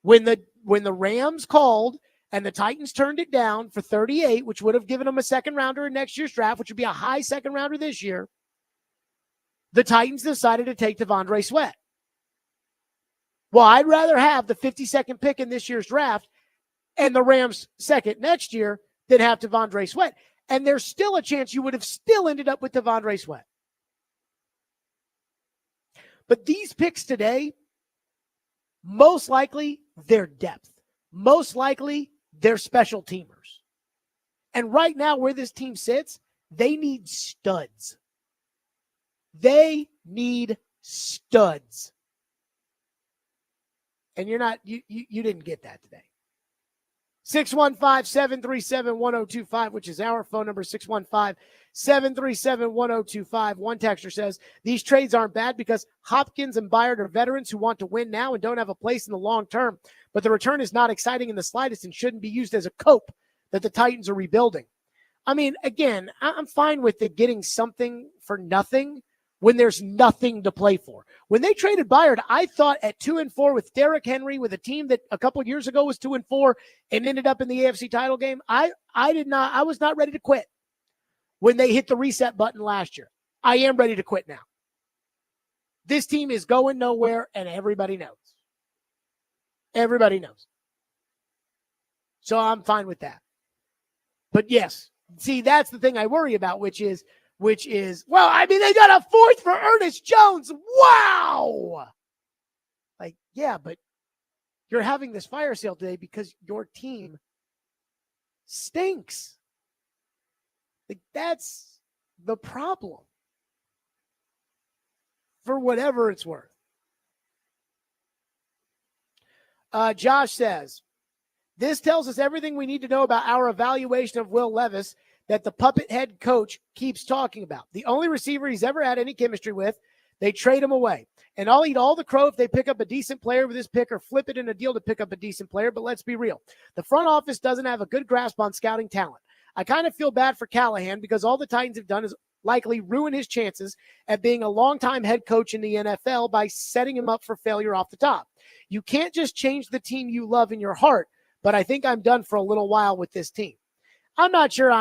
When the Rams called and the Titans turned it down for 38, which would have given them a second rounder in next year's draft, which would be a high second rounder this year, the Titans decided to take Devondre Sweat. Well, I'd rather have the 52nd pick in this year's draft and the Rams' second next year than have Devondre Sweat. And there's still a chance you would have still ended up with Devondre Sweat. But these picks today, most likely they're depth. Most likely they're special teamers. And right now where this team sits, they need studs. They need studs. And you didn't get that today. 615-737-1025, which is our phone number, 615-737-1025. One texter says, these trades aren't bad because Hopkins and Byard are veterans who want to win now and don't have a place in the long term. But the return is not exciting in the slightest and shouldn't be used as a cope that the Titans are rebuilding. I mean, again, I'm fine with the getting something for nothing when there's nothing to play for. When they traded Byard, I thought at 2-4 with Derrick Henry, with a team that a couple years ago was 2-4 and ended up in the AFC title game, I was not ready to quit when they hit the reset button last year. I am ready to quit now. This team is going nowhere, and everybody knows. Everybody knows. So I'm fine with that. But yes, see, that's the thing I worry about, which is, well, I mean, they got a 4th for Ernest Jones. Wow. Like, yeah, but you're having this fire sale today because your team stinks. Like, that's the problem. For whatever it's worth. Josh says, this tells us everything we need to know about our evaluation of Will Levis that the puppet head coach keeps talking about. The only receiver he's ever had any chemistry with, they trade him away. And I'll eat all the crow if they pick up a decent player with this pick or flip it in a deal to pick up a decent player. But let's be real. The front office doesn't have a good grasp on scouting talent. I kind of feel bad for Callahan because all the Titans have done is likely ruin his chances at being a longtime head coach in the NFL by setting him up for failure off the top. You can't just change the team you love in your heart, but I think I'm done for a little while with this team. I'm not sure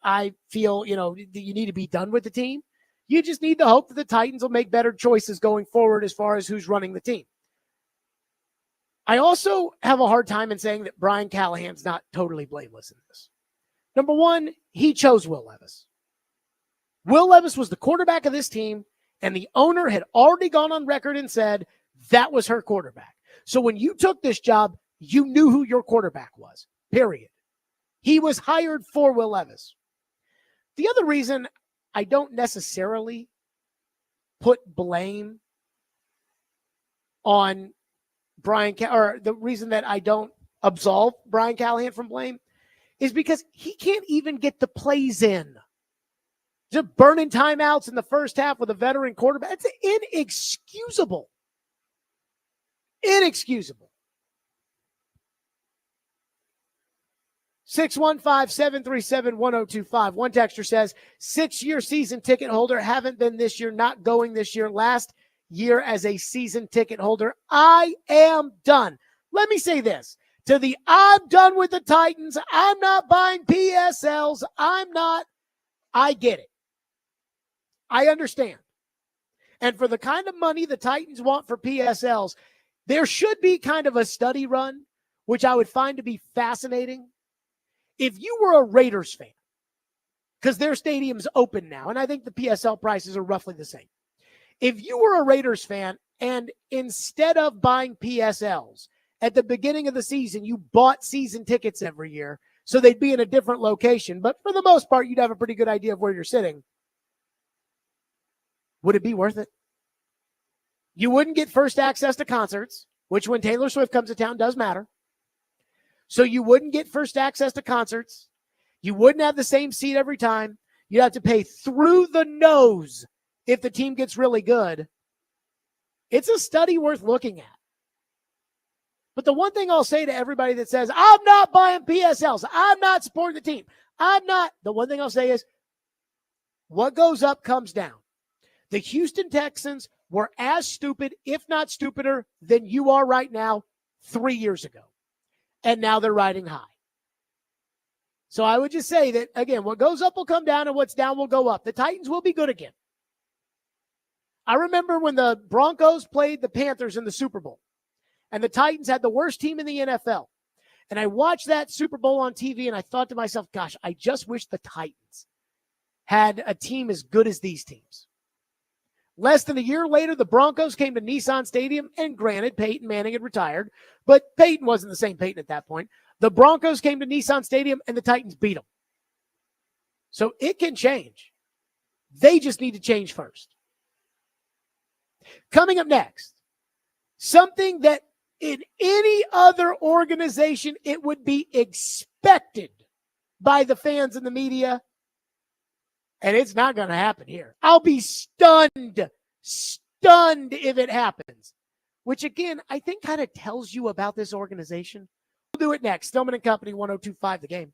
I feel, that you need to be done with the team. You just need to hope that the Titans will make better choices going forward as far as who's running the team. I also have a hard time in saying that Brian Callahan's not totally blameless in this. Number one, he chose Will Levis. Will Levis was the quarterback of this team, and the owner had already gone on record and said that was her quarterback. So when you took this job, you knew who your quarterback was, period. He was hired for Will Levis. The other reason I don't necessarily put blame on or the reason that I don't absolve Brian Callahan from blame is because he can't even get the plays in. Just burning timeouts in the first half with a veteran quarterback. It's inexcusable. Inexcusable. 615-737-1025. One texter says, 6-year season ticket holder, haven't been this year, not going this year, last year as a season ticket holder. I am done. Let me say this. To the I'm done with the Titans. I'm not buying PSLs. I get it. I understand. And for the kind of money the Titans want for PSLs, there should be kind of a study run, which I would find to be fascinating. If you were a Raiders fan, because their stadium's open now, and I think the PSL prices are roughly the same. If you were a Raiders fan and instead of buying PSLs at the beginning of the season, you bought season tickets every year, so they'd be in a different location, but for the most part, you'd have a pretty good idea of where you're sitting. Would it be worth it? You wouldn't get first access to concerts, which when Taylor Swift comes to town does matter. So you wouldn't get first access to concerts. You wouldn't have the same seat every time. You'd have to pay through the nose if the team gets really good. It's a study worth looking at. But the one thing I'll say to everybody that says, I'm not buying PSLs, I'm not supporting the team, the one thing I'll say is, what goes up comes down. The Houston Texans were as stupid, if not stupider, than you are right now 3 years ago. And now they're riding high. So I would just say that, again, what goes up will come down and what's down will go up. The Titans will be good again. I remember when the Broncos played the Panthers in the Super Bowl, and the Titans had the worst team in the NFL. And I watched that Super Bowl on TV, and I thought to myself, gosh, I just wish the Titans had a team as good as these teams. Less than a year later, the Broncos came to Nissan Stadium, and granted, Peyton Manning had retired, but Peyton wasn't the same Peyton at that point. The Broncos came to Nissan Stadium, and the Titans beat them. So it can change. They just need to change first. Coming up next, something that in any other organization, it would be expected by the fans and the media. And it's not going to happen here. I'll be stunned if it happens. Which, again, I think kind of tells you about this organization. We'll do it next. Stillman and Company, 102.5 The Game.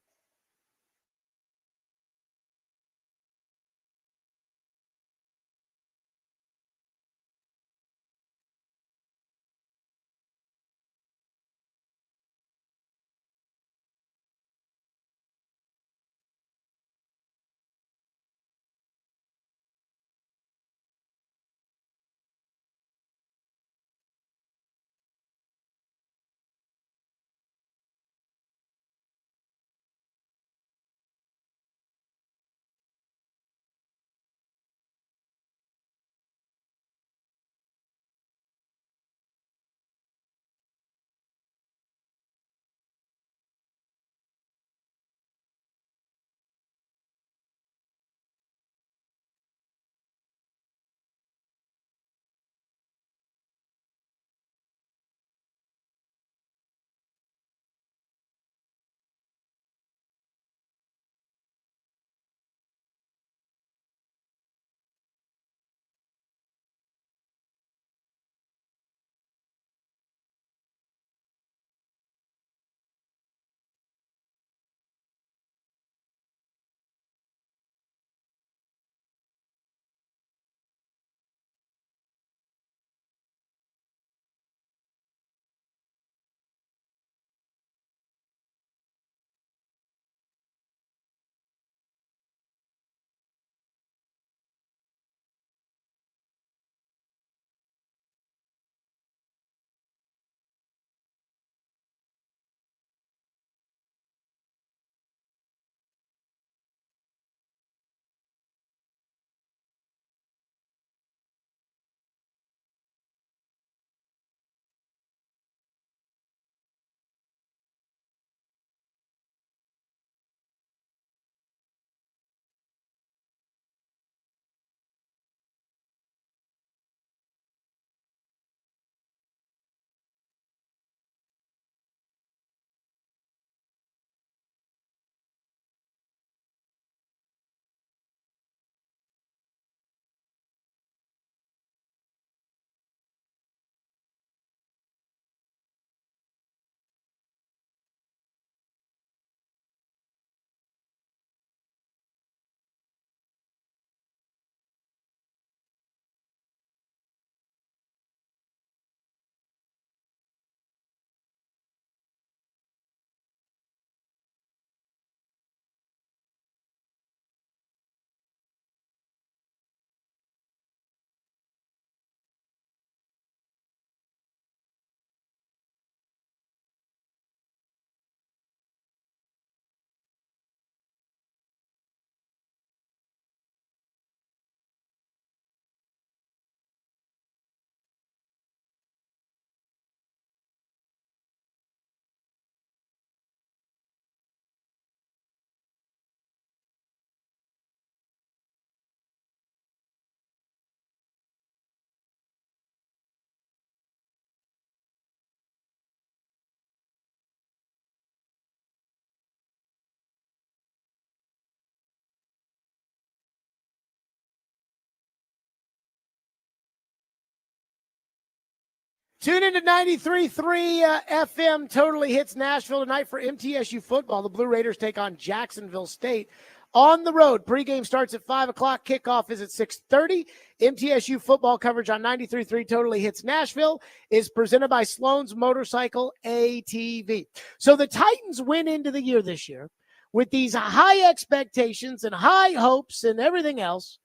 Tune into 93.3 FM Totally Hits Nashville tonight for MTSU football. The Blue Raiders take on Jacksonville State on the road. Pregame starts at 5 o'clock. Kickoff is at 6:30. MTSU football coverage on 93.3 Totally Hits Nashville is presented by Sloan's Motorcycle ATV. So the Titans went into the year this year with these high expectations and high hopes and everything else.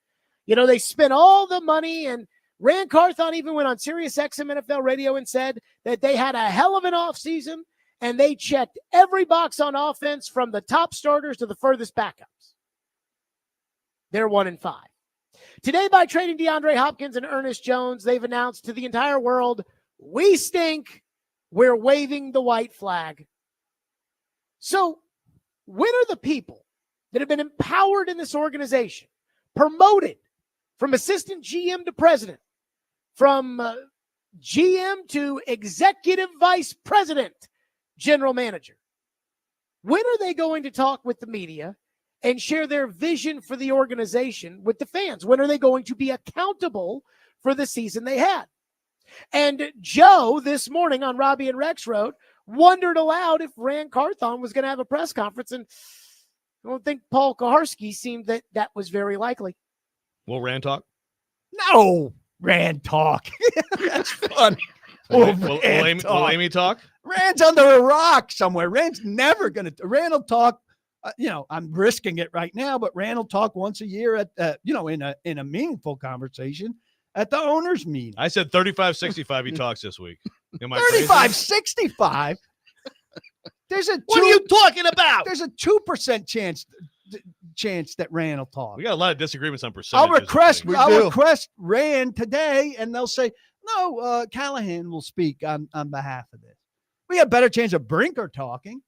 You know, they spent all the money, and Rand Carthon even went on Sirius XM NFL radio and said that they had a hell of an offseason and they checked every box on offense from the top starters to the furthest backups. They're 1-5. Today, by trading DeAndre Hopkins and Ernest Jones, they've announced to the entire world, we stink. We're waving the white flag. So when are the people that have been empowered in this organization, promoted from assistant GM to president, from GM to executive vice president, general manager, when are they going to talk with the media and share their vision for the organization with the fans? When are they going to be accountable for the season they had? And Joe, this morning on Robbie and Rex Road, wondered aloud if Rand Carthon was going to have a press conference, and I don't think Paul Kaharski seemed that was very likely. Will Rand talk? No, Rand talk. That's fun. Will Amy talk? Rand's under a rock somewhere. Rand's never going to. Rand will talk. I'm risking it right now, but Rand will talk once a year at in a meaningful conversation at the owners' meeting. I said 35-65 he talks this week. Am I crazy? 35-65? What are you talking about? There's a 2% chance that Rand will talk. We got a lot of disagreements on percentages. I'll request Rand today, and they'll say, no, Callahan will speak on behalf of this. We have a better chance of Brinker talking.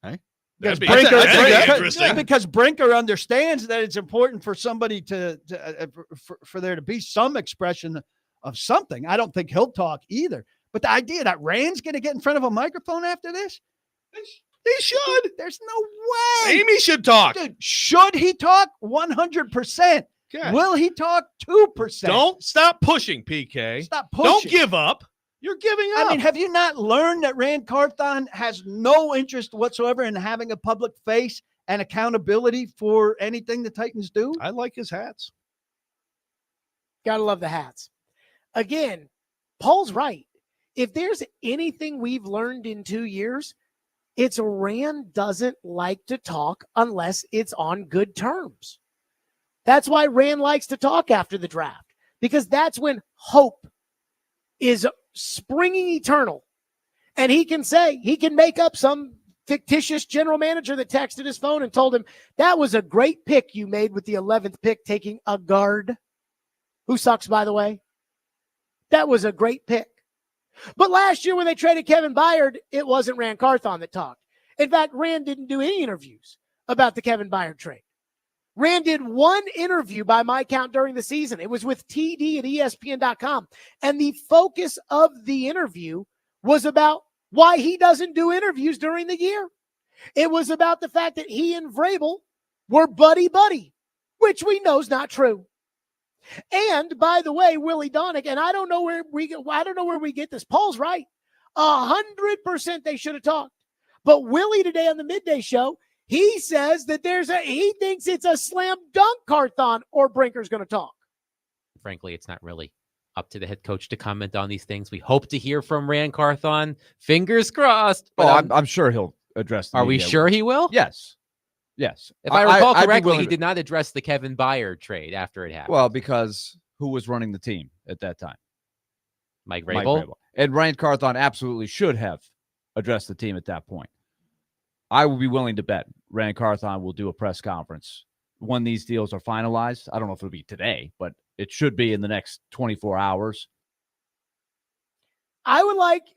Hey? That'd be interesting. Because Brinker understands that it's important for somebody for there to be some expression of something. I don't think he'll talk either. But the idea that Rand's going to get in front of a microphone after this, he should. There's no way. Amy should talk. Dude, should he talk? 100%. Okay. Will he talk? 2%. Don't stop pushing, PK. Stop pushing. Don't give up. You're giving up. I mean, have you not learned that Rand Carthon has no interest whatsoever in having a public face and accountability for anything the Titans do? I like his hats. Gotta love the hats. Again, Paul's right. If there's anything we've learned in 2 years, it's Rand doesn't like to talk unless it's on good terms. That's why Rand likes to talk after the draft, because that's when hope is springing eternal. And he can make up some fictitious general manager that texted his phone and told him, that was a great pick you made with the 11th pick, taking a guard who sucks, by the way. That was a great pick. But last year when they traded Kevin Byard, it wasn't Rand Carthon that talked. In fact, Rand didn't do any interviews about the Kevin Byard trade. Rand did one interview by my count during the season. It was with TD at ESPN.com. And the focus of the interview was about why he doesn't do interviews during the year. It was about the fact that he and Vrabel were buddy-buddy, which we know is not true. And by the way, Willie Donick, and I don't know where we get this. Paul's right. 100% they should have talked. But Willie today on the midday show, he says that he thinks it's a slam dunk Carthon or Brinker's going to talk. Frankly, it's not really up to the head coach to comment on these things. We hope to hear from Rand Carthon. Fingers crossed. But I'm sure he'll address the Are we media. sure he will? Yes. Yes. If I recall I'd be correctly, willing he to- did not address the Kevin Byard trade after it happened. Well, because who was running the team at that time? Mike Vrabel. And Rand Carthon absolutely should have addressed the team at that point. I would be willing to bet Rand Carthon will do a press conference when these deals are finalized. I don't know if it'll be today, but it should be in the next 24 hours.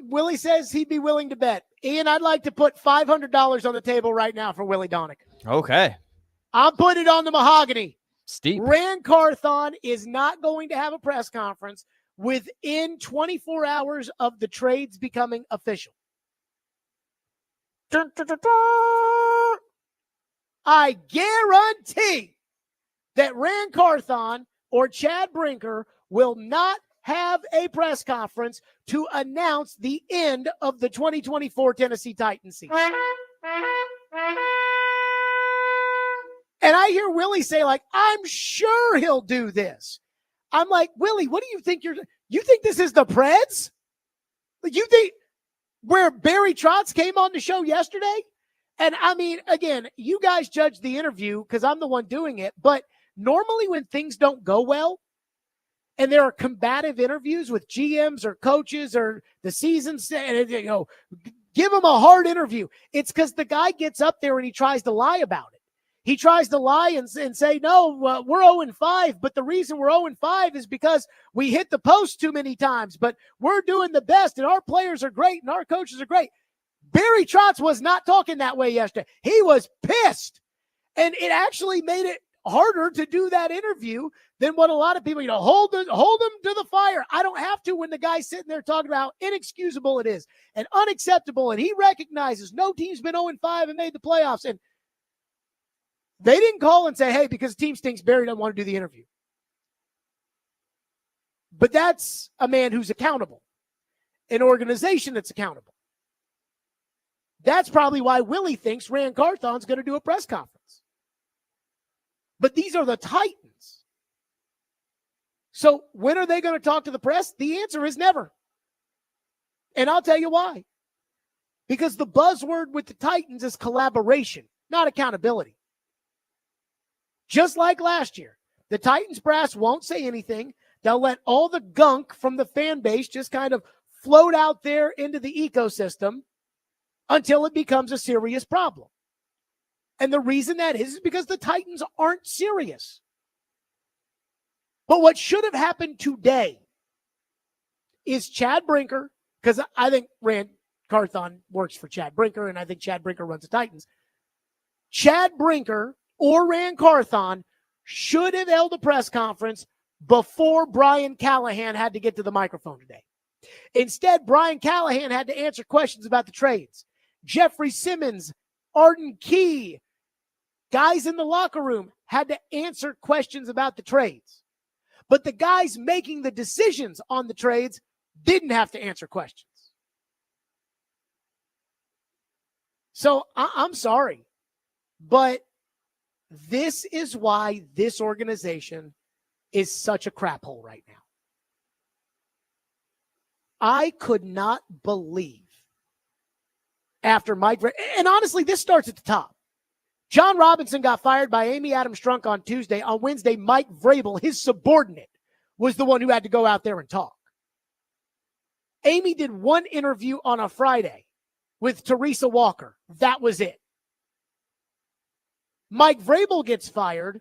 Willie says he'd be willing to bet. Ian, I'd like to put $500 on the table right now for Willie Donick. Okay. I'm putting it on the mahogany. Steep. Rand Carthon is not going to have a press conference within 24 hours of the trades becoming official. I guarantee that Rand Carthon or Chad Brinker will not have a press conference to announce the end of the 2024 Tennessee Titans season. And I hear Willie say, like, I'm sure he'll do this. I'm like, Willie, what do you think you think this is the Preds? You think where Barry Trotz came on the show yesterday? And I mean, again, you guys judge the interview because I'm the one doing it. But normally when things don't go well and there are combative interviews with GMs or coaches or the season, and you know, give them a hard interview. It's because the guy gets up there and he tries to lie about it. He tries to lie and say, no, we're 0-5, but the reason we're 0-5 is because we hit the post too many times, but we're doing the best, and our players are great, and our coaches are great. Barry Trotz was not talking that way yesterday. He was pissed, and it actually made it harder to do that interview than what a lot of people, hold them to the fire. I don't have to when the guy's sitting there talking about how inexcusable it is and unacceptable, and he recognizes no team's been 0-5 and made the playoffs, and they didn't call and say, hey, because the team stinks, Barry doesn't want to do the interview. But that's a man who's accountable, an organization that's accountable. That's probably why Willie thinks Rand Carthon's going to do a press conference. But these are the Titans. So when are they going to talk to the press? The answer is never. And I'll tell you why. Because the buzzword with the Titans is collaboration, not accountability. Just like last year, the Titans brass won't say anything. They'll let all the gunk from the fan base just kind of float out there into the ecosystem until it becomes a serious problem. And the reason that is because the Titans aren't serious. But what should have happened today is Chad Brinker, because I think Rand Carthon works for Chad Brinker, and I think Chad Brinker runs the Titans. Chad Brinker or Rand Carthon should have held a press conference before Brian Callahan had to get to the microphone today. Instead, Brian Callahan had to answer questions about the trades. Jeffrey Simmons, Arden Key, guys in the locker room had to answer questions about the trades. But the guys making the decisions on the trades didn't have to answer questions. So I'm sorry, but this is why this organization is such a crap hole right now. I could not believe after Mike, and honestly, this starts at the top. John Robinson got fired by Amy Adams Strunk on Tuesday. On Wednesday, Mike Vrabel, his subordinate, was the one who had to go out there and talk. Amy did one interview on a Friday with Teresa Walker. That was it. Mike Vrabel gets fired,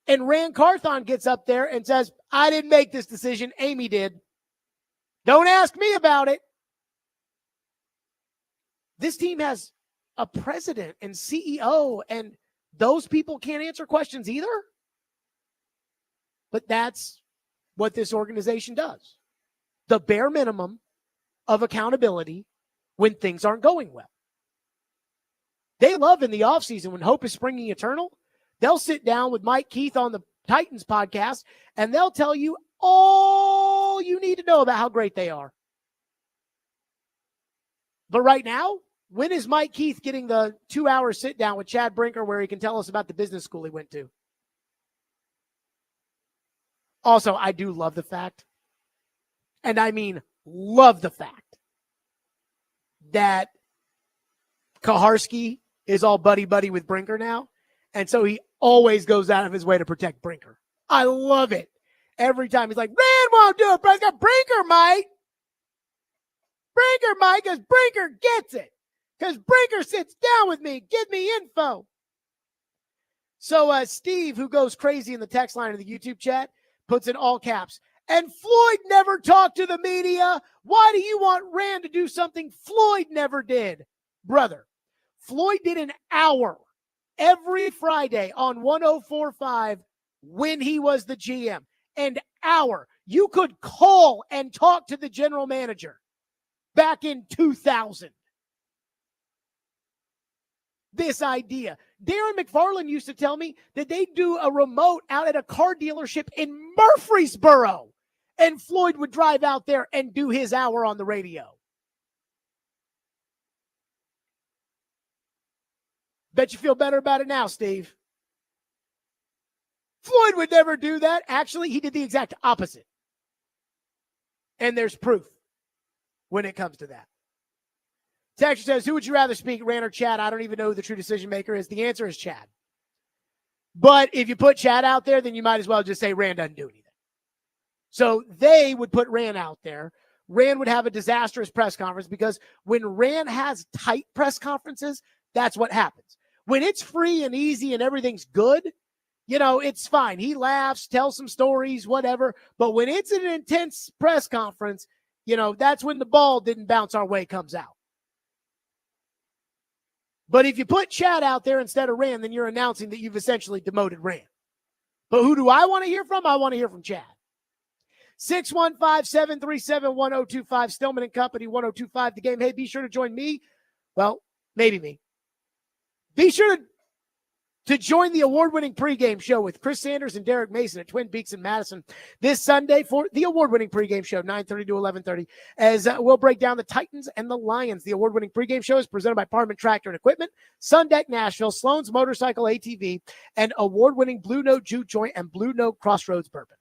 and Rand Carthon gets up there and says, I didn't make this decision. Amy did. Don't ask me about it. This team has a president and CEO, and those people can't answer questions either. But that's what this organization does. The bare minimum of accountability when things aren't going well. They love in the offseason when hope is springing eternal. They'll sit down with Mike Keith on the Titans podcast, and they'll tell you all you need to know about how great they are. But right now, when is Mike Keith getting the 2-hour sit down with Chad Brinker where he can tell us about the business school he went to? Also, I do love the fact, and I mean love the fact, that Kaharski is all buddy-buddy with Brinker now, and so he always goes out of his way to protect Brinker. I love it. Every time he's like, Rand won't do it, Brinker. Brinker might. Brinker might, because Brinker gets it. Because Brinker sits down with me, give me info. So Steve, who goes crazy in the text line of the YouTube chat, puts in all caps, and Floyd never talked to the media. Why do you want Rand to do something Floyd never did? Brother, Floyd did an hour every Friday on 104.5 when he was the GM. An hour. You could call and talk to the general manager back in 2000. This idea. Darren McFarland used to tell me that they do a remote out at a car dealership in Murfreesboro. And Floyd would drive out there and do his hour on the radio. Bet you feel better about it now, Steve. Floyd would never do that. Actually, he did the exact opposite. And there's proof when it comes to that. Texture says, who would you rather speak, Rand or Chad? I don't even know who the true decision maker is. The answer is Chad. But if you put Chad out there, then you might as well just say Rand doesn't do anything. So they would put Rand out there. Rand would have a disastrous press conference because when Rand has tight press conferences, that's what happens. When it's free and easy and everything's good, it's fine. He laughs, tells some stories, whatever. But when it's an intense press conference, that's when the ball didn't bounce our way comes out. But if you put Chad out there instead of Rand, then you're announcing that you've essentially demoted Rand. But who do I want to hear from? I want to hear from Chad. 615-737-1025, Stillman and Company, 1025 The Game. Hey, be sure to join me. Well, maybe me. Be sure to join the award-winning pregame show with Chris Sanders and Derek Mason at Twin Peaks in Madison this Sunday for the award-winning pregame show, 9:30 to 11:30, as we'll break down the Titans and the Lions. The award-winning pregame show is presented by Parman Tractor and Equipment, Sundeck Nashville, Sloan's Motorcycle ATV, and award-winning Blue Note Juke Joint and Blue Note Crossroads Bourbon.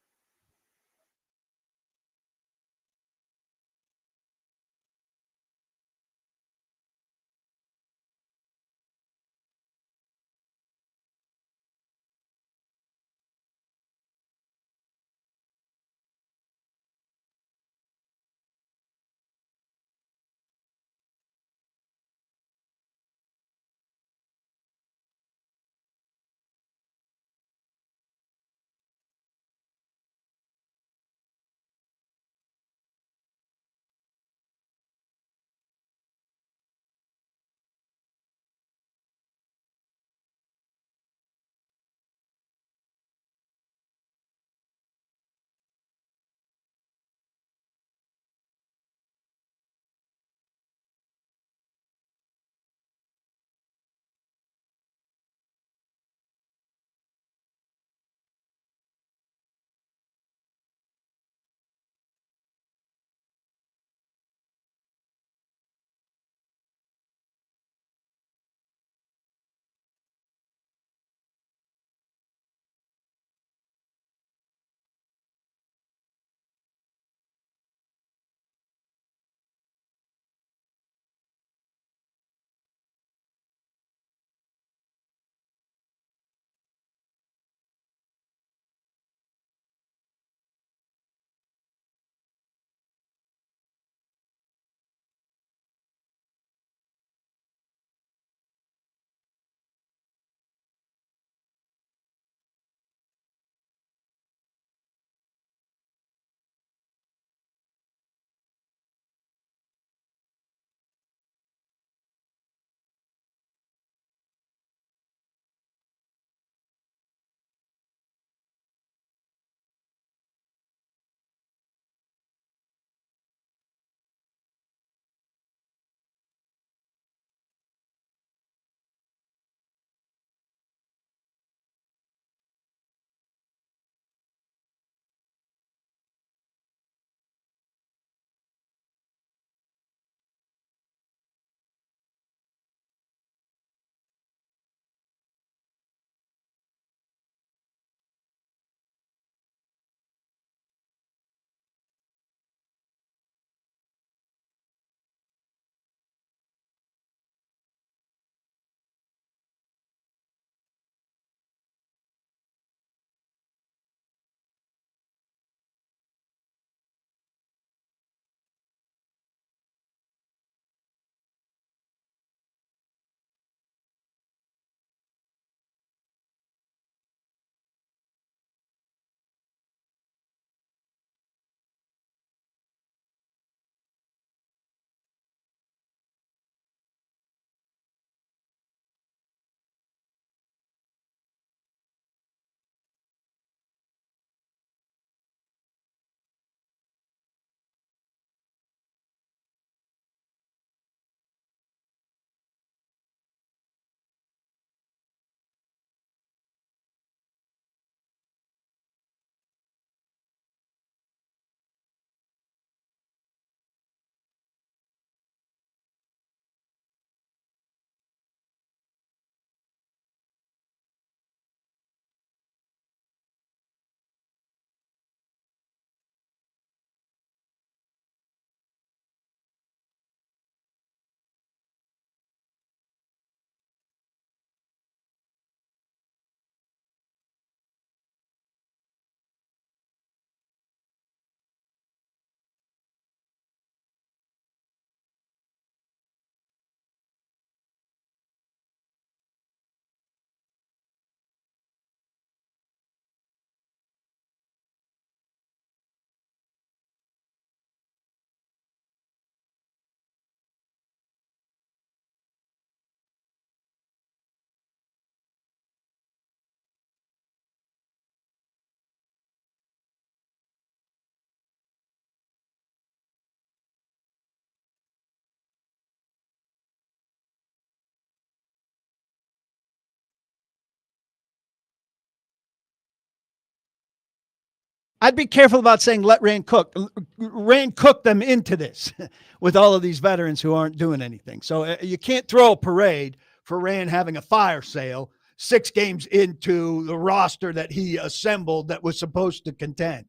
I'd be careful about saying let Rand cook. Rand cooked them into this with all of these veterans who aren't doing anything. So you can't throw a parade for Rand having a fire sale 6 games into the roster that he assembled that was supposed to contend.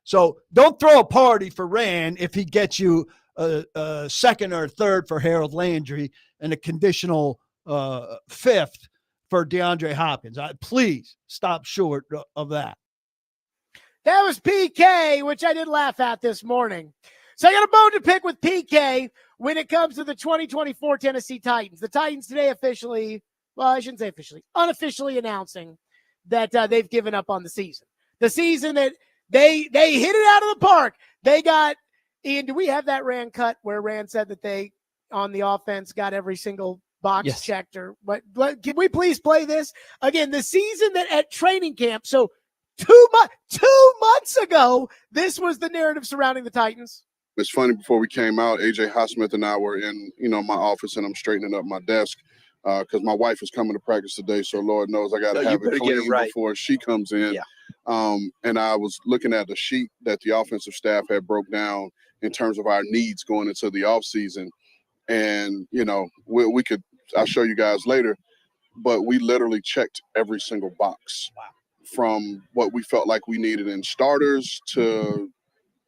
So don't throw a party for Rand if he gets you a second or third for Harold Landry and a conditional 5th for DeAndre Hopkins. Please stop short of that. That was PK, which I did laugh at this morning. So I got a bone to pick with PK when it comes to the 2024 Tennessee Titans. The Titans today unofficially announcing that they've given up on the season. The season that they hit it out of the park. They got, Ian, do we have that Rand cut where Rand said that they, on the offense, got every single box checked? Or what? Can we please play this? Again, the season that at training camp, so 2 months ago, this was the narrative surrounding the Titans. It's funny, before we came out, AJ Highsmith and I were in, my office, and I'm straightening up my desk because my wife is coming to practice today. So Lord knows I got to have it clean before she comes in. Yeah. And I was looking at the sheet that the offensive staff had broke down in terms of our needs going into the offseason. And, we could, I'll show you guys later, but we literally checked every single box. Wow. From what we felt like we needed in starters to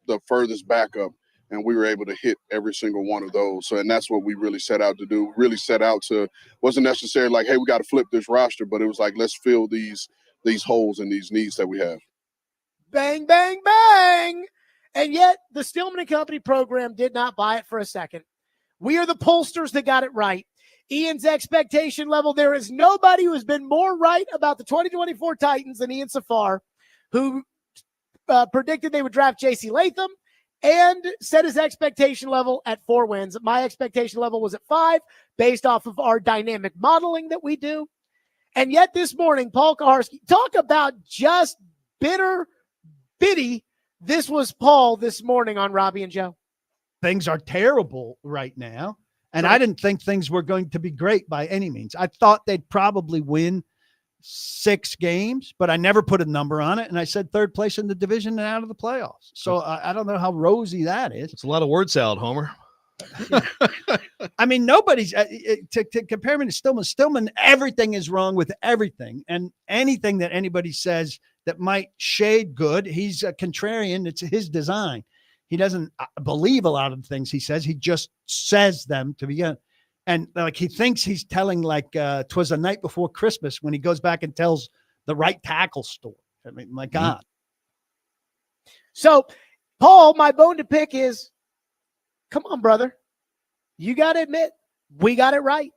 the furthest backup, and we were able to hit every single one of those. So, and that's what we really set out to do. Really set out to, wasn't necessarily like, hey, we got to flip this roster, but it was like, let's fill these holes and these needs that we have. Bang, bang, bang. And yet the Stillman & Company program did not buy it for a second. We are the pollsters that got it right. Ian's expectation level, there is nobody who has been more right about the 2024 Titans than Ian Safar, who predicted they would draft J.C. Latham and set his expectation level at 4 wins. My expectation level was at 5 based off of our dynamic modeling that we do. And yet this morning, Paul Kaharski, talk about just bitty. This was Paul this morning on Robbie and Joe. Things are terrible right now. And I didn't think things were going to be great by any means. I thought they'd probably win 6 games, but I never put a number on it. And I said 3rd place in the division and out of the playoffs. So I don't know how rosy that is. It's a lot of word salad, Homer. I mean, nobody's to compare me to Stillman. Stillman, everything is wrong with everything. And anything that anybody says that might shade good, he's a contrarian. It's his design. He doesn't believe a lot of the things he says. He just says them to begin. And like he thinks he's telling like 'twas the night before Christmas when he goes back and tells the right tackle story. I mean, my God. So, Paul, my bone to pick is, come on, brother. You got to admit, we got it right.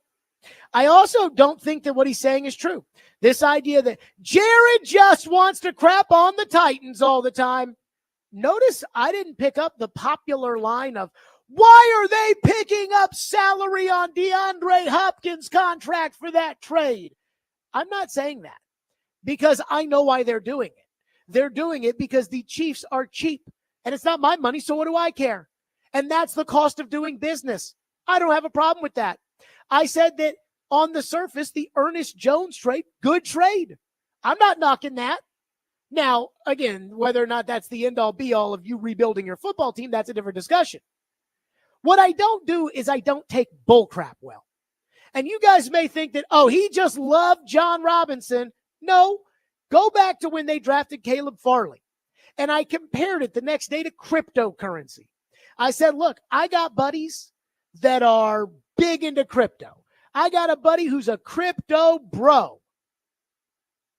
I also don't think that what he's saying is true. This idea that Jared just wants to crap on the Titans all the time. Notice I didn't pick up the popular line of, why are they picking up salary on DeAndre Hopkins' contract for that trade? I'm not saying that because I know why they're doing it. They're doing it because the Chiefs are cheap, and it's not my money, so what do I care? And that's the cost of doing business. I don't have a problem with that. I said that on the surface, the Ernest Jones trade, good trade. I'm not knocking that. Now, again, whether or not that's the end-all be-all of you rebuilding your football team, that's a different discussion. What I don't do is I don't take bullcrap well. And you guys may think that, oh, he just loved John Robinson. No, go back to when they drafted Caleb Farley. And I compared it the next day to cryptocurrency. I said, look, I got buddies that are big into crypto. I got a buddy who's a crypto bro.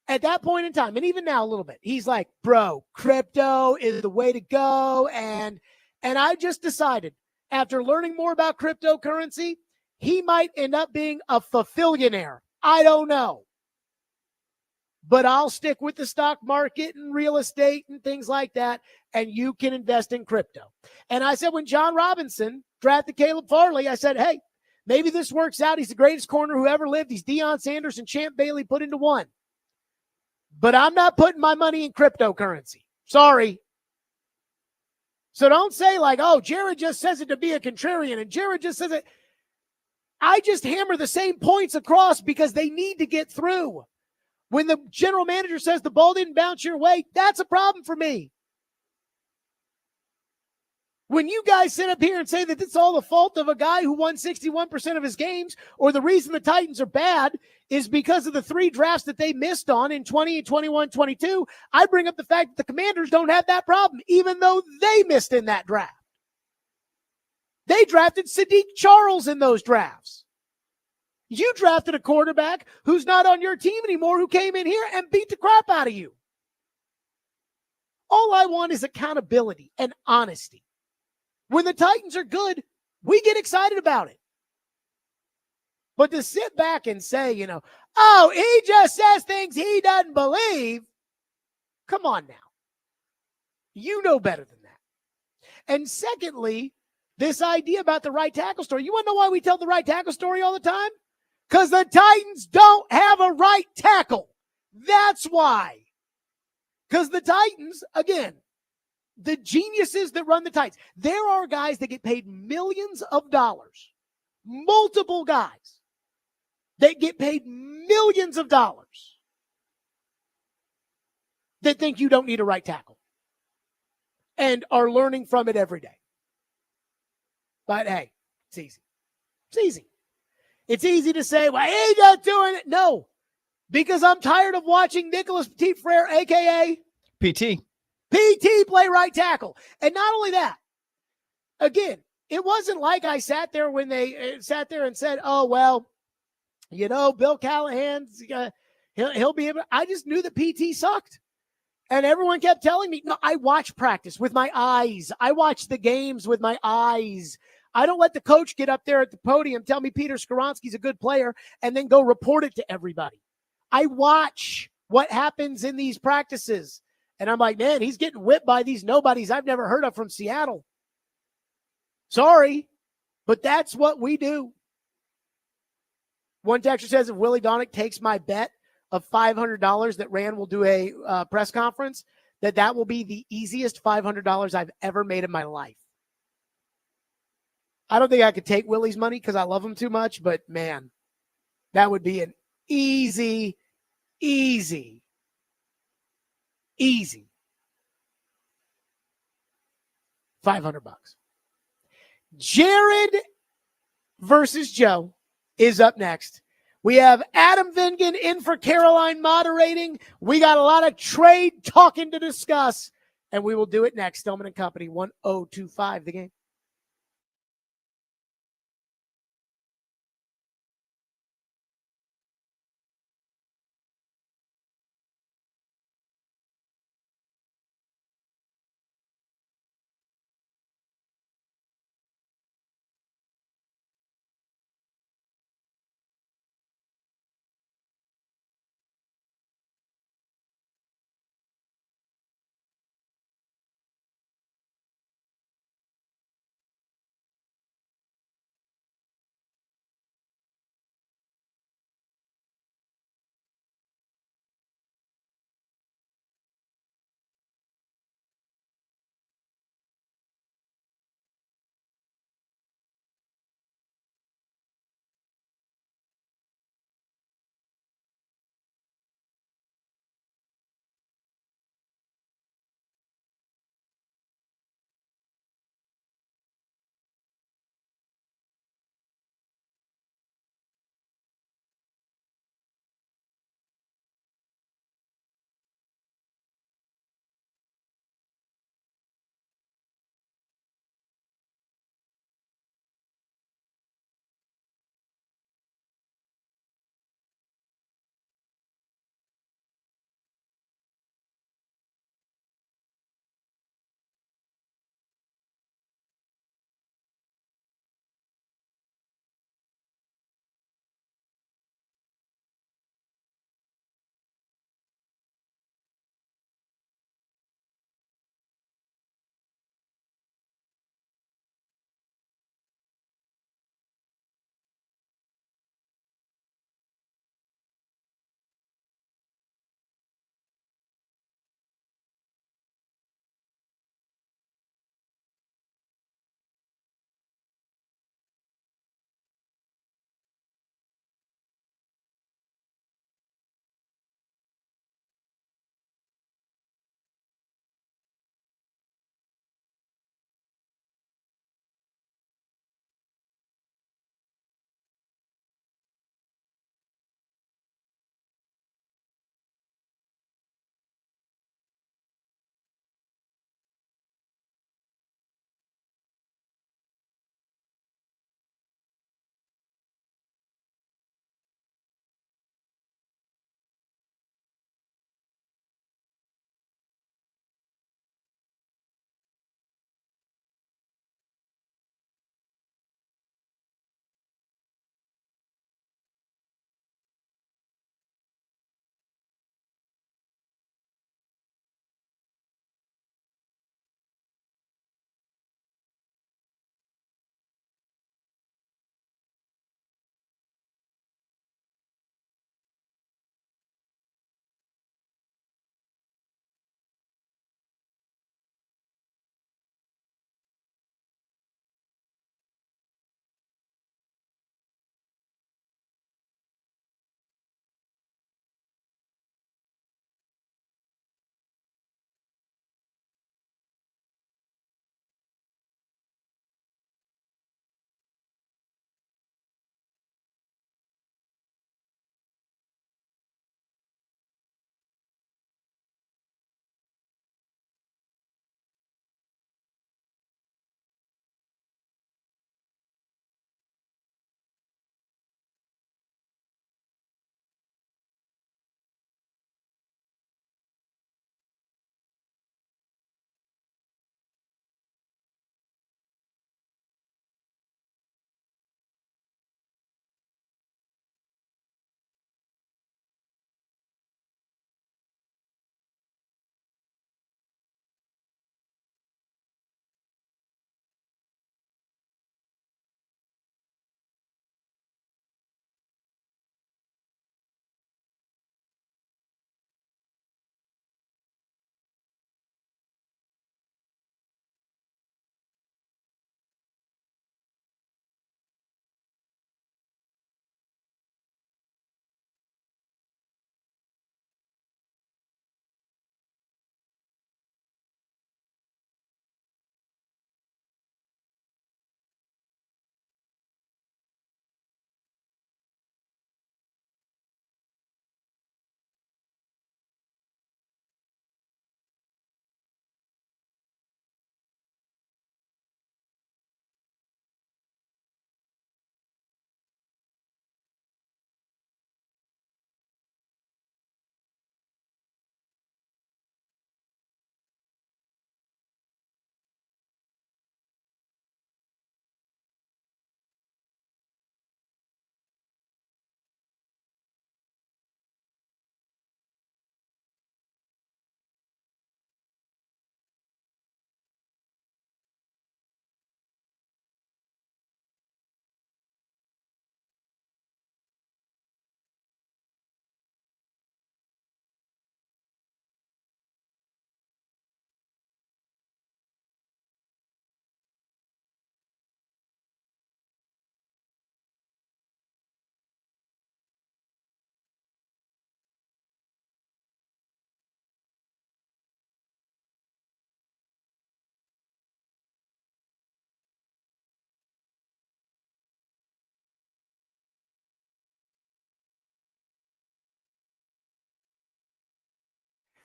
At that point in time, and even now a little bit, he's like, bro, crypto is the way to go. And I just decided, after learning more about cryptocurrency, he might end up being a fulfillionaire. I don't know. But I'll stick with the stock market and real estate and things like that, and you can invest in crypto. And I said, when John Robinson drafted Caleb Farley, I said, hey, maybe this works out. He's the greatest corner who ever lived. He's Deion Sanders and Champ Bailey put into one. But I'm not putting my money in cryptocurrency. Sorry. So don't say like, oh, Jared just says it to be a contrarian and Jared just says it. I just hammer the same points across because they need to get through. When the general manager says the ball didn't bounce your way, that's a problem for me. When you guys sit up here and say that it's all the fault of a guy who won 61% of his games, or the reason the Titans are bad is because of the 3 drafts that they missed on in 20, 21, 22, I bring up the fact that the Commanders don't have that problem, even though they missed in that draft. They drafted Sadiq Charles in those drafts. You drafted a quarterback who's not on your team anymore, who came in here and beat the crap out of you. All I want is accountability and honesty. When the Titans are good, we get excited about it. But to sit back and say, oh, he just says things he doesn't believe. Come on now. You know better than that. And secondly, this idea about the right tackle story. You want to know why we tell the right tackle story all the time? Because the Titans don't have a right tackle. That's why. Because the Titans, again, the geniuses that run the Titans, there are guys that get paid millions of dollars, multiple guys that get paid millions of dollars that think you don't need a right tackle and are learning from it every day. But hey, it's easy. It's easy. It's easy to say, well, he's not doing it. No, because I'm tired of watching Nicholas Petit Frere, a.k.a. PT, play right tackle. And not only that, again, it wasn't like I sat there when they sat there and said, oh, well, Bill Callahan's, he'll be able. I just knew that PT sucked. And everyone kept telling me, no, I watch practice with my eyes. I watch the games with my eyes. I don't let the coach get up there at the podium, tell me Peter Skoronski's a good player, and then go report it to everybody. I watch what happens in these practices. And I'm like, man, he's getting whipped by these nobodies I've never heard of from Seattle. Sorry, but that's what we do. One texter says, if Willie Donick takes my bet of $500 that Rand will do a press conference, that will be the easiest $500 I've ever made in my life. I don't think I could take Willie's money because I love him too much, but man, that would be an easy $500. Jared versus Joe is up next. We have Adam Vingan in for Caroline moderating. We got a lot of trade talking to discuss, and we will do it next. Stillman and Company, 1025 The Game.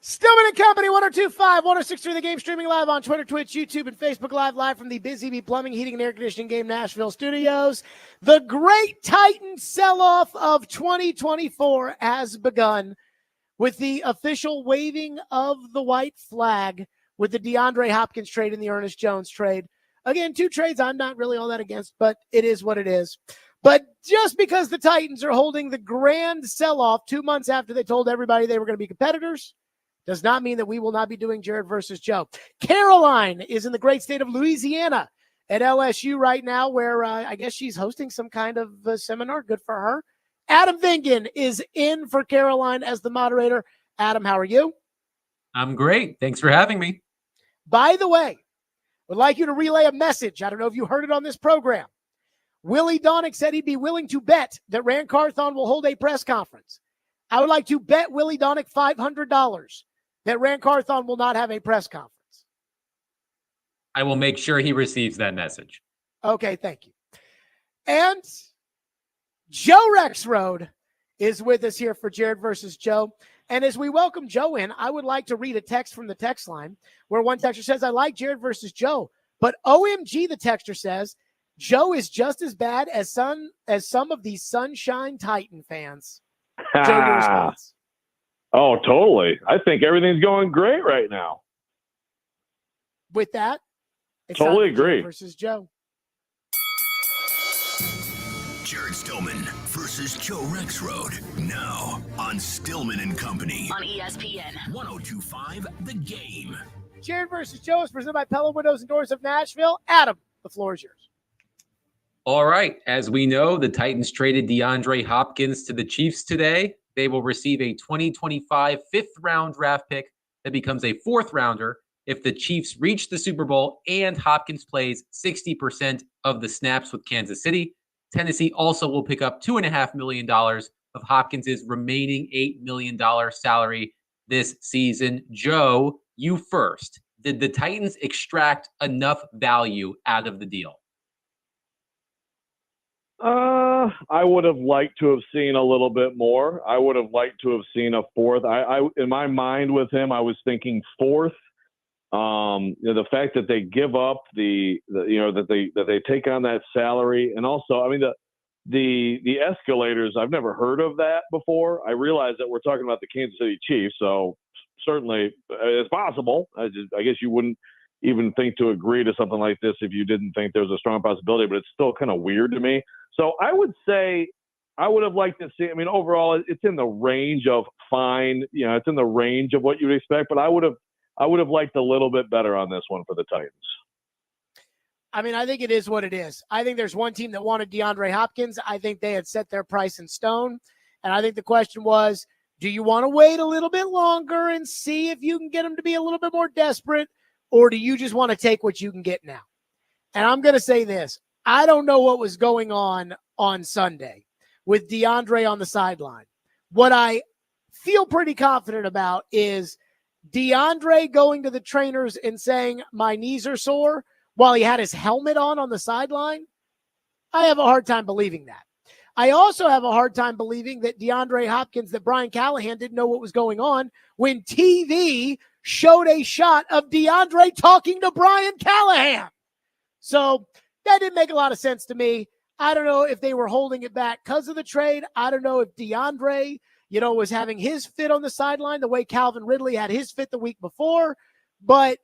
Stillman and Company, 1025, 1063 The Game, streaming live on Twitter, Twitch, YouTube, and Facebook live from the Busy Bee Plumbing, Heating, and Air Conditioning Game Nashville studios. The great Titans sell-off of 2024 has begun with the official waving of the white flag with the DeAndre Hopkins trade and the Ernest Jones trade. Again, two trades I'm not really all that against, but it is what it is. But just because the Titans are holding the grand sell-off 2 months after they told everybody they were going to be competitors does not mean that we will not be doing Jared versus Joe. Caroline is in the great state of Louisiana at LSU right now, where I guess she's hosting some kind of seminar. Good for her. Adam Vingan is in for Caroline as the moderator. Adam, how are you? I'm great. Thanks for having me. By the way, would like you to relay a message. I don't know if you heard it on this program. Willie Donick said he'd be willing to bet that Rand Carthon will hold a press conference. I would like to bet Willie Donick $500 that Rand Carthon will not have a press conference. I will make sure he receives that message. Okay, thank you. And Joe Rexroad is with us here for Jared versus Joe. And as we welcome Joe in, I would like to read a text from the text line where one texter says, I like Jared versus Joe, but OMG, the texter says, Joe is just as bad as some of the Sunshine Titan fans. Joe, your response. Oh, totally. I think everything's going great right now. With that, it's totally time for agree. Jared versus Joe. Jared Stillman versus Joe Rexroad. Now on Stillman and Company. On ESPN 1025 The Game. Jared versus Joe is presented by Pella Windows and Doors of Nashville. Adam, the floor is yours. All right. As we know, the Titans traded DeAndre Hopkins to the Chiefs today. They will receive a 2025 fifth-round draft pick that becomes a fourth-rounder if the Chiefs reach the Super Bowl and Hopkins plays 60% of the snaps with Kansas City. Tennessee also will pick up $2.5 million of Hopkins' remaining $8 million salary this season. Joe, you first. Did the Titans extract enough value out of the deal? I would have liked to have seen a little bit more. I would have liked to have seen a fourth. I in my mind with him, I was thinking fourth. The fact that they give up that they take on that salary, and also, I mean, the escalators. I've never heard of that before. I realize that we're talking about the Kansas City Chiefs, so certainly it's possible. I guess you wouldn't even think to agree to something like this if you didn't think there was a strong possibility, but it's still kind of weird to me. So I would say I would have liked to see, I mean, overall, it's in the range of fine. It's in the range of what you'd expect, but I would have liked a little bit better on this one for the Titans. I mean, I think it is what it is. I think there's one team that wanted DeAndre Hopkins. I think they had set their price in stone. And I think the question was, do you want to wait a little bit longer and see if you can get him to be a little bit more desperate, or do you just want to take what you can get now? And I'm going to say this. I don't know what was going on Sunday with DeAndre on the sideline. What I feel pretty confident about is DeAndre going to the trainers and saying, my knees are sore, while he had his helmet on the sideline. I have a hard time believing that. I also have a hard time believing that DeAndre Hopkins, that Brian Callahan didn't know what was going on when TV showed a shot of DeAndre talking to Brian Callahan. So that didn't make a lot of sense to me. I don't know if they were holding it back because of the trade. I don't know if DeAndre, was having his fit on the sideline the way Calvin Ridley had his fit the week before. But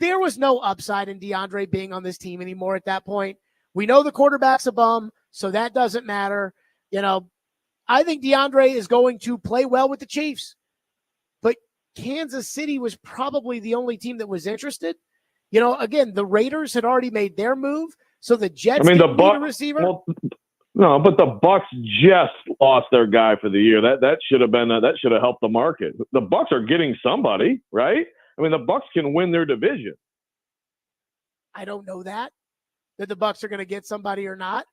there was no upside in DeAndre being on this team anymore at that point. We know the quarterback's a bum, so that doesn't matter. I think DeAndre is going to play well with the Chiefs. But Kansas City was probably the only team that was interested. Again, the Raiders had already made their move, so the Jets didn't need a receiver. Well, no, but the Bucs just lost their guy for the year. That should have been that should have helped the market. The Bucs are getting somebody, right? I mean, the Bucs can win their division. I don't know that the Bucs are going to get somebody or not.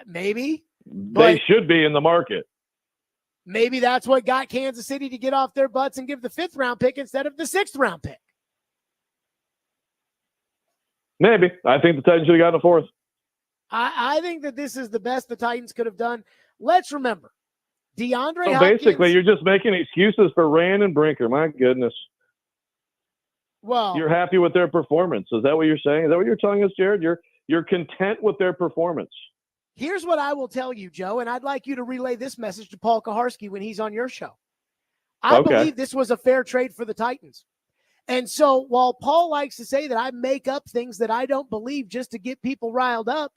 Maybe they should be in the market. Maybe that's what got Kansas City to get off their butts and give the 5th round pick instead of the 6th round pick. Maybe. I think the Titans should have gotten a 4th. I think that this is the best the Titans could have done. Let's remember, DeAndre So Hopkins, basically, you're just making excuses for Rand and Brinker. My goodness. well, You're happy with their performance. Is that what you're saying? Is that what you're telling us, Jared? You're content with their performance. here's what I will tell you, Joe, and I'd like you to relay this message to Paul Kaharski when he's on your show. I believe this was a fair trade for the Titans. And so while Paul likes to say that I make up things that I don't believe just to get people riled up,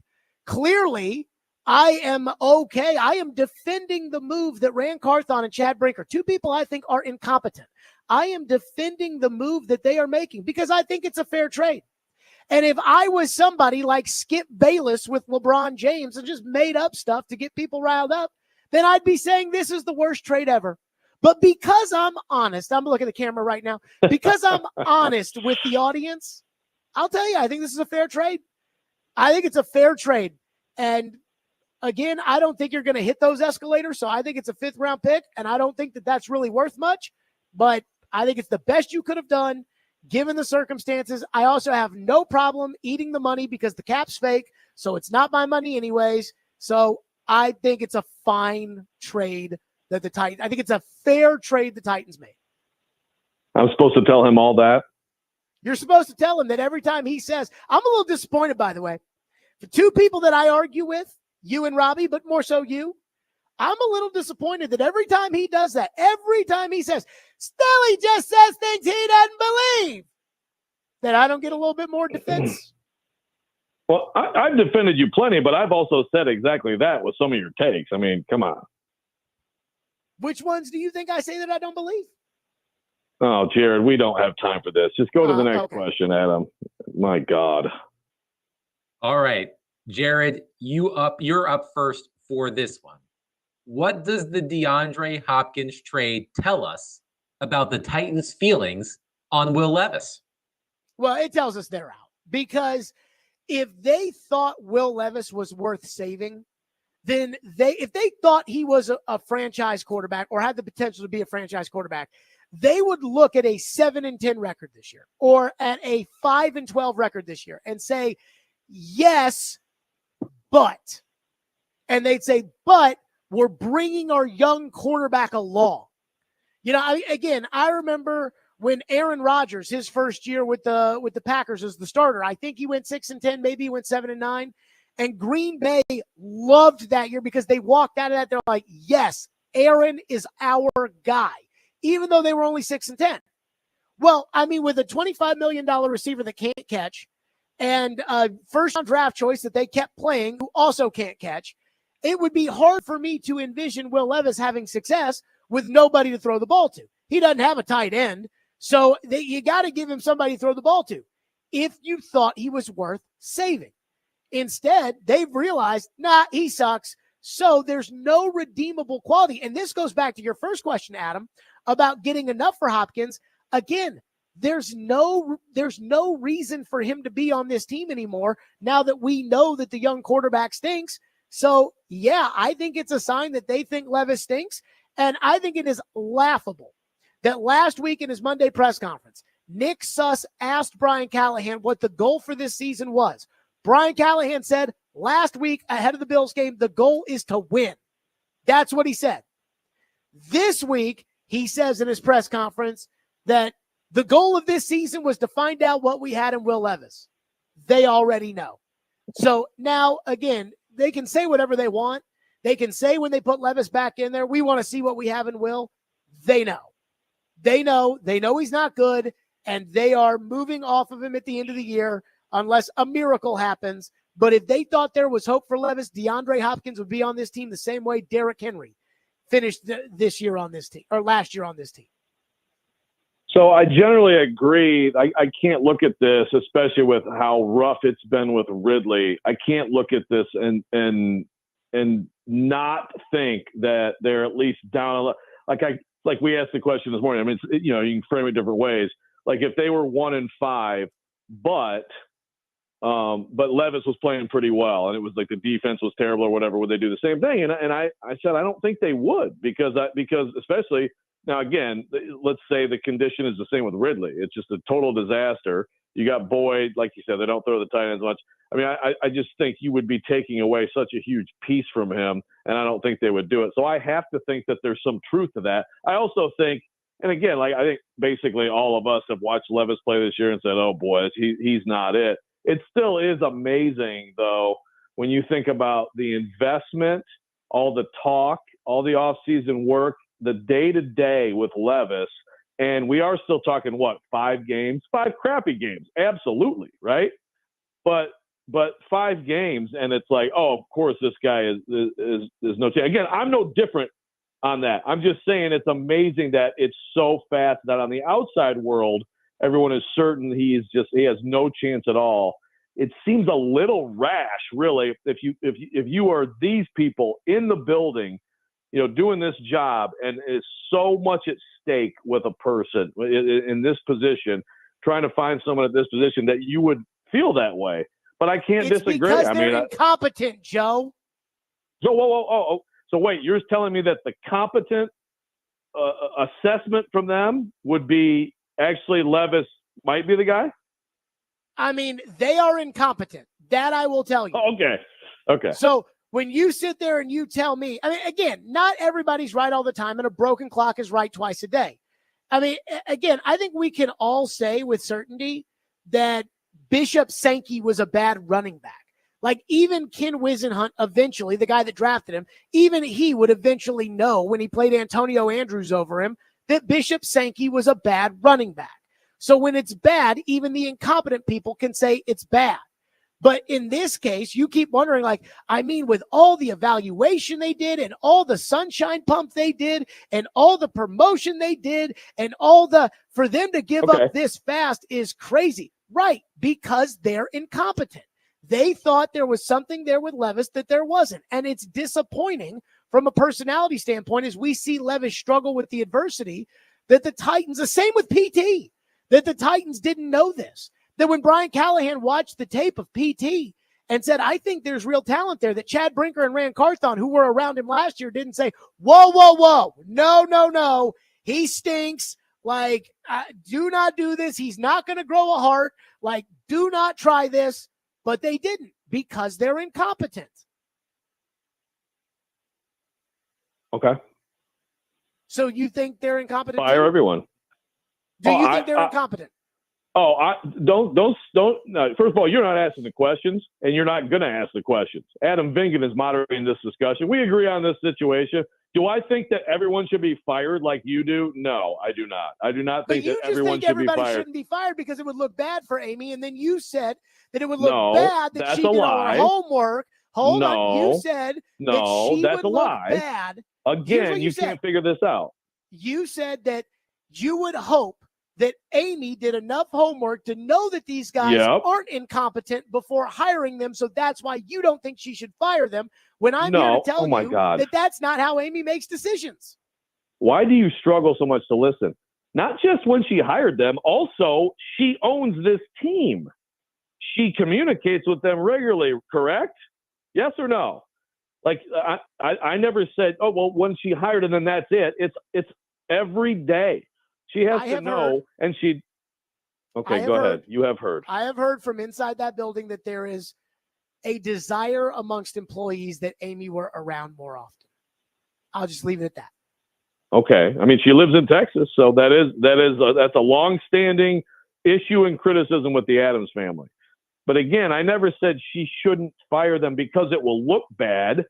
clearly I am okay. I am defending the move that Rand Carthon and Chad Brinker, two people I think are incompetent. I am defending the move that they are making because I think it's a fair trade. And if I was somebody like Skip Bayless with LeBron James and just made up stuff to get people riled up, then I'd be saying this is the worst trade ever. But because I'm honest, I'm looking at the camera right now, because I'm honest with the audience, I'll tell you, I think this is a fair trade. I think it's a fair trade. And again, I don't think you're going to hit those escalators, so I think it's a 5th-round pick, and I don't think that that's really worth much, but I think it's the best you could have done given the circumstances. I also have no problem eating the money because the cap's fake, so it's not my money anyways. So I think it's a fine trade that the Titans, I think it's a fair trade the Titans made. I'm supposed to tell him all that? You're supposed to tell him that every time he says, I'm a little disappointed, by the way. For two people that I argue with, you and Robbie, but more so you, I'm a little disappointed that every time he does that, every time he says, Stelly just says things he doesn't believe, that I don't get a little bit more defense. Well, I've defended you plenty, but I've also said exactly that with some of your takes. I mean, come on. Which ones do you think I say that I don't believe? Oh, Jared, we don't have time for this. Just go to the next question, Adam. My God. All right, Jared, you're up first for this one. What does the DeAndre Hopkins trade tell us about the Titans' feelings on Will Levis? Well, it tells us they're out, because if they thought Will Levis was worth saving, then if they thought he was a franchise quarterback or had the potential to be a franchise quarterback, they would look at a 7-10 record this year or at a 5-12 record this year and say, yes, but, and they'd say, but we're bringing our young quarterback along. You know, I remember when Aaron Rodgers, his first year with the Packers as the starter, I think he went 6-10, maybe he went 7-9. And Green Bay loved that year because they walked out of that. They're like, yes, Aaron is our guy, even though they were only 6-10. Well, I mean, with a $25 million receiver that can't catch and a first-round draft choice that they kept playing who also can't catch, it would be hard for me to envision Will Levis having success with nobody to throw the ball to. He doesn't have a tight end, so you got to give him somebody to throw the ball to if you thought he was worth saving. Instead, they've realized, he sucks. So there's no redeemable quality. And this goes back to your first question, Adam, about getting enough for Hopkins. Again, there's no reason for him to be on this team anymore now that we know that the young quarterback stinks. So, yeah, I think it's a sign that they think Levis stinks. And I think it is laughable that last week in his Monday press conference, Nick Suss asked Brian Callahan what the goal for this season was. Brian Callahan said last week ahead of the Bills game, the goal is to win. That's what he said. This week, he says in his press conference that the goal of this season was to find out what we had in Will Levis. They already know. So now, again, they can say whatever they want. They can say when they put Levis back in there, we want to see what we have in Will. They know. They know he's not good, and they are moving off of him at the end of the year unless a miracle happens. But if they thought there was hope for Levis, DeAndre Hopkins would be on this team the same way Derrick Henry finished this year on this team, or last year on this team. So I generally agree. I can't look at this, especially with how rough it's been with Ridley. I can't look at this and not think that they're at least down. Like we asked the question this morning. I mean, you can frame it different ways. Like if they were 1-5, but Levis was playing pretty well, and it was like the defense was terrible or whatever, would they do the same thing? And I said I don't think they would because especially now again, let's say the condition is the same with Ridley. It's just a total disaster. You got Boyd, like you said, they don't throw the tight ends much. I mean, I just think you would be taking away such a huge piece from him, and I don't think they would do it. So I have to think that there's some truth to that. I also think, and again, like I think basically all of us have watched Levis play this year and said, oh boy, he's not it. It still is amazing, though, when you think about the investment, all the talk, all the offseason work, the day-to-day with Levis, and we are still talking, what, 5 games? 5 crappy games. Absolutely, right? But 5 games, and it's like, oh, of course this guy is no chance. Again, I'm no different on that. I'm just saying it's amazing that it's so fast that on the outside world, everyone is certain he has no chance at all. It seems a little rash, really, if you are these people in the building, doing this job, and is so much at stake with a person in this position, trying to find someone at this position, that you would feel that way. But I can't disagree. Because they're incompetent, Joe. So whoa. So wait, you're telling me that the competent assessment from them would be actually Levis might be the guy? I mean, they are incompetent. That I will tell you. Oh, okay. So when you sit there and you tell me, I mean, again, not everybody's right all the time, and a broken clock is right twice a day. I mean, again, I think we can all say with certainty that Bishop Sankey was a bad running back. Like, even Ken Wisenhunt, eventually, the guy that drafted him, even he would eventually know when he played Antonio Andrews over him that Bishop Sankey was a bad running back. So when it's bad, even the incompetent people can say it's bad. But in this case, you keep wondering, like, I mean, with all the evaluation they did and all the sunshine pump they did and all the promotion they did and for them to give up this fast is crazy. Right, because they're incompetent. They thought there was something there with Levis that there wasn't. And it's disappointing from a personality standpoint as we see Levis struggle with the adversity that the Titans, the same with PT, that the Titans didn't know this. That when Brian Callahan watched the tape of PT and said, I think there's real talent there, that Chad Brinker and Rand Carthon, who were around him last year, didn't say, whoa, no, he stinks. Like, do not do this. He's not going to grow a heart. Like, do not try this. But they didn't, because they're incompetent. Okay. So you think they're incompetent? Fire everyone. Do you think they're incompetent? Don't. No, first of all, you're not asking the questions, and you're not going to ask the questions. Adam Vingan is moderating this discussion. We agree on this situation. Do I think that everyone should be fired like you do? No, I do not. I do not think that everyone should be fired. Everybody shouldn't be fired because it would look bad for Amy, and then you said that it would look bad that she did all her homework. Hold on. You said that she would look bad. Again, you can't figure this out. You said that you would hope that Amy did enough homework to know that these guys aren't incompetent before hiring them. So that's why you don't think she should fire them, when I'm here to tell you that that's not how Amy makes decisions. Why do you struggle so much to listen? Not just when she hired them. Also, she owns this team. She communicates with them regularly, correct? Yes or no? Like, I never said, oh, well, when she hired them, then that's it. It's every day. She has to know, and she. Okay, go ahead. You have heard. I have heard from inside that building that there is a desire amongst employees that Amy were around more often. I'll just leave it at that. Okay, I mean, she lives in Texas, so that's a long-standing issue and criticism with the Adams family. But again, I never said she shouldn't fire them because it will look bad.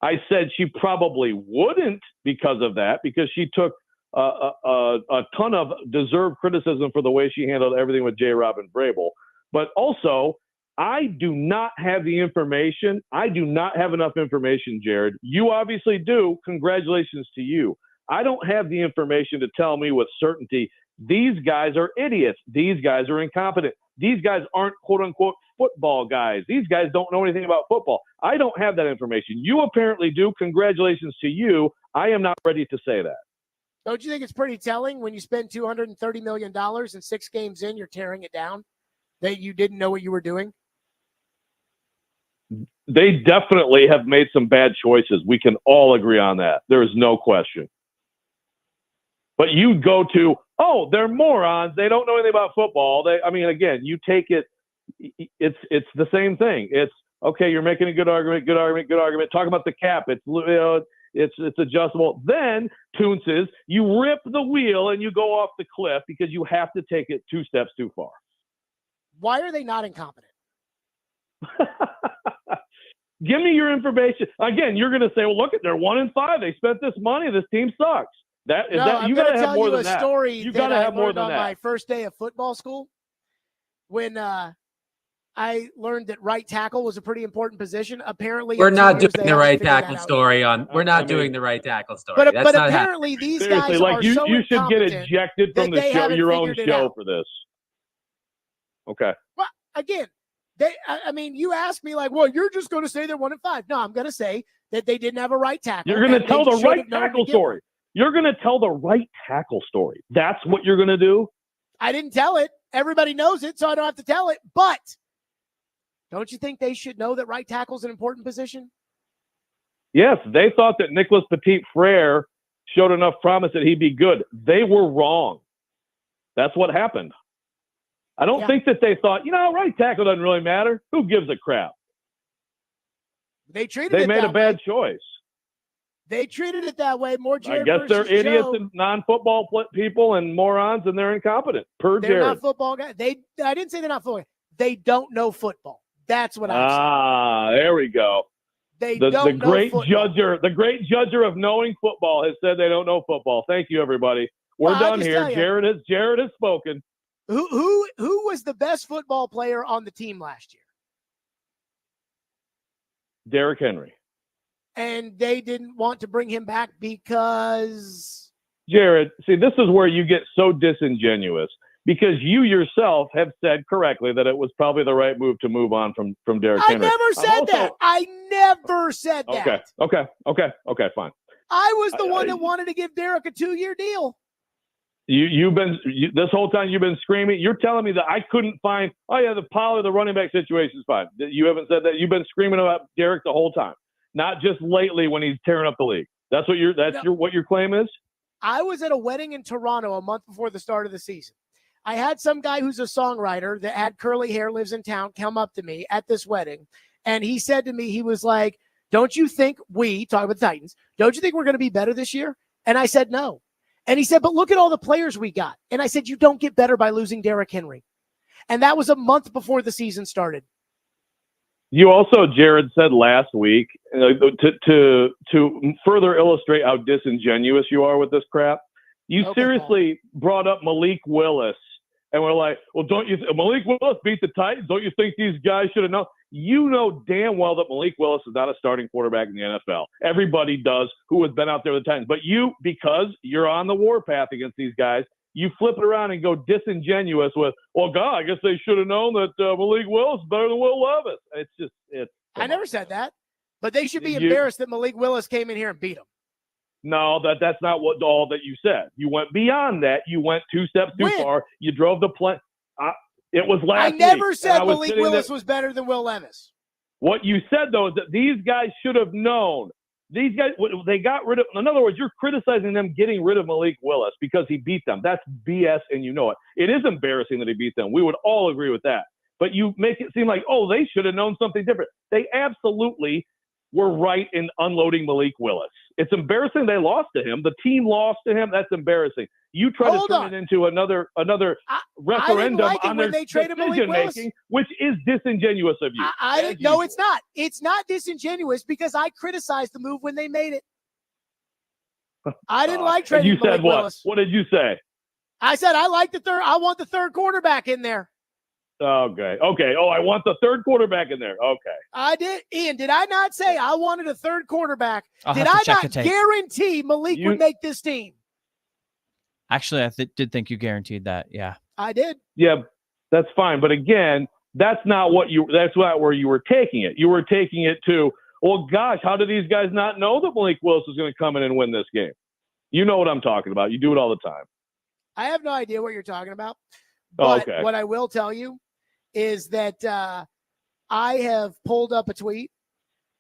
I said she probably wouldn't because of that, because she took a ton of deserved criticism for the way she handled everything with J. Robin Vrabel. But also, I do not have the information. I do not have enough information, Jared. You obviously do. Congratulations to you. I don't have the information to tell me with certainty these guys are idiots. These guys are incompetent. These guys aren't quote-unquote football guys. These guys don't know anything about football. I don't have that information. You apparently do. Congratulations to you. I am not ready to say that. Don't you think it's pretty telling when you spend $230 million and 6 games in, you're tearing it down, that you didn't know what you were doing? They definitely have made some bad choices. We can all agree on that. There is no question. But you go to, oh, they're morons. They don't know anything about football. Again, you take it. It's the same thing. It's okay. You're making a good argument. Talk about the cap. It's adjustable. Then Toonces, you rip the wheel and you go off the cliff because you have to take it 2 steps too far. Why are they not incompetent? Give me your information. Again, you're going to say, well, look, they're 1-5. They spent this money. This team sucks. I'm going to tell you a story You that got to I have more learned than on that. my first day of football school when I learned that right tackle was a pretty important position. Apparently, We're in 2 not years, doing they the haven't right figured that tackle out. story on. We're not I mean- doing the right tackle story. But That's not apparently these Seriously, guys like are you so should get incompetent ejected from that the they show, haven't your own figured it show out. for this. Okay. Well, again, you asked me like, well, you're just going to say they're 1-5. No, I'm going to say that they didn't have a right tackle. You're going to and tell they the should right have known to tackle get story. one. You're going to tell the right tackle story. That's what you're going to do? I didn't tell it. Everybody knows it, so I don't have to tell it. But don't you think they should know that right tackle is an important position? Yes, they thought that Nicholas Petit-Frere showed enough promise that he'd be good. They were wrong. That's what happened. I don't think that they thought, right tackle doesn't really matter. Who gives a crap? They treated They it made that a bad way. choice. They treated it that way. More I Jared guess they're versus idiots Joe. and non-football people and morons, and they're incompetent. Per They're Jared. not football guys. I didn't say they're not football. They don't know football. That's what I'm saying. There we go. They The don't know great football. the great judger of knowing football has said they don't know football. Thank you, everybody. We're Well, I'll done just here. tell you. Jared has spoken. Who was the best football player on the team last year? Derrick Henry. And they didn't want to bring him back because Jared, see, this is where you get so disingenuous because you yourself have said correctly that it was probably the right move to move on from Derrick Henry. I never said that. I never said that. Okay, fine. I was the one that wanted to give Derrick a 2-year deal. This whole time you've been screaming. You're telling me that I couldn't find. Oh yeah, the Pollard, the running back situation is fine. You haven't said that. You've been screaming about Derrick the whole time, not just lately when he's tearing up the league. That's what your claim is. I was at a wedding in Toronto a month before the start of the season. I had some guy who's a songwriter that had curly hair, lives in town, come up to me at this wedding, and he said to me, he was like, "Don't you think talking about the Titans? Don't you think we're going to be better this year?" And I said no. And he said, "But look at all the players we got." And I said, "You don't get better by losing Derrick Henry." And that was a month before the season started. You also, Jared, said last week to further illustrate how disingenuous you are with this crap. You seriously brought up Malik Willis, and we're like, "Well, don't you? Malik Willis beat the Titans. Don't you think these guys should have known?" You know damn well that Malik Willis is not a starting quarterback in the NFL. Everybody does who has been out there with the Titans. But you, because you're on the warpath against these guys, you flip it around and go disingenuous with, "Well, God, I guess they should have known that Malik Willis is better than Will Levis." I never said that, but they should be embarrassed that Malik Willis came in here and beat him. No, that's not all that you said. You went beyond that. You went 2 steps too far. You drove the plane. It was last week. I never said and I was Malik sitting Willis there. was better than Will Levis. What you said, though, is that these guys should have known. These guys, they got rid of. In other words, you're criticizing them getting rid of Malik Willis because he beat them. That's BS, and you know it. It is embarrassing that he beat them. We would all agree with that. But you make it seem like, oh, they should have known something different. They absolutely were right in unloading Malik Willis. It's embarrassing they lost to him. The team lost to him. That's embarrassing. You try to turn it into another referendum on their decision making, which is disingenuous of you. No, it's not. It's not disingenuous because I criticized the move when they made it. I didn't like trading You Malik said what? Willis. What did you say? I said I like the third. I want the third quarterback in there. Okay. Oh, I want the third quarterback in there. Okay. I did. Ian, did I not say I wanted a third quarterback? I'll Did have I to check not the tape. guarantee Malik would make this team? Actually, I did think you guaranteed that. Yeah. I did. Yeah, that's fine. But again, that's not where you were taking it. You were taking it to, well, gosh, how do these guys not know that Malik Willis is going to come in and win this game? You know what I'm talking about. You do it all the time. I have no idea what you're talking about. But what I will tell you is that I have pulled up a tweet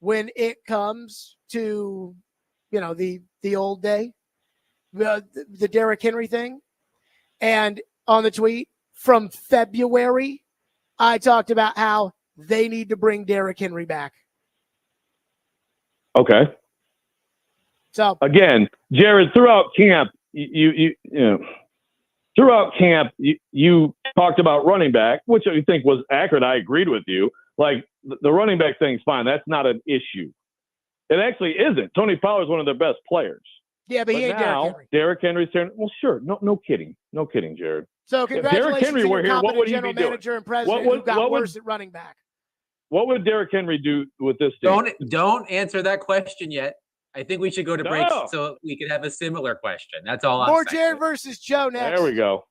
when it comes to, the old day. the Derrick Henry thing. And on the tweet from February, I talked about how they need to bring Derrick Henry back. Okay. So again, Jared, throughout camp, you talked about running back, which I think was accurate. I agreed with you. Like the running back thing's fine. That's not an issue. It actually isn't. Tony Pollard's one of their best players. Yeah, but he ain't now, Derrick Henry's turn. Well, sure. No kidding. No kidding, Jared. So If Derrick congratulations Henry to were your here, what competent would he general be doing? manager and president who got worse at running back. What would Derrick Henry do with this team? Don't answer that question yet. I think we should go to break No. so we could have a similar question. That's all I'm More saying. Jared versus Joe next. There we go.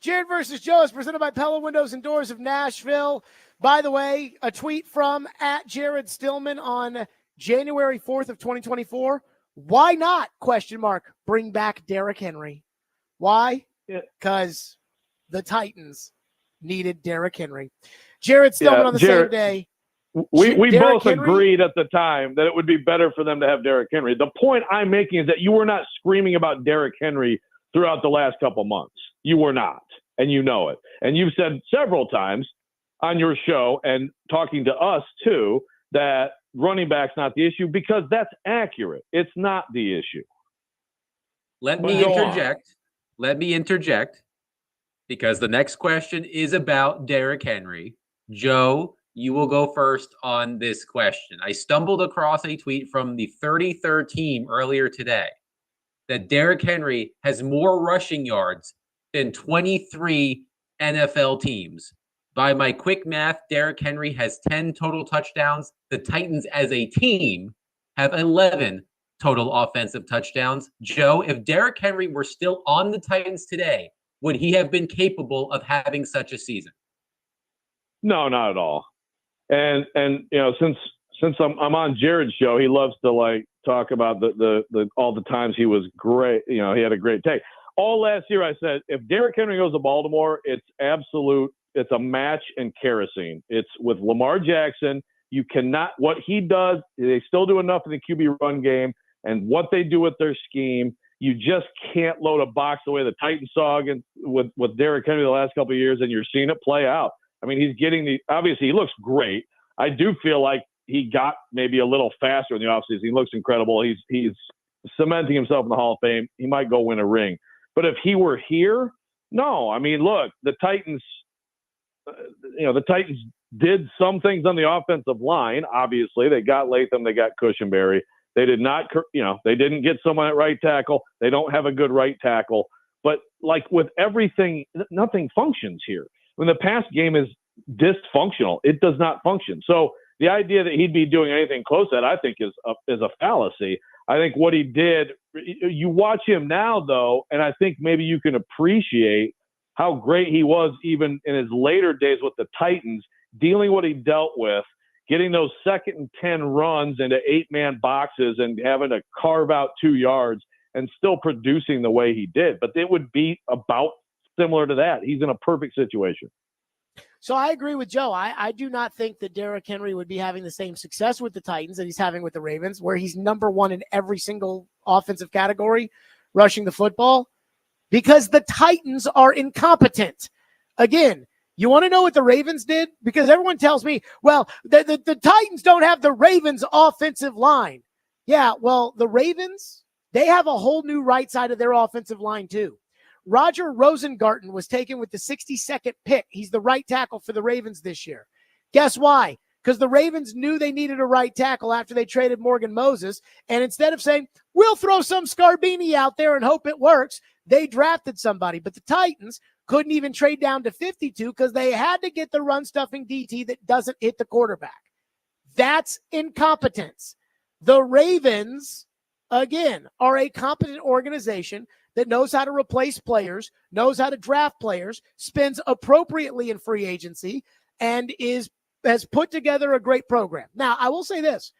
Jared versus Joe is presented by Pella Windows and Doors of Nashville. By the way, a tweet from @Jared Stillman on January 4th of 2024. Why not, ? Bring back Derrick Henry. Why? Because the Titans needed Derrick Henry. Jared Stillman on the same day. We Derrick both Henry? agreed at the time that it would be better for them to have Derrick Henry. The point I'm making is that you were not screaming about Derrick Henry throughout the last couple months. You were not, and you know it. And you've said several times on your show and talking to us too that running back's not the issue, because that's accurate. It's not the issue. Let me interject because the next question is about Derrick Henry. Joe, you will go first on this question. I stumbled across a tweet from the 33rd team earlier today that Derrick Henry has more rushing yards than 23 NFL teams. By my quick math, Derrick Henry has 10 total touchdowns. The Titans as a team have 11 total offensive touchdowns. Joe, if Derrick Henry were still on the Titans today, would he have been capable of having such a season? No, not at all. And you know, since I'm on Jared's show, he loves to talk about the all the times he was great. You know, he had a great take. All last year I said, if Derrick Henry goes to Baltimore, it's a match in kerosene. It's with Lamar Jackson. You cannot, what he does, they still do enough in the QB run game, and what they do with their scheme, you just can't load a box the way the Titans saw with Derrick Henry the last couple of years, and you're seeing it play out. I mean, he's getting obviously he looks great. I do feel like he got maybe a little faster in the offseason. He looks incredible. He's cementing himself in the Hall of Fame. He might go win a ring. But if he were here, no. I mean, look, the Titans, the Titans did some things on the offensive line. Obviously, they got Latham, they got Cushenberry. They did not, they didn't get someone at right tackle. They don't have a good right tackle. But like with everything, nothing functions here. When the pass game is dysfunctional, it does not function. So the idea that he'd be doing anything close to that, I think, is a fallacy. I think what he did, you watch him now, though, and I think maybe you can appreciate how great he was even in his later days with the Titans, dealing what he dealt with, getting those 2nd and 10 runs into 8-man boxes and having to carve out 2 yards and still producing the way he did. But it would be about similar to that. He's in a perfect situation. So I agree with Joe. I do not think that Derrick Henry would be having the same success with the Titans that he's having with the Ravens, where he's number one in every single offensive category, rushing the football, because the Titans are incompetent. Again, you want to know what the Ravens did? Because everyone tells me, well, the Titans don't have the Ravens offensive line. Yeah, well, the Ravens, they have a whole new right side of their offensive line too. Roger Rosengarten was taken with the 62nd pick. He's the right tackle for the Ravens this year. Guess why? Because the Ravens knew they needed a right tackle after they traded Morgan Moses. And instead of saying, we'll throw some Scarbini out there and hope it works, they drafted somebody. But the Titans couldn't even trade down to 52 because they had to get the run-stuffing DT that doesn't hit the quarterback. That's incompetence. The Ravens, again, are a competent organization that knows how to replace players, knows how to draft players, spends appropriately in free agency, and has put together a great program. Now, I will say this.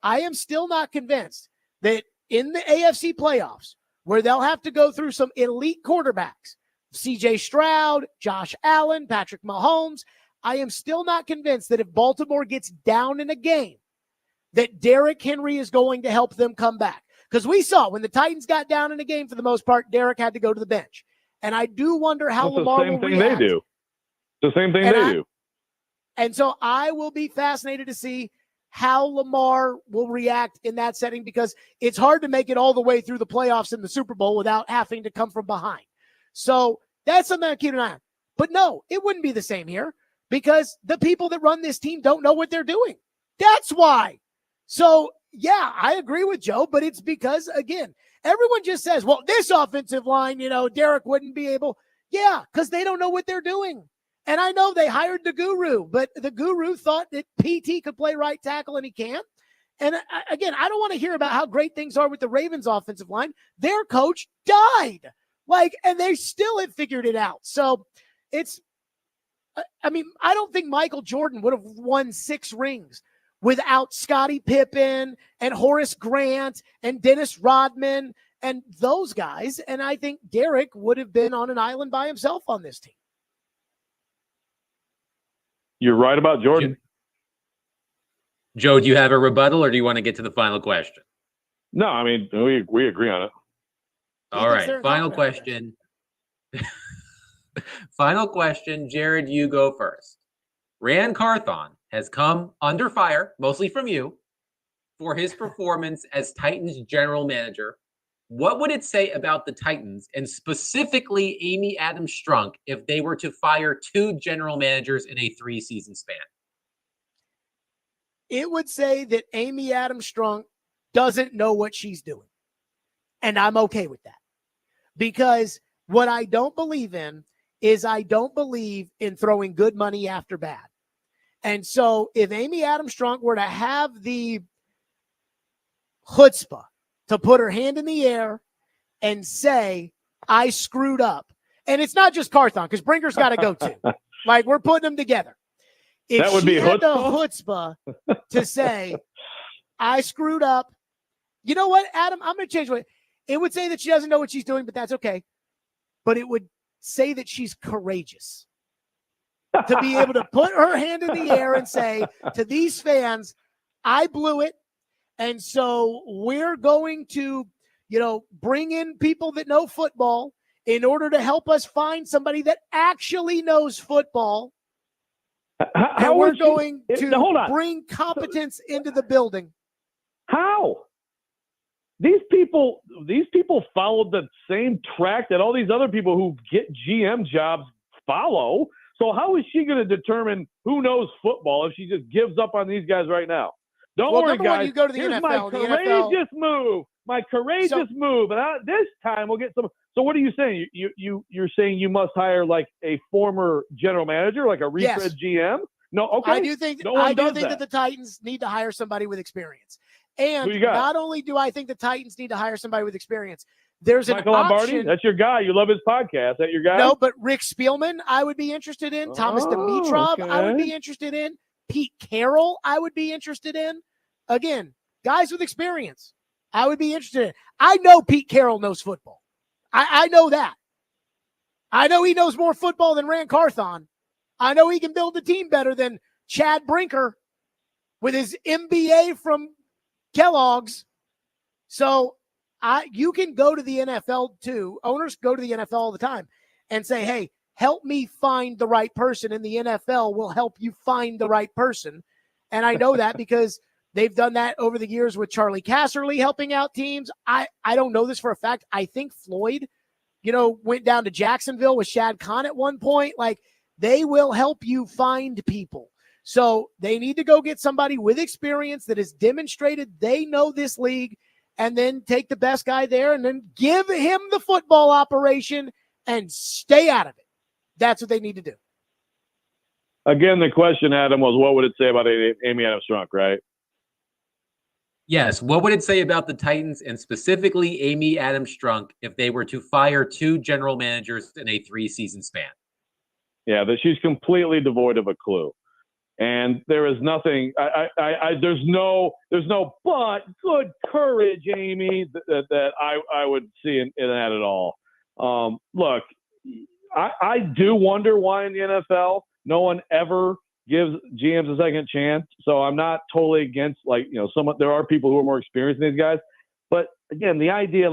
I am still not convinced that in the AFC playoffs, where they'll have to go through some elite quarterbacks, CJ Stroud, Josh Allen, Patrick Mahomes, I am still not convinced that if Baltimore gets down in a game, that Derrick Henry is going to help them come back. Because we saw when the Titans got down in a game, for the most part, Derrick had to go to the bench. And I do wonder how Lamar will react. The same thing they do. The same thing they do. And so I will be fascinated to see how Lamar will react in that setting, because it's hard to make it all the way through the playoffs in the Super Bowl without having to come from behind. So that's something I keep an eye on. But no, it wouldn't be the same here, because the people that run this team don't know what they're doing. That's why. So, yeah, I agree with Joe, but it's because, again, everyone just says, well, this offensive line, Derrick wouldn't be able. Yeah, because they don't know what they're doing. And I know they hired the guru, but the guru thought that PT could play right tackle, and he can't. And again, I don't want to hear about how great things are with the Ravens offensive line. Their coach died And they still had figured it out. So I don't think Michael Jordan would have won 6 rings without Scottie Pippen and Horace Grant and Dennis Rodman and those guys. And I think Derrick would have been on an island by himself on this team. You're right about Jordan. Joe, do you have a rebuttal or do you want to get to the final question? No, I mean, we agree on it. All right. Final question. Final question. Jared, you go first. Ran Carthon has come under fire, mostly from you, for his performance as Titans general manager. What would it say about the Titans and specifically Amy Adams Strunk if they were to fire 2 general managers in a 3-season span? It would say that Amy Adams Strunk doesn't know what she's doing. And I'm okay with that. Because what I don't believe in is I don't believe in throwing good money after bad. And so if Amy Adams Strunk were to have the chutzpah to put her hand in the air and say, I screwed up. And it's not just Carthon, because Brinker's got to go too. We're putting them together. If that would she be had the chutzpah to say, I screwed up, you know what, Adam? I'm going to change it would say that she doesn't know what she's doing, but that's okay. But it would say that she's courageous to be able to put her hand in the air and say to these fans, I blew it. And so we're going to, bring in people that know football in order to help us find somebody that actually knows football. And we're going to bring competence into the building. How? These people followed the same track that all these other people who get GM jobs follow. So how is she going to determine who knows football if she just gives up on these guys right now? Don't worry, guys. You go to the Here's NFL, my courageous move. My courageous move. And this time we'll get some. So what are you saying? You're saying you must hire like a former general manager, like a retread GM? No, okay. I do think that the Titans need to hire somebody with experience. And not only do I think the Titans need to hire somebody with experience, there's Michael an Lombardi. option. That's your guy. You love his podcast. That your guy? No, but Rick Spielman, I would be interested in. Thomas Dimitrov, okay. I would be interested in. Pete Carroll, I would be interested in. Again, guys with experience, I would be interested in. I know Pete Carroll knows football. I know that. I know he knows more football than Ran Carthon. I know he can build a team better than Chad Brinker with his MBA from Kellogg's. So you can go to the NFL too. Owners go to the NFL all the time and say, hey, help me find the right person. And the NFL will help you find the right person. And I know that because they've done that over the years with Charlie Casserly helping out teams. I don't know this for a fact. I think Floyd, went down to Jacksonville with Shad Khan at one point. They will help you find people. So they need to go get somebody with experience that has demonstrated they know this league, and then take the best guy there and then give him the football operation and stay out of it. That's what they need to do. Again, the question, Adam, was what would it say about Amy Adams Strunk, right? Yes. What would it say about the Titans and specifically Amy Adams Strunk if they were to fire 2 general managers in a 3-season span? Yeah, that she's completely devoid of a clue. And there is nothing. There's no. But good courage, Amy, that I would see in that at all. Look, I do wonder why in the NFL no one ever gives GMs a second chance. So I'm not totally against there are people who are more experienced than these guys. But again, the idea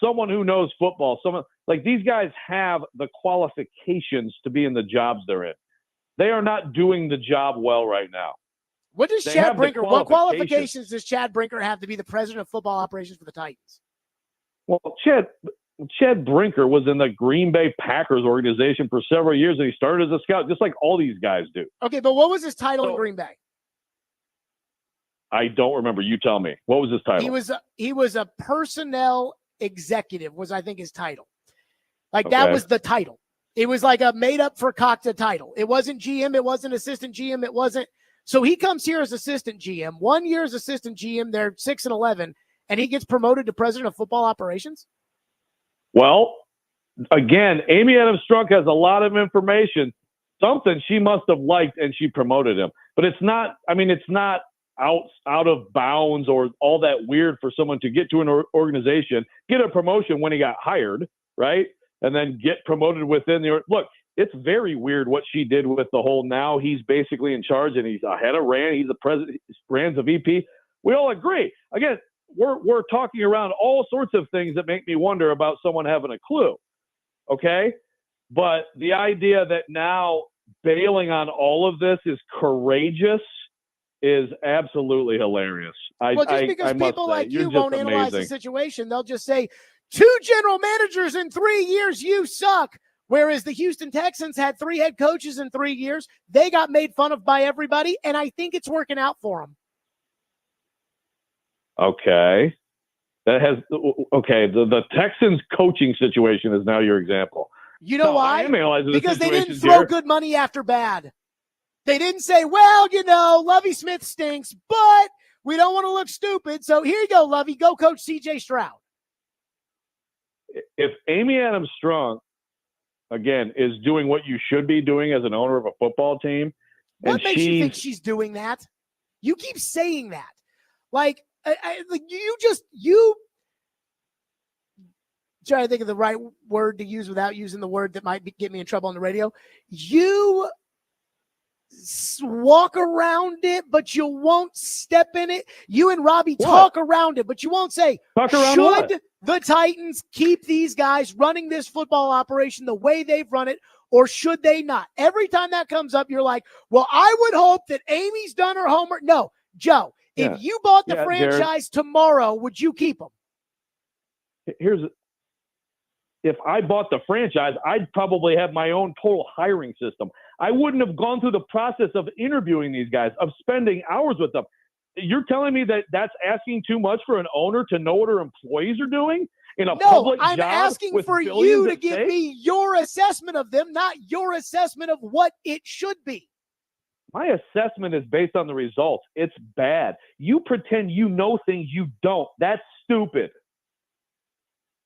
someone who knows football, someone these guys have the qualifications to be in the jobs they're in. They are not doing the job well right now. What does Chad Brinker? What qualifications does Chad Brinker have to be the president of football operations for the Titans? Well, Chad Brinker was in the Green Bay Packers organization for several years, and he started as a scout, just like all these guys do. Okay, but what was his title in Green Bay? I don't remember. You tell me. What was his title? He was a personnel executive. Was I think his title? That was the title. It was like a made-up-for-Cockta title. It wasn't GM. It wasn't assistant GM. It wasn't. So he comes here as assistant GM. 1 year as assistant GM. They're 6-11, and he gets promoted to president of football operations? Well, again, Amy Adams Strunk has a lot of information, something she must have liked, and she promoted him. But it's not, I mean, it's not out of bounds or all that weird for someone to get to an organization, get a promotion when he got hired, right? And then get promoted within the look. It's very weird what she did with the whole, now he's basically in charge and he's ahead of Rand. He's the president. Rand's a VP. We all agree. Again, we're talking around all sorts of things that make me wonder about someone having a clue. Okay. But the idea that now bailing on all of this is courageous is absolutely hilarious. Well, just because people like you won't analyze the amazing. situation, they'll just say, 2 general managers in 3 years, you suck. Whereas the Houston Texans had 3 head coaches in 3 years. They got made fun of by everybody, and I think it's working out for them. Okay. The Texans coaching situation is now your example. You know why? I am analyzing the because they didn't situation, throw Jared. good money after bad. They didn't say, well, Lovie Smith stinks, but we don't want to look stupid. So here you go, Lovie. Go coach C.J. Stroud. If Amy Adams Strunk, again, is doing what you should be doing as an owner of a football team, What makes you think she's doing that? You keep saying that. Like, you try to think of the right word to use without using the word that might get me in trouble on the radio. You walk around it, but you won't step in it. You and Robbie talk around it, but you won't say, should the Titans keep these guys running this football operation the way they've run it, or should they not? Every time that comes up, you're like, well, I would hope that Amy's done her homework. No, Joe, if you bought the franchise tomorrow, would you keep them? If I bought the franchise, I'd probably have my own total hiring system. I wouldn't have gone through the process of interviewing these guys, of spending hours with them. You're telling me that that's asking too much for an owner to know what her employees are doing in a public job? No, I'm asking for you to give me your assessment of them, not your assessment of what it should be. My assessment is based on the results. It's bad. You pretend you know things you don't. That's stupid.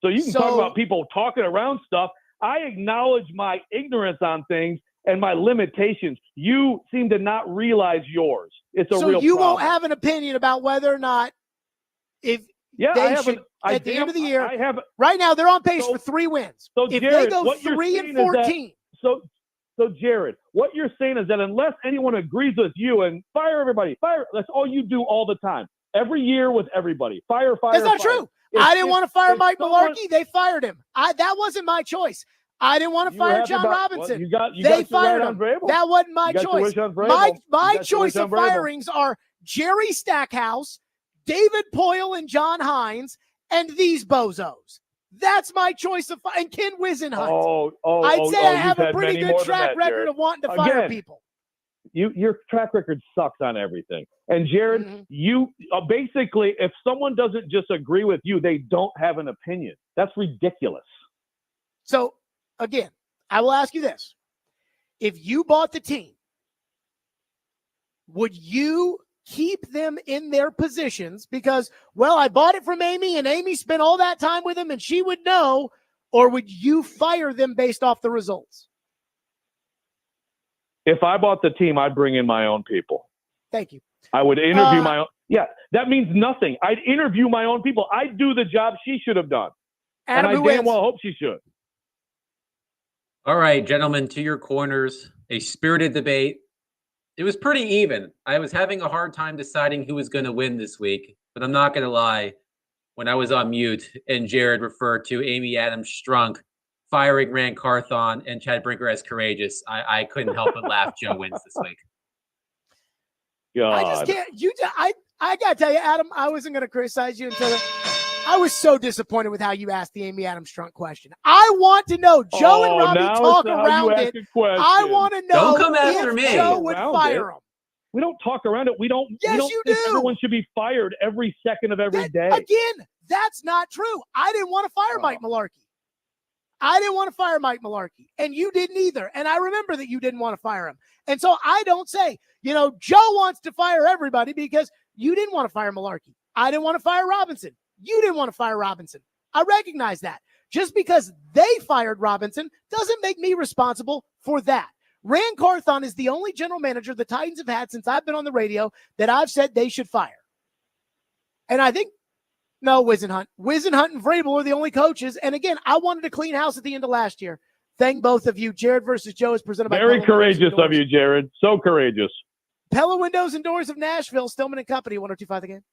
So you can talk about people talking around stuff. I acknowledge my ignorance on things and my limitations. You seem to not realize yours. It's a real problem. So you won't have an opinion about whether or not at the end of the year, right now they're on pace for 3 wins. So if Jared, they go 3-14. So Jared, what you're saying is that unless anyone agrees with you and fire everybody, that's all you do all the time. Every year with everybody. Fire. That's not true. I didn't want to fire Mike Mularkey. They fired him. That wasn't my choice. I didn't want to fire John Robinson. They fired him. That wasn't my choice. My choice of firings are Jerry Stackhouse, David Poyle, and John Hines, and these bozos. That's my choice of and Ken Wisenhunt. I'd say I have a pretty good track record of wanting to fire people. Your track record sucks on everything. And Jared, you basically, if someone doesn't just agree with you, they don't have an opinion. That's ridiculous. So again, I will ask you this. If you bought the team, would you keep them in their positions because, well, I bought it from Amy and Amy spent all that time with them and she would know, or would you fire them based off the results? If I bought the team, I'd bring in my own people. Thank you. I would interview my own. Yeah, that means nothing. I'd interview my own people. I'd do the job she should have done. Adam, and I damn well hope she should. All right, gentlemen, to your corners. A spirited debate. It was pretty even. I was having a hard time deciding who was going to win this week, but I'm not going to lie. When I was on mute and Jared referred to Amy Adams Strunk firing Rand Carthon and Chad Brinker as courageous, I couldn't help but laugh. Joe wins this week. God. I just can't. I got to tell you, Adam, I wasn't going to criticize you until I was so disappointed with how you asked the Amy Adams Strunk question. I want to know. Joe and Robbie talk around it. I want to know. Don't come after me. Joe would fire him. We don't talk around it. We don't. Yes, we don't you think do. Everyone should be fired every second of every day. Again, that's not true. I didn't want to fire Mike Mularkey. I didn't want to fire Mike Mularkey, and you didn't either. And I remember that you didn't want to fire him. And so I don't say, Joe wants to fire everybody because you didn't want to fire Mularkey. I didn't want to fire Robinson. You didn't want to fire Robinson. I recognize that. Just because they fired Robinson doesn't make me responsible for that. Rand Carthon is the only general manager the Titans have had since I've been on the radio that I've said they should fire. And I think, no, Wisenhunt and Vrabel are the only coaches. And again, I wanted a clean house at the end of last year. Thank both of you. Jared versus Joe is presented by Very Pella Windows and courageous of Doors. you, Jared. So courageous. Pella Windows and Doors of Nashville, Stillman and Company, 102.5 The Game.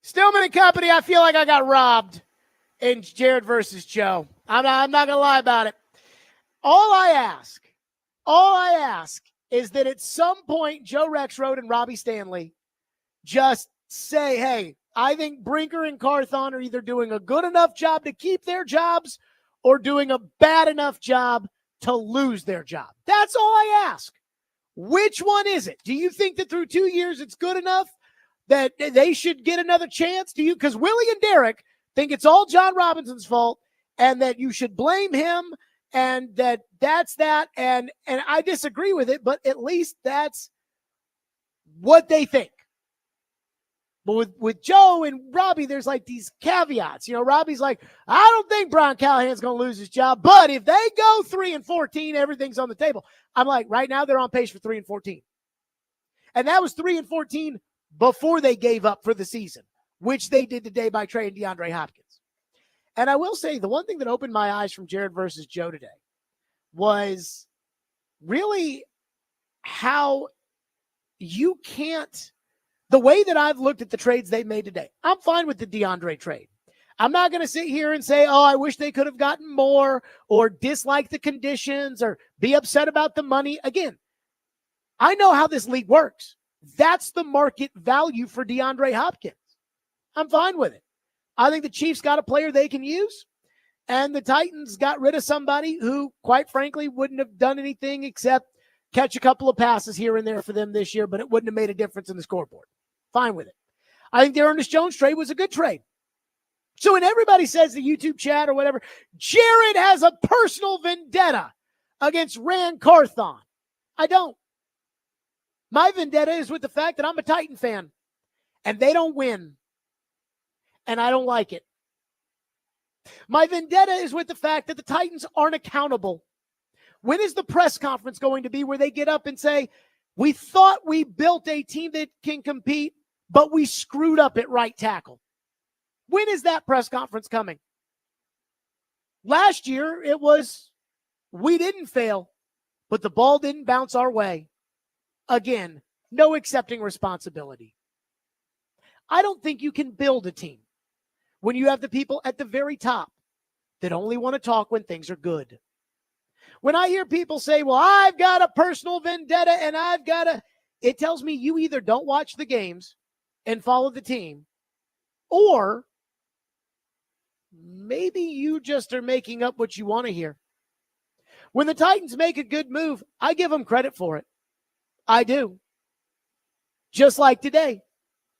Stillman and company, I feel like I got robbed in Jared versus Joe. I'm not going to lie about it. All I ask is that at some point, Joe Rexrode and Robbie Stanley just say, hey, I think Brinker and Carthon are either doing a good enough job to keep their jobs or doing a bad enough job to lose their job. That's all I ask. Which one is it? Do you think that through 2 years it's good enough that they should get another chance? Do you? Because Willie and Derrick think it's all John Robinson's fault and that you should blame him and that's that. And I disagree with it, but at least that's what they think. But with Joe and Robbie, there's like these caveats. You know, Robbie's like, I don't think Brian Callahan's going to lose his job, but if they go 3-14, everything's on the table. I'm like, right now they're on pace for 3-14. And that was 3-14 before they gave up for the season, which they did today by trading DeAndre Hopkins. And I will say the one thing that opened my eyes from Jared versus Joe today was really how you can't, the way that I've looked at the trades they made today, I'm fine with the DeAndre trade. I'm not going to sit here and say, oh, I wish they could have gotten more or dislike the conditions or be upset about the money. Again, I know how this league works. That's the market value for DeAndre Hopkins. I'm fine with it. I think the Chiefs got a player they can use, and the Titans got rid of somebody who, quite frankly, wouldn't have done anything except catch a couple of passes here and there for them this year, but it wouldn't have made a difference in the scoreboard. Fine with it. I think the Ernest Jones trade was a good trade. So when everybody says the YouTube chat or whatever, Jared has a personal vendetta against Rand Carthon. I don't. My vendetta is with the fact that I'm a Titan fan and they don't win. And I don't like it. My vendetta is with the fact that the Titans aren't accountable. When is the press conference going to be where they get up and say, we thought we built a team that can compete, but we screwed up at right tackle? When is that press conference coming? Last year, it was, we didn't fail, but the ball didn't bounce our way. Again, no accepting responsibility. I don't think you can build a team when you have the people at the very top that only want to talk when things are good. When I hear people say, well, I've got a personal vendetta and I've got a, it tells me you either don't watch the games and follow the team, or maybe you just are making up what you want to hear. When the Titans make a good move, I give them credit for it. I do. Just like today.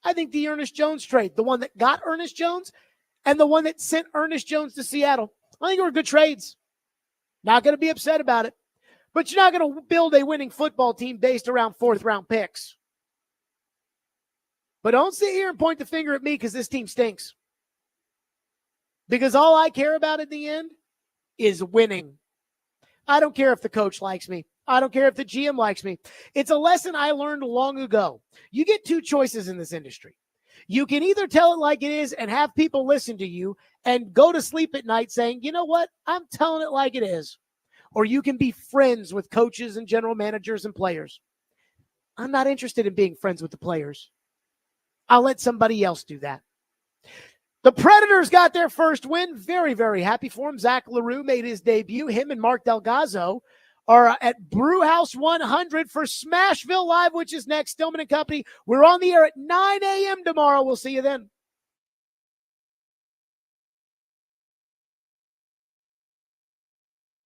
I think the Ernest Jones trade, the one that got Ernest Jones and the one that sent Ernest Jones to Seattle, I think were good trades. Not going to be upset about it. But you're not going to build a winning football team based around fourth-round picks. But don't sit here and point the finger at me because this team stinks. Because all I care about in the end is winning. I don't care if the coach likes me. I don't care if the GM likes me. It's a lesson I learned long ago. You get two choices in this industry. You can either tell it like it is and have people listen to you and go to sleep at night saying, you know what, I'm telling it like it is. Or you can be friends with coaches and general managers and players. I'm not interested in being friends with the players. I'll let somebody else do that. The Predators got their first win. Very, very happy for him. Zach LaRue made his debut. Him and Mark Delgazzo are at Brewhouse 100 for Smashville Live, which is next. Stillman and Company. We're on the air at 9 a.m. tomorrow. We'll see you then.